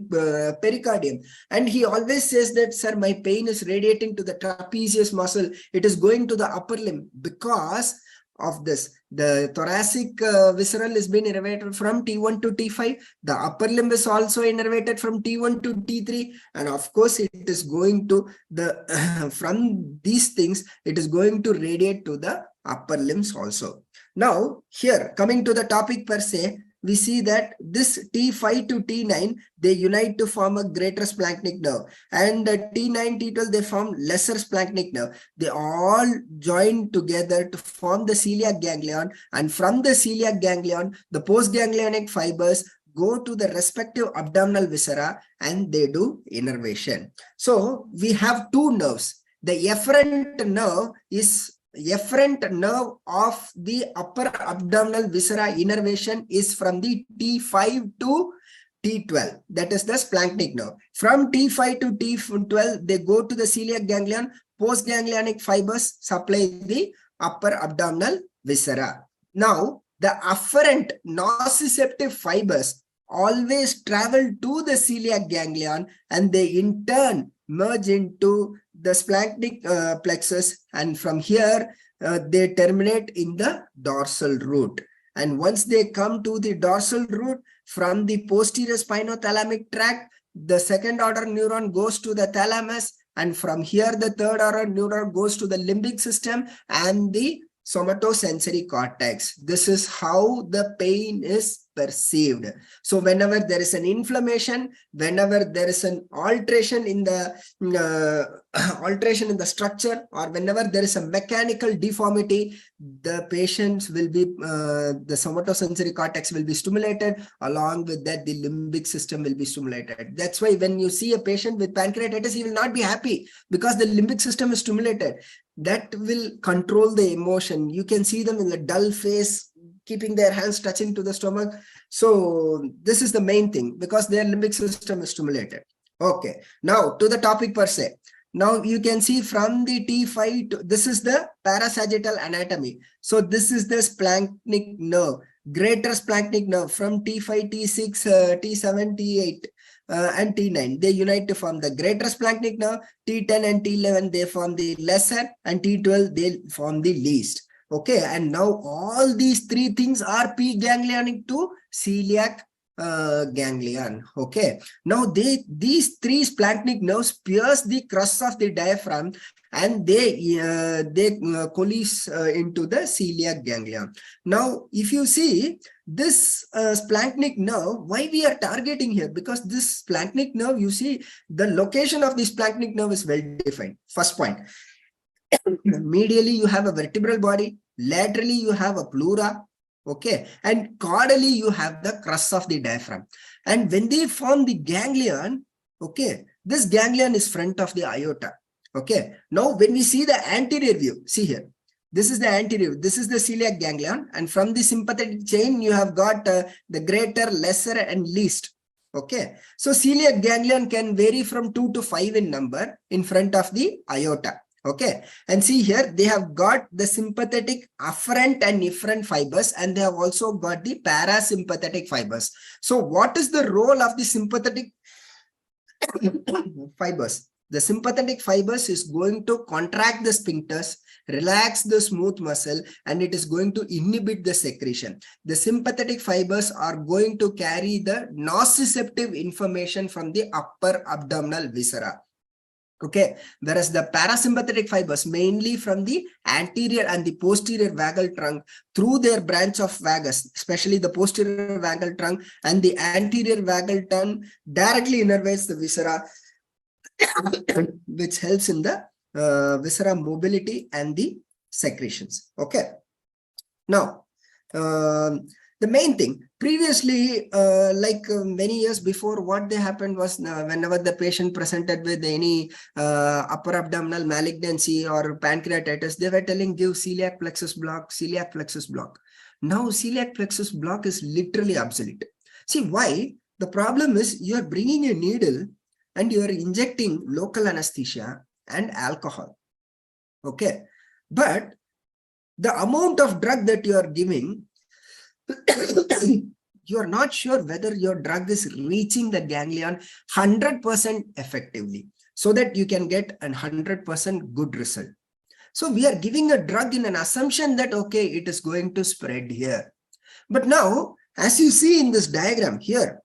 pericardium. And he always says that, sir, my pain is radiating to the trapezius muscle. It is going to the upper limb because of this. The thoracic visceral is being innervated from T1 to T5. The upper limb is also innervated from T1 to T3. And of course, it is going to the, from these things, it is going to radiate to the upper limbs also. Now, here, coming to the topic per se, we see that this T5 to T9, they unite to form a greater splanchnic nerve, and T9, T12, they form lesser splanchnic nerve. They all join together to form the celiac ganglion, and from the celiac ganglion, the postganglionic fibers go to the respective abdominal viscera and they do innervation. So we have 2 nerves. The efferent nerve is efferent nerve of the upper abdominal viscera innervation is from the T5 to T12. That is the splanchnic nerve. From T5 to T12, they go to the celiac ganglion. Postganglionic fibers supply the upper abdominal viscera. Now, the afferent nociceptive fibers always travel to the celiac ganglion, and they in turn merge into the splanchnic plexus, and from here they terminate in the dorsal root. And once they come to the dorsal root, from the posterior spinothalamic tract, the second order neuron goes to the thalamus, and from here the third order neuron goes to the limbic system and the somatosensory cortex. This is how the pain is perceived. So whenever there is an inflammation, whenever there is an alteration in the structure, or whenever there is a mechanical deformity, the patients will be the somatosensory cortex will be stimulated. Along with that, the limbic system will be stimulated. That's why when you see a patient with pancreatitis, he will not be happy because the limbic system is stimulated. That will control the emotion. You can see them in the dull face, keeping their hands touching to the stomach. So this is the main thing, because their limbic system is stimulated. Okay, now to the topic per se. Now you can see from the T5 to, this is the parasagittal anatomy. So this is the splanchnic nerve, greater splanchnic nerve from T5, T6, T7, T8. And T9, they unite to form the greater splanchnic nerve. T10 and T11, they form the lesser, and T12, they form the least. Okay, and now all these 3 things are P ganglionic to celiac ganglion. Okay. Now these three splanchnic nerves pierce the crust of the diaphragm and they coalesce into the celiac ganglion. Now, if you see this splanchnic nerve, why we are targeting here? Because this splanchnic nerve, you see, the location of the splanchnic nerve is well defined. First point. Medially, you have a vertebral body. Laterally, you have a pleura. Okay, and caudally you have the crust of the diaphragm, and when they form the ganglion, okay, this ganglion is front of the aorta. Okay, now when we see the anterior view, see here, this is the anterior, this is the celiac ganglion, and from the sympathetic chain you have got the greater, lesser, and least. Okay, so celiac ganglion can vary from 2 to 5 in number in front of the aorta. Okay, and see here, they have got the sympathetic afferent and efferent fibers, and they have also got the parasympathetic fibers. So what is the role of the sympathetic fibers? The sympathetic fibers is going to contract the sphincters, relax the smooth muscle, and it is going to inhibit the secretion. The sympathetic fibers are going to carry the nociceptive information from the upper abdominal viscera. Okay, whereas the parasympathetic fibers, mainly from the anterior and the posterior vagal trunk through their branch of vagus, especially the posterior vagal trunk and the anterior vagal trunk, directly innervates the viscera, which helps in the viscera mobility and the secretions. Okay, now the main thing, previously, many years before, what they happened was whenever the patient presented with any upper abdominal malignancy or pancreatitis, they were telling give celiac plexus block, celiac plexus block. Now celiac plexus block is literally obsolete. See why? The problem is you are bringing a needle and you are injecting local anesthesia and alcohol. Okay, but the amount of drug that you are giving, you are not sure whether your drug is reaching the ganglion 100% effectively, so that you can get a 100% good result. So we are giving a drug in an assumption that, okay, it is going to spread here. But now, as you see in this diagram here,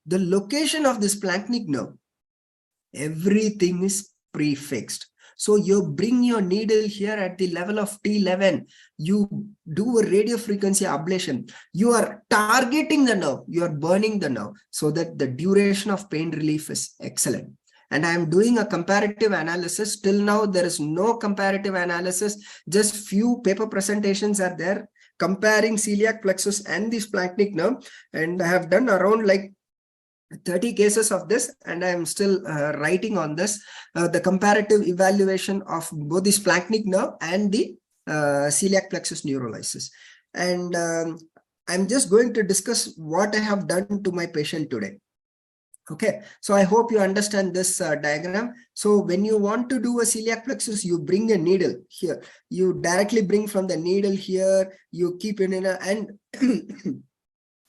the location of this splanchnic nerve, everything is prefixed. So you bring your needle here at the level of T11, you do a radiofrequency ablation, you are targeting the nerve, you are burning the nerve, so that the duration of pain relief is excellent. And I am doing a comparative analysis. Till now, there is no comparative analysis, just few paper presentations are there comparing celiac plexus and the splanchnic nerve. And I have done around like 30 cases of this, and I am still writing on this, the comparative evaluation of both the splanchnic nerve and the celiac plexus neurolysis. And I'm just going to discuss what I have done to my patient today. Okay, so I hope you understand this diagram. So when you want to do a celiac plexus, you bring a needle here, you directly bring from the needle here, you keep it in a, and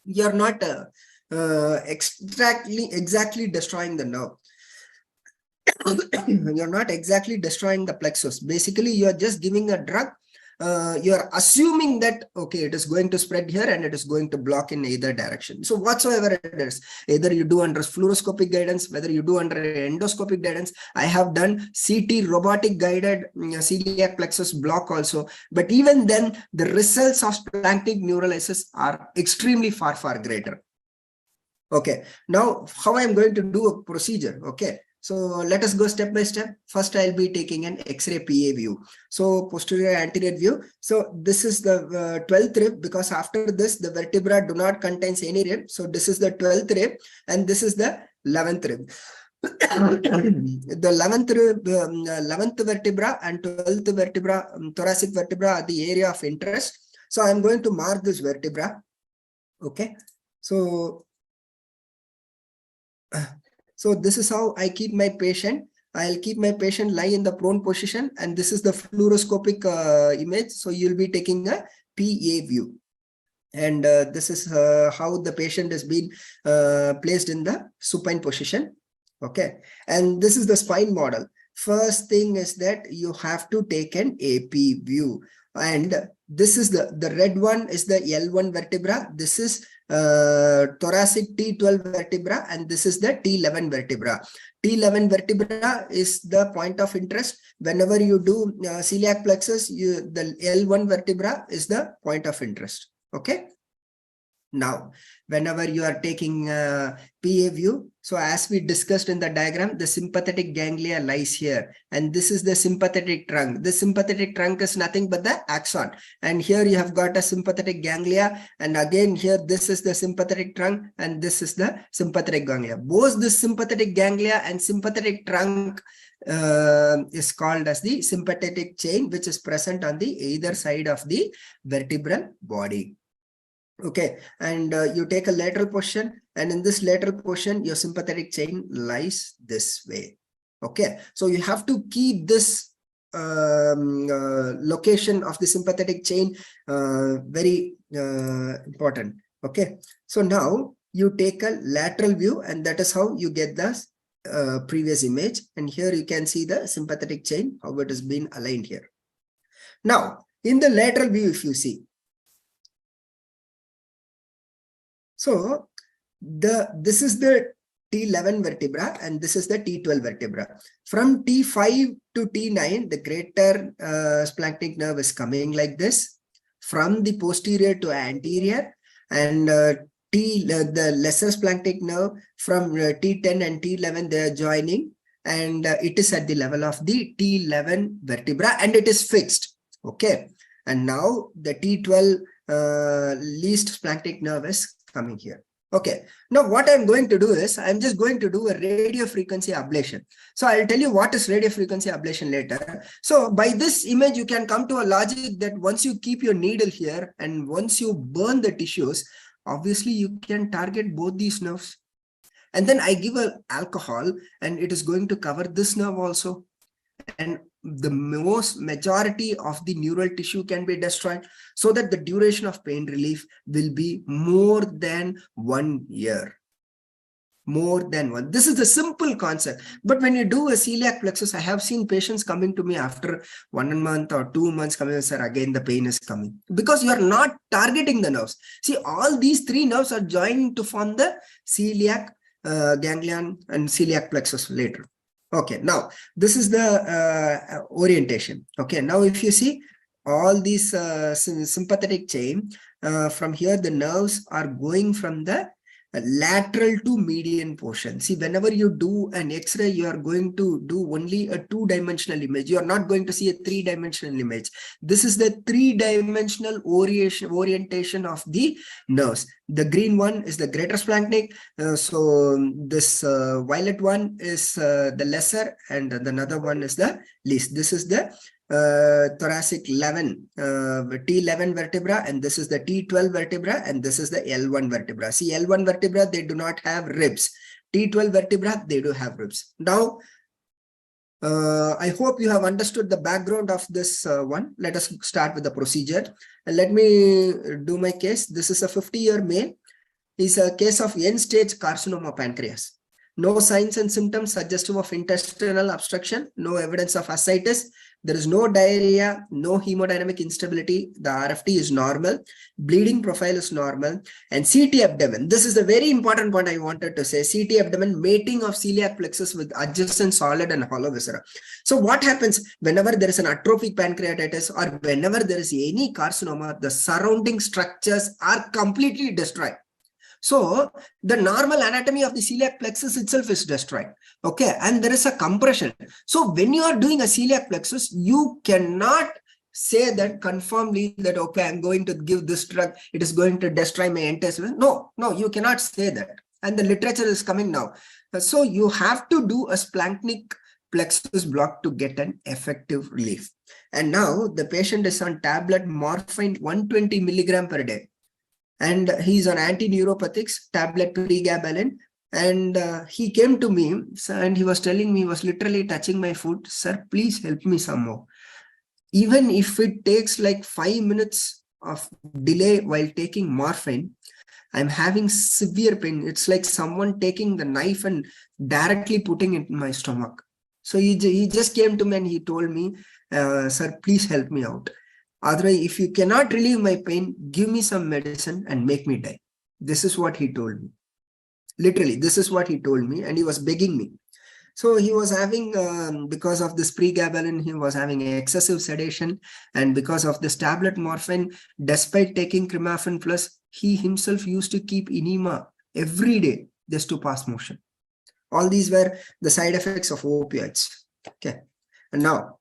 you're not exactly destroying the nerve. You're not exactly destroying the plexus. Basically, you're just giving a drug. You're assuming that, okay, it is going to spread here and it is going to block in either direction. So whatsoever it is, either you do under fluoroscopic guidance, whether you do under endoscopic guidance. I have done CT robotic guided celiac plexus block also. But even then, the results of splanchnic neurolysis are extremely far greater. Okay, now how I am going to do a procedure. Okay, so let us go step by step. First, I'll be taking an X-ray PA view. So posterior anterior view. So this is the 12th rib, because after this, the vertebra do not contains any rib. So this is the 12th rib, and this is the 11th rib. The 11th rib, 11th vertebra and 12th vertebra, thoracic vertebra are the area of interest. So I'm going to mark this vertebra. Okay, so this is how I keep my patient. I'll keep my patient lie in the prone position, and this is the fluoroscopic image. So you'll be taking a PA view, and this is how the patient has been placed in the supine position. Okay, and this is the spine model. First thing is that you have to take an AP view, and this is the red one is the L1 vertebra. This is thoracic T12 vertebra, and this is the T11 vertebra. T11 vertebra is the point of interest. Whenever you do celiac plexus, the L1 vertebra is the point of interest. Okay. Now, whenever you are taking PA view, so as we discussed in the diagram, the sympathetic ganglia lies here, and this is the sympathetic trunk. The sympathetic trunk is nothing but the axon, and here you have got a sympathetic ganglia, and again here this is the sympathetic trunk, and this is the sympathetic ganglia. Both the sympathetic ganglia and sympathetic trunk is called as the sympathetic chain, which is present on the either side of the vertebral body. Okay, and you take a lateral position, and in this lateral position, your sympathetic chain lies this way. Okay, so you have to keep this location of the sympathetic chain very important. Okay, so now you take a lateral view, and that is how you get the previous image. And here you can see the sympathetic chain, how it has been aligned here. Now, in the lateral view, if you see, so this is the T11 vertebra, and this is the T12 vertebra. From T5 to T9, the greater splanchnic nerve is coming like this, from the posterior to anterior, and the lesser splanchnic nerve from T10 and T11, they are joining, and it is at the level of the T11 vertebra, and it is fixed. Okay, and now the T12 least splanchnic nerve is coming here. Okay, now what I'm going to do is I'm just going to do a radio frequency ablation. So I'll tell you what is radio frequency ablation later. So by this image, you can come to a logic that once you keep your needle here and once you burn the tissues, obviously you can target both these nerves. And then I give an alcohol, and it is going to cover this nerve also. And the majority of the neural tissue can be destroyed, so that the duration of pain relief will be more than 1 year. More than one. This is the simple concept. But when you do a celiac plexus, I have seen patients coming to me after 1 month or 2 months coming, sir, again the pain is coming. Because you are not targeting the nerves. See, all these three nerves are joining to form the celiac ganglion and celiac plexus later. Okay, now this is the orientation. Okay, now if you see all these sympathetic chain, from here the nerves are going from the lateral to median portion. See, whenever you do an X-ray, you are going to do only a 2-dimensional image. You are not going to see a 3-dimensional image. This is the 3-dimensional orientation of the nerves. The green one is the greater splanchnic. So this violet one is the lesser, and another one is the least. This is the thoracic 11 T11 vertebra, and this is the T12 vertebra, and this is the L1 vertebra. See, L1 vertebra, they do not have ribs. T12 vertebra, they do have ribs. Now I hope you have understood the background of this one. Let us start with the procedure, and let me do my case. This is a 50-year male. It's a case of end-stage carcinoma of pancreas. No signs and symptoms suggestive of intestinal obstruction, no evidence of ascites. There is no diarrhea, no hemodynamic instability. The RFT is normal. Bleeding profile is normal. And CT abdomen. This is a very important point I wanted to say. CT abdomen, mating of celiac plexus with adjacent solid and hollow viscera. So what happens whenever there is an atrophic pancreatitis or whenever there is any carcinoma, the surrounding structures are completely destroyed. So the normal anatomy of the celiac plexus itself is destroyed. Okay, and there is a compression. So when you are doing a celiac plexus, you cannot say that confirmly that, okay, I'm going to give this drug, it is going to destroy my intestine. No, you cannot say that. And the literature is coming now. So you have to do a splanchnic plexus block to get an effective relief. And now the patient is on tablet morphine 120 milligram per day. And he's on anti-neuropathics, tablet pregabalin. And he came to me and he was telling me, he was literally touching my foot. Sir, please help me some more. Even if it takes like 5 minutes of delay while taking morphine, I'm having severe pain. It's like someone taking the knife and directly putting it in my stomach. So he just came to me and he told me, sir, please help me out. Otherwise, if you cannot relieve my pain, give me some medicine and make me die. This is what he told me. Literally, this is what he told me, and he was begging me. So he was having, because of this pregabalin, he was having excessive sedation, and because of this tablet morphine, despite taking Crimafin plus, he himself used to keep enema every day just to pass motion. All these were the side effects of opioids. Okay, and now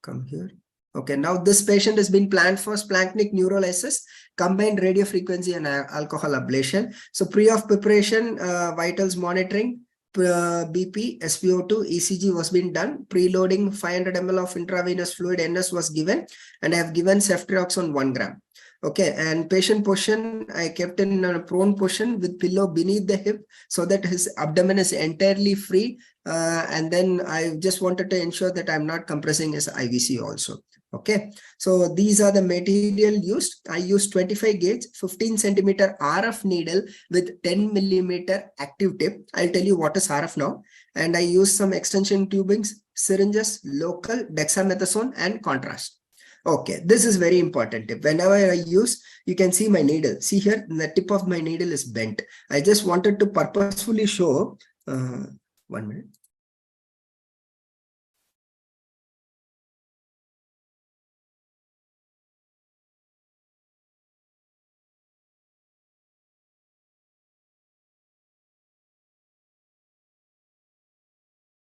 come here. Okay, now this patient has been planned for Splanchnic neurolysis, combined radiofrequency and alcohol ablation. So pre-op preparation, vitals monitoring, BP, SpO2, ECG was being done. Preloading 500 ml of intravenous fluid NS was given, and I have given ceftriaxone 1 gram. Okay, and patient position, I kept in a prone position with pillow beneath the hip so that his abdomen is entirely free. And then I just wanted to ensure that I'm not compressing his IVC also. Okay, so these are the material used. I used 25 gauge, 15 centimeter RF needle with 10 millimeter active tip. I'll tell you what is RF now. And I used some extension tubings, syringes, local, dexamethasone, and contrast. Okay, this is very important. Whenever I use, you can see my needle. See here, the tip of my needle is bent. I just wanted to purposefully show, 1 minute.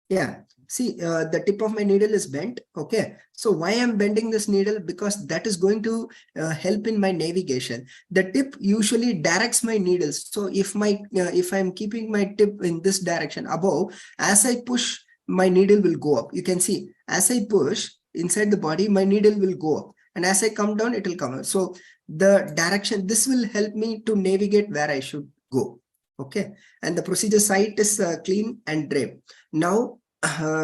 Yeah, see, the tip of my needle is bent. Okay, so why I'm bending this needle? Because that is going to help in my navigation. The tip usually directs my needles. So if I'm keeping my tip in this direction above, as I push, my needle will go up. You can see, as I push inside the body, my needle will go up, and as I come down, it will come up. So the direction, this will help me to navigate where I should go. Okay, and the procedure site is clean and draped. Now,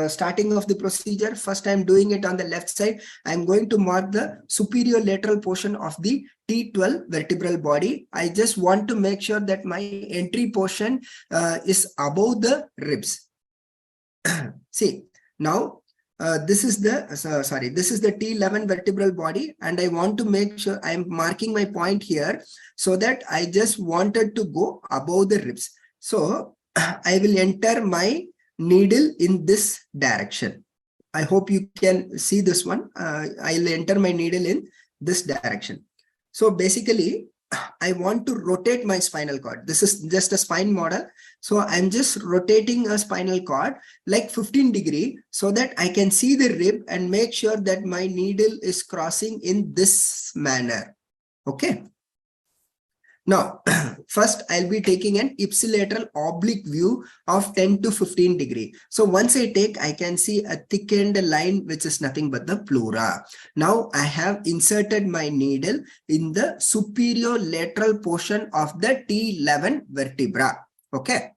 starting of the procedure, first I'm doing it on the left side. I'm going to mark the superior lateral portion of the T12 vertebral body. I just want to make sure that my entry portion is above the ribs. See, now this is the T11 vertebral body, and I want to make sure I'm marking my point here so that I just wanted to go above the ribs. So I will enter my needle in this direction. I hope you can see this one. I'll enter my needle in this direction. So basically, I want to rotate my spinal cord. This is just a spine model. So I'm just rotating a spinal cord like 15 degree so that I can see the rib and make sure that my needle is crossing in this manner. Okay. Now, first I'll be taking an ipsilateral oblique view of 10 to 15 degree. So once I take, I can see a thickened line, which is nothing but the pleura. Now I have inserted my needle in the superior lateral portion of the T11 vertebra. Okay.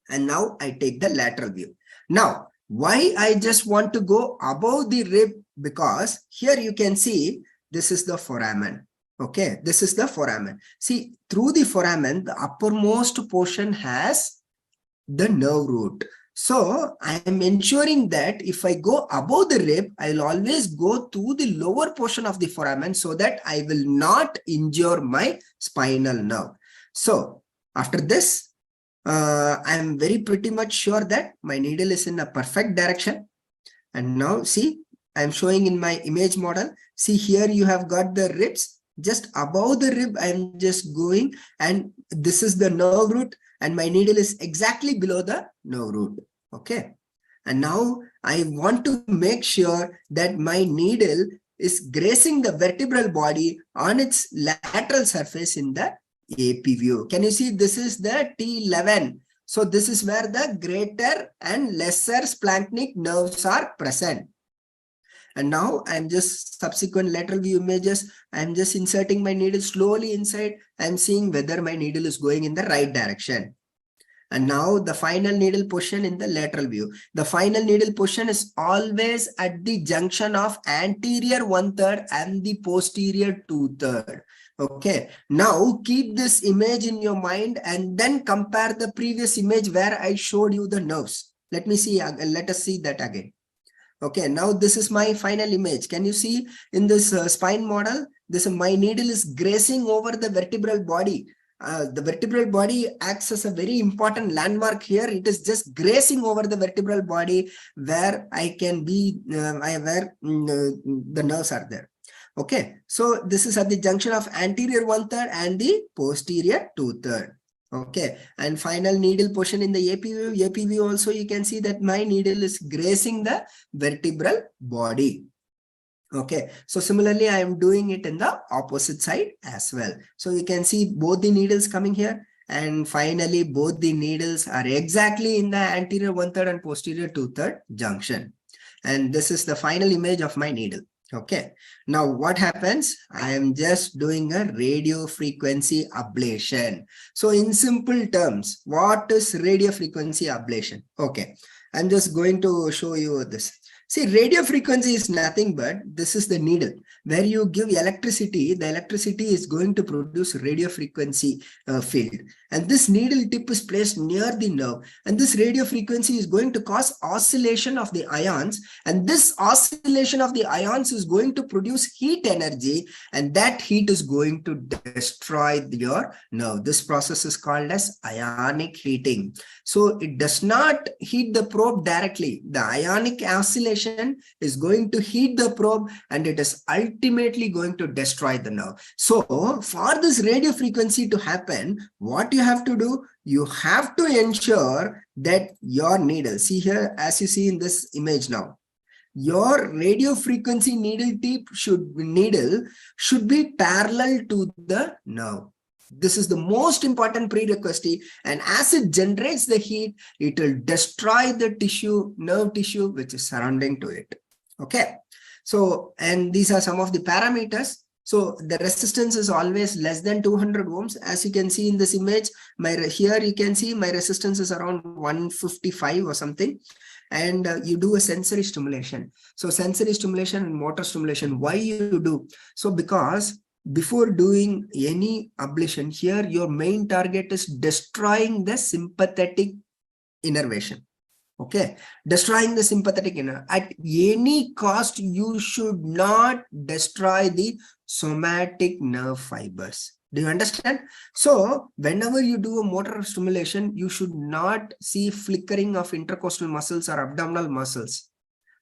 And now I take the lateral view. Now, why I just want to go above the rib? Because here you can see, this is the foramen. Okay, this is the foramen. See, through the foramen, the uppermost portion has the nerve root. So I am ensuring that if I go above the rib, I'll always go to the lower portion of the foramen so that I will not injure my spinal nerve. So after this, I am pretty much sure that my needle is in a perfect direction. And now see, I'm showing in my image model. See, here you have got the ribs. Just above the rib, I'm just going, and this is the nerve root, and my needle is exactly below the nerve root. Okay. And now I want to make sure that my needle is grazing the vertebral body on its lateral surface in the AP view. Can you see? This is the T11. So this is where the greater and lesser splanchnic nerves are present. And now I'm just subsequent lateral view images. I'm just inserting my needle slowly inside. I'm seeing whether my needle is going in the right direction. And now the final needle position in the lateral view. The final needle position is always at the junction of anterior 1/3 and the posterior 2/3. Okay. Now keep this image in your mind and then compare the previous image where I showed you the nerves. Let me see. Let us see that again. Okay, now this is my final image. Can you see in this spine model? My needle is grazing over the vertebral body. The vertebral body acts as a very important landmark here. It is just grazing over the vertebral body where I can be, the nerves are there. Okay, so this is at the junction of anterior 1/3 and the posterior 2/3. Okay, and final needle position in the AP view. AP view also you can see that my needle is grazing the vertebral body. Okay, so similarly, I am doing it in the opposite side as well. So you can see both the needles coming here, and finally both the needles are exactly in the anterior 1/3 and posterior 2/3 junction. And this is the final image of my needle. Okay, now what happens? I am just doing a radio frequency ablation. So in simple terms, what is radio frequency ablation? Okay, I'm just going to show you this. See, radio frequency is nothing but this is the needle where you give electricity. The electricity is going to produce radio frequency field, and this needle tip is placed near the nerve, and this radio frequency is going to cause oscillation of the ions, and this oscillation of the ions is going to produce heat energy, and that heat is going to destroy your nerve. This process is called as ionic heating. So it does not heat the probe directly. The ionic oscillation is going to heat the probe, and it is ultimately going to destroy the nerve. So for this radio frequency to happen, what you have to do, you have to ensure that your needle, see here, as you see in this image now, your radio frequency needle tip should be parallel to the nerve. This is the most important prerequisite, and as it generates the heat, it will destroy the tissue, nerve tissue, which is surrounding to it. Okay, so, and these are some of the parameters. So the resistance is always less than 200 ohms. As you can see in this image, here you can see my resistance is around 155 or something. And you do a sensory stimulation. So sensory stimulation and motor stimulation, why you do? So because before doing any ablation here, your main target is destroying the sympathetic innervation. Okay, destroying the sympathetic inner. At any cost, you should not destroy the somatic nerve fibers. Do you understand? So whenever you do a motor stimulation, you should not see flickering of intercostal muscles or abdominal muscles.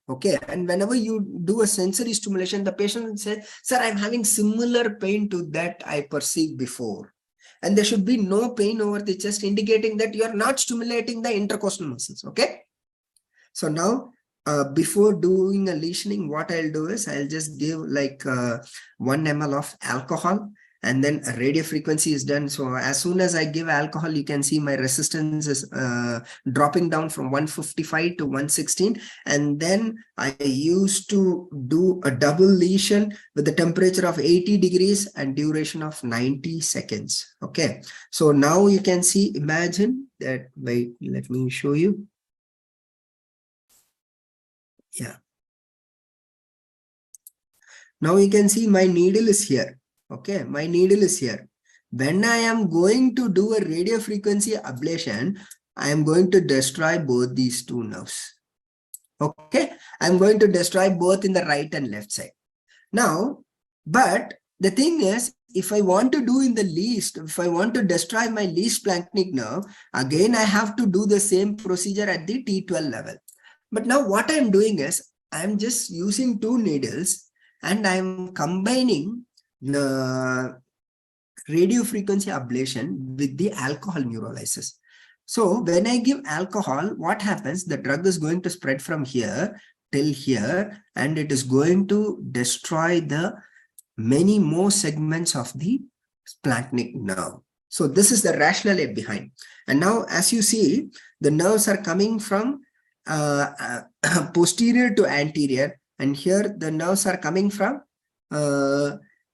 Okay, and whenever you do a sensory stimulation, the patient will say, sir, I'm having similar pain to that I perceived before. And there should be no pain over the chest, indicating that you are not stimulating the intercostal muscles. Okay, so now before doing a lesioning, what I'll do is I'll just give like 1 ml of alcohol, and then a radio frequency is done. So as soon as I give alcohol, you can see my resistance is dropping down from 155 to 116. And then I used to do a double lesion with the temperature of 80 degrees and duration of 90 seconds. Okay, so now you can see, imagine that, wait, let me show you. Yeah. Now you can see my needle is here. Okay, my needle is here. When I am going to do a radio frequency ablation, I am going to destroy both these two nerves. Okay, I'm going to destroy both in the right and left side. Now, but the thing is, if I want to do in the least, if I want to destroy my least splanchnic nerve, again, I have to do the same procedure at the T12 level. But now what I'm doing is, I'm just using 2 needles and I'm combining the radio frequency ablation with the alcohol neurolysis. So when I give alcohol, what happens? The drug is going to spread from here till here, and it is going to destroy the many more segments of the splanchnic nerve. So this is the rationale behind. And now, as you see, the nerves are coming from posterior to anterior, and here the nerves are coming from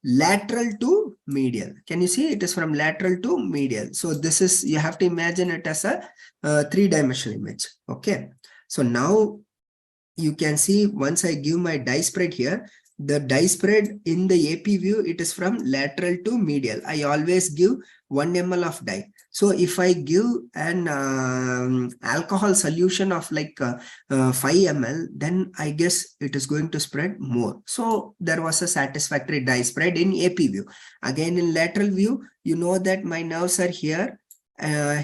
lateral to medial. Can you see? It is from lateral to medial. So this is, you have to imagine it as a 3-dimensional image. Okay, so now you can see, once I give my dye spread here, the dye spread in the AP view, it is from lateral to medial. I always give 1 ml of dye. So if I give an alcohol solution of like 5 ml, then I guess it is going to spread more. So there was a satisfactory dye spread in AP view. Again, in lateral view, you know that my nerves are here,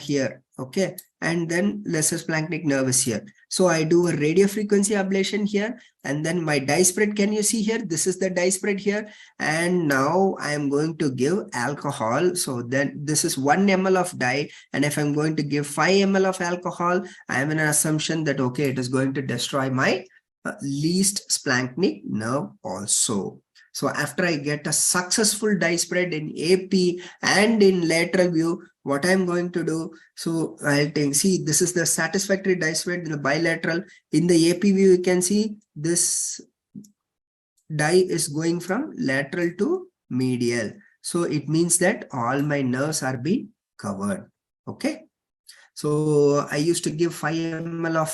here, okay, and then lesser splanchnic nerve is here. So I do a radio frequency ablation here, and then my dye spread, can you see here? This is the dye spread here, and now I am going to give alcohol. So then this is 1 ml of dye, and if I'm going to give 5 ml of alcohol, I am in an assumption that okay, it is going to destroy my least splanchnic nerve also. So after I get a successful dye spread in AP and in lateral view, what I'm going to do, so I'll take, see, this is the satisfactory dye spread in the bilateral. In the AP view, you can see this dye is going from lateral to medial. So it means that all my nerves are being covered. Okay. So I used to give 5 ml of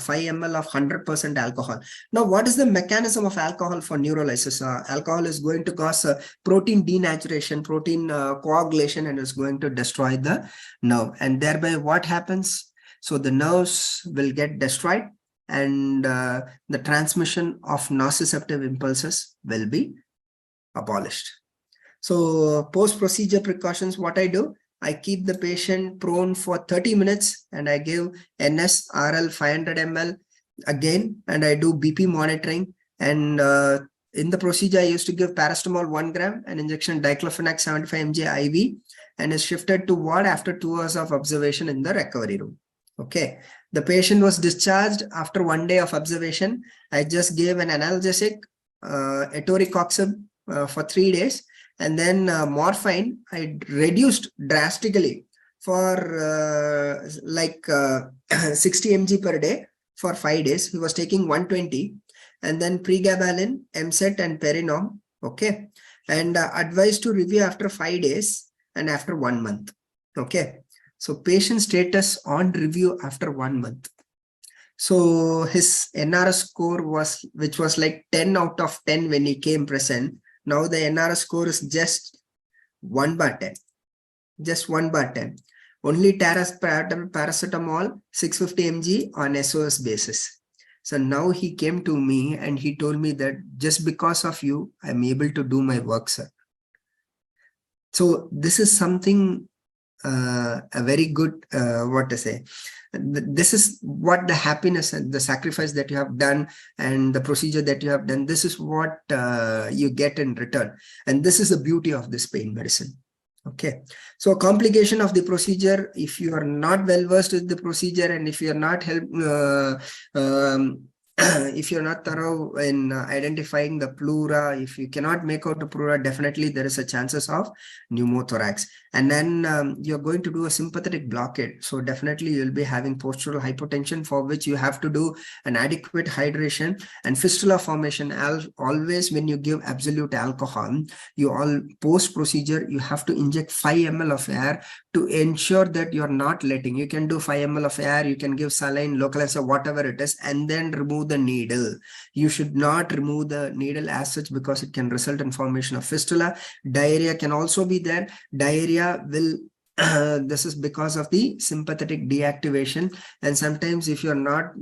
5 ml of 100% alcohol. Now, what is the mechanism of alcohol for neurolysis? Alcohol is going to cause protein denaturation, protein coagulation, and is going to destroy the nerve. And thereby, what happens? So the nerves will get destroyed, and the transmission of nociceptive impulses will be abolished. So post-procedure precautions, what I do? I keep the patient prone for 30 minutes and I give NSRL 500 ml again, and I do BP monitoring. And in the procedure, I used to give paracetamol 1 gram and injection diclofenac 75 mg IV, and is shifted to ward after 2 hours of observation in the recovery room. Okay. The patient was discharged after 1 day of observation. I just gave an analgesic, etoricoxib for 3 days. And then morphine, I reduced drastically for 60 mg per day for 5 days. He was taking 120. And then pregabalin, MSET, and perinom. Okay. And advised to review after 5 days and after 1 month. Okay. So patient status on review after 1 month. So his NRS score was, which was like 10 out of 10 when he came present. Now the NRS score is just 1/10, just 1/10. Only paracetamol 650 mg on SOS basis. So now he came to me and he told me that just because of you, I'm able to do my work, sir. So this is something, a very good, what to say, this is what the happiness and the sacrifice that you have done and the procedure that you have done, this is what you get in return. And this is the beauty of this pain medicine. Okay. So complication of the procedure, if you are not well versed with the procedure, and if you are not if you're not thorough in identifying the pleura, if you cannot make out the pleura, definitely there is a chances of pneumothorax. And then you're going to do a sympathetic blockade. So definitely you'll be having postural hypotension, for which you have to do an adequate hydration and fistula formation. Always when you give absolute alcohol, you all post procedure, you have to inject 5 ml of air to ensure that you're not letting, you can do 5 ml of air, you can give saline, localizer, whatever it is, and then remove the needle. You should not remove the needle as such, because it can result in formation of fistula. Diarrhea can also be there. Diarrhea will this is because of the sympathetic deactivation, and sometimes if you're not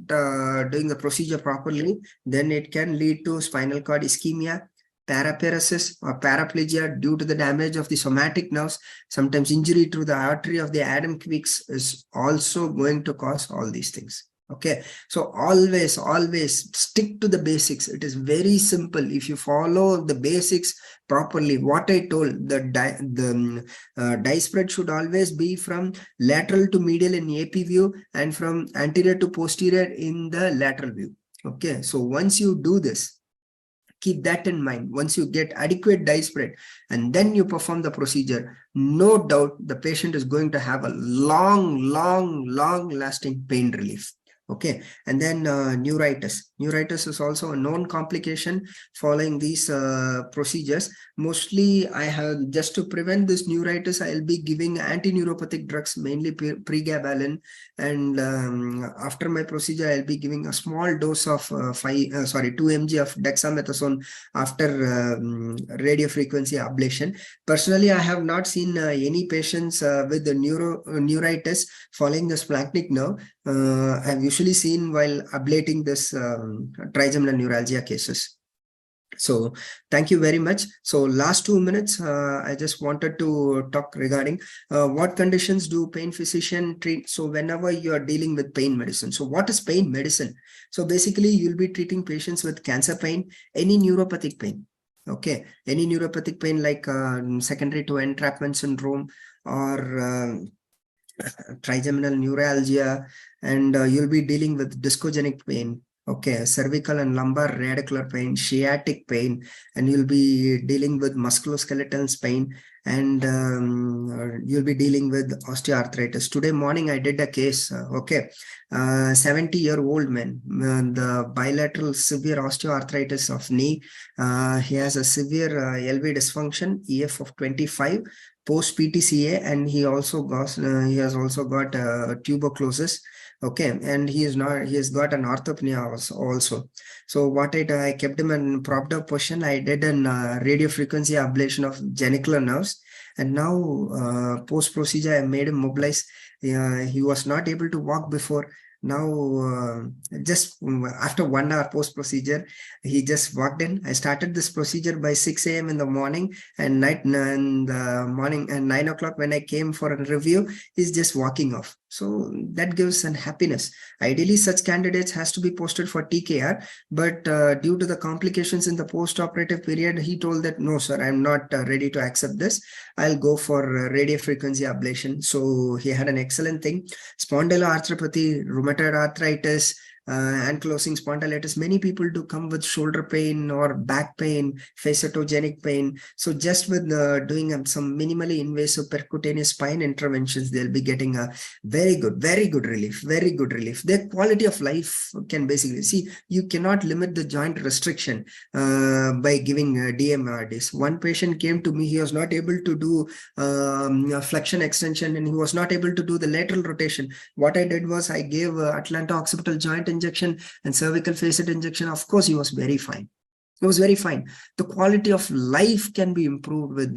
doing the procedure properly, then it can lead to spinal cord ischemia, paraparesis or paraplegia due to the damage of the somatic nerves. Sometimes injury to the artery of the Adam Quicks is also going to cause all these things. Okay, so always stick to the basics. It is very simple. If you follow the basics properly, what I told, the dye spread should always be from lateral to medial in AP view and from anterior to posterior in the lateral view. Okay, so once you do this, keep that in mind. Once you get adequate dye spread and then you perform the procedure, no doubt the patient is going to have a long lasting pain relief. Okay, and then neuritis. Neuritis is also a known complication following these procedures. Mostly I have, just to prevent this neuritis, I'll be giving anti-neuropathic drugs, mainly pregabalin. And after my procedure, I'll be giving a small dose of 2 mg of dexamethasone after radiofrequency ablation. Personally, I have not seen any patients with the neuritis following the splanchnic nerve. I've usually seen while ablating this trigeminal neuralgia cases. So thank you very much. So last 2 minutes, I just wanted to talk regarding what conditions do pain physician treat. So whenever you are dealing with pain medicine, so what is pain medicine? So basically you'll be treating patients with cancer pain, any neuropathic pain. Okay, any neuropathic pain like secondary to entrapment syndrome or trigeminal neuralgia, and you'll be dealing with discogenic pain. Okay, cervical and lumbar radicular pain, sciatic pain, and you'll be dealing with musculoskeletal pain, and you'll be dealing with osteoarthritis. Today morning, I did a case, 70-year-old man, the bilateral severe osteoarthritis of knee. He has a severe LV dysfunction, EF of 25, post PTCA, and he also got has also got tuberculosis. Okay, and he has got an orthopnea also. So what I kept him in propped up position. I did an radiofrequency ablation of genicular nerves, and now post procedure I made him mobilize. He was not able to walk before. Now just after 1 hour post procedure, he just walked in. I started this procedure by 6 a.m. in the morning, and night in the morning and 9 o'clock when I came for a review, he's just walking off. So that gives an happiness. Ideally, such candidates has to be posted for TKR, but due to the complications in the post-operative period, he told that, no, sir, I'm not ready to accept this. I'll go for radiofrequency ablation. So he had an excellent thing. Spondyloarthropathy, rheumatoid arthritis, ankylosing spondylitis. Many people do come with shoulder pain or back pain, facetogenic pain. So just with doing some minimally invasive percutaneous spine interventions, they'll be getting a very good relief, very good relief. Their quality of life can basically, see, you cannot limit the joint restriction by giving DMRDs. One patient came to me, he was not able to do flexion extension, and he was not able to do the lateral rotation. What I did was I gave Atlanta occipital joint injection and cervical facet injection. Of course, he was very fine. It was very fine. The quality of life can be improved with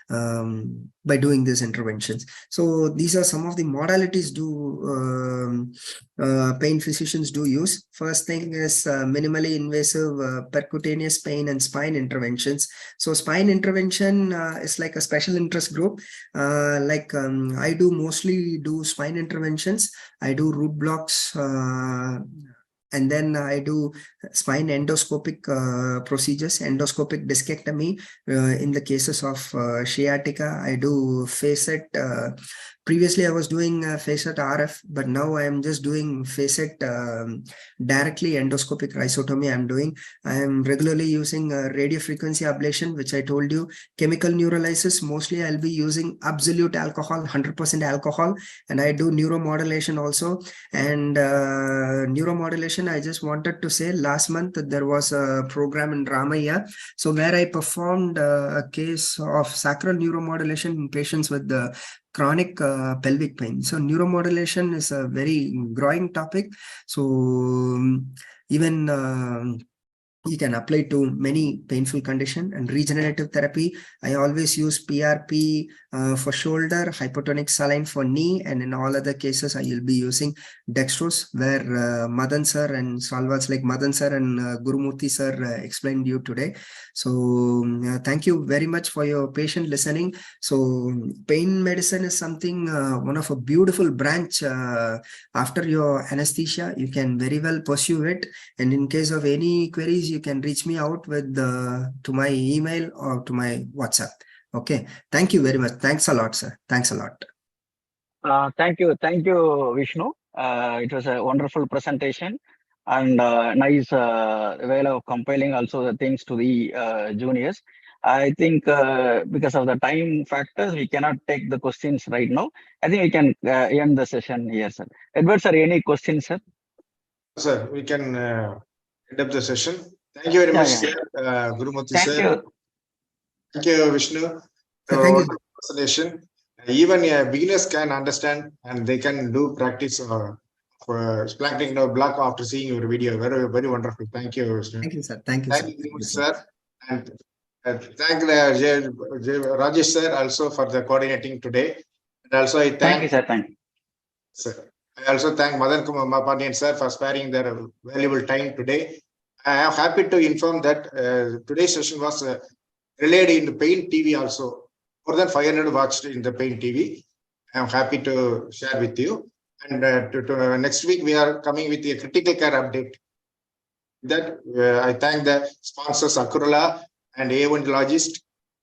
by doing these interventions. So these are some of the modalities pain physicians do use. First thing is minimally invasive percutaneous pain and spine interventions. So spine intervention is like a special interest group. I do mostly do spine interventions. I do root blocks. And then I do spine endoscopic procedures, endoscopic discectomy. In the cases of sciatica, I do facet. Previously, I was doing facet RF, but now I am just doing facet directly endoscopic rhizotomy. I am regularly using radiofrequency ablation, which I told you. Chemical neurolysis, mostly I'll be using absolute alcohol, 100% alcohol, and I do neuromodulation also. And neuromodulation, I just wanted to say, last month there was a program in Ramaya, so where I performed a case of sacral neuromodulation in patients with the chronic pelvic pain. So neuromodulation is a very growing topic. So even you can apply to many painful conditions. And regenerative therapy, I always use PRP for shoulder, hypotonic saline for knee, and in all other cases, I will be using dextrose, where Madhan sir and Salvas like Madhan sir and Gurumoorthi sir explained you today. So thank you very much for your patient listening. So pain medicine is something, one of a beautiful branch. After your anesthesia, you can very well pursue it. And in case of any queries, you can reach me out with to my email or to my WhatsApp. Okay. Thank you very much. Thanks a lot, sir. Thanks a lot. Thank you, Vishnu. It was a wonderful presentation and nice way of compiling also the things to the juniors. I think because of the time factors, we cannot take the questions right now. I think we can end the session here, sir. Edward, sir, any questions, sir? Sir, we can end up the session. Thank you very much, sir. Gurumoorthi, sir. Thank you, Vishnu. Thank you. Wonderful presentation. Even beginners can understand and they can do practice for Splanchnic block after seeing your video. Very, very wonderful. Thank you, Vishnu. Thank you, sir. Thank you, Thank sir. you very much, sir. And thank Rajesh sir also for the coordinating today. And also I Thank you, sir. Thank you. Sir. I also thank Meenakshi Pandian sir for sparing their valuable time today. I am happy to inform that today's session was relayed in the Pain TV also. More than 500 watched in the Pain TV. I am happy to share with you. And next week we are coming with a critical care update. That I thank the sponsors Akurula and Anaesthesiologist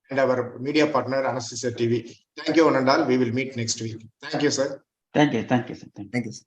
and our media partner Anaesthesia TV. Thank you, one and all. We will meet next week. Thank you, sir. Thank you. Thank you, sir. Thank you. Thank you, sir.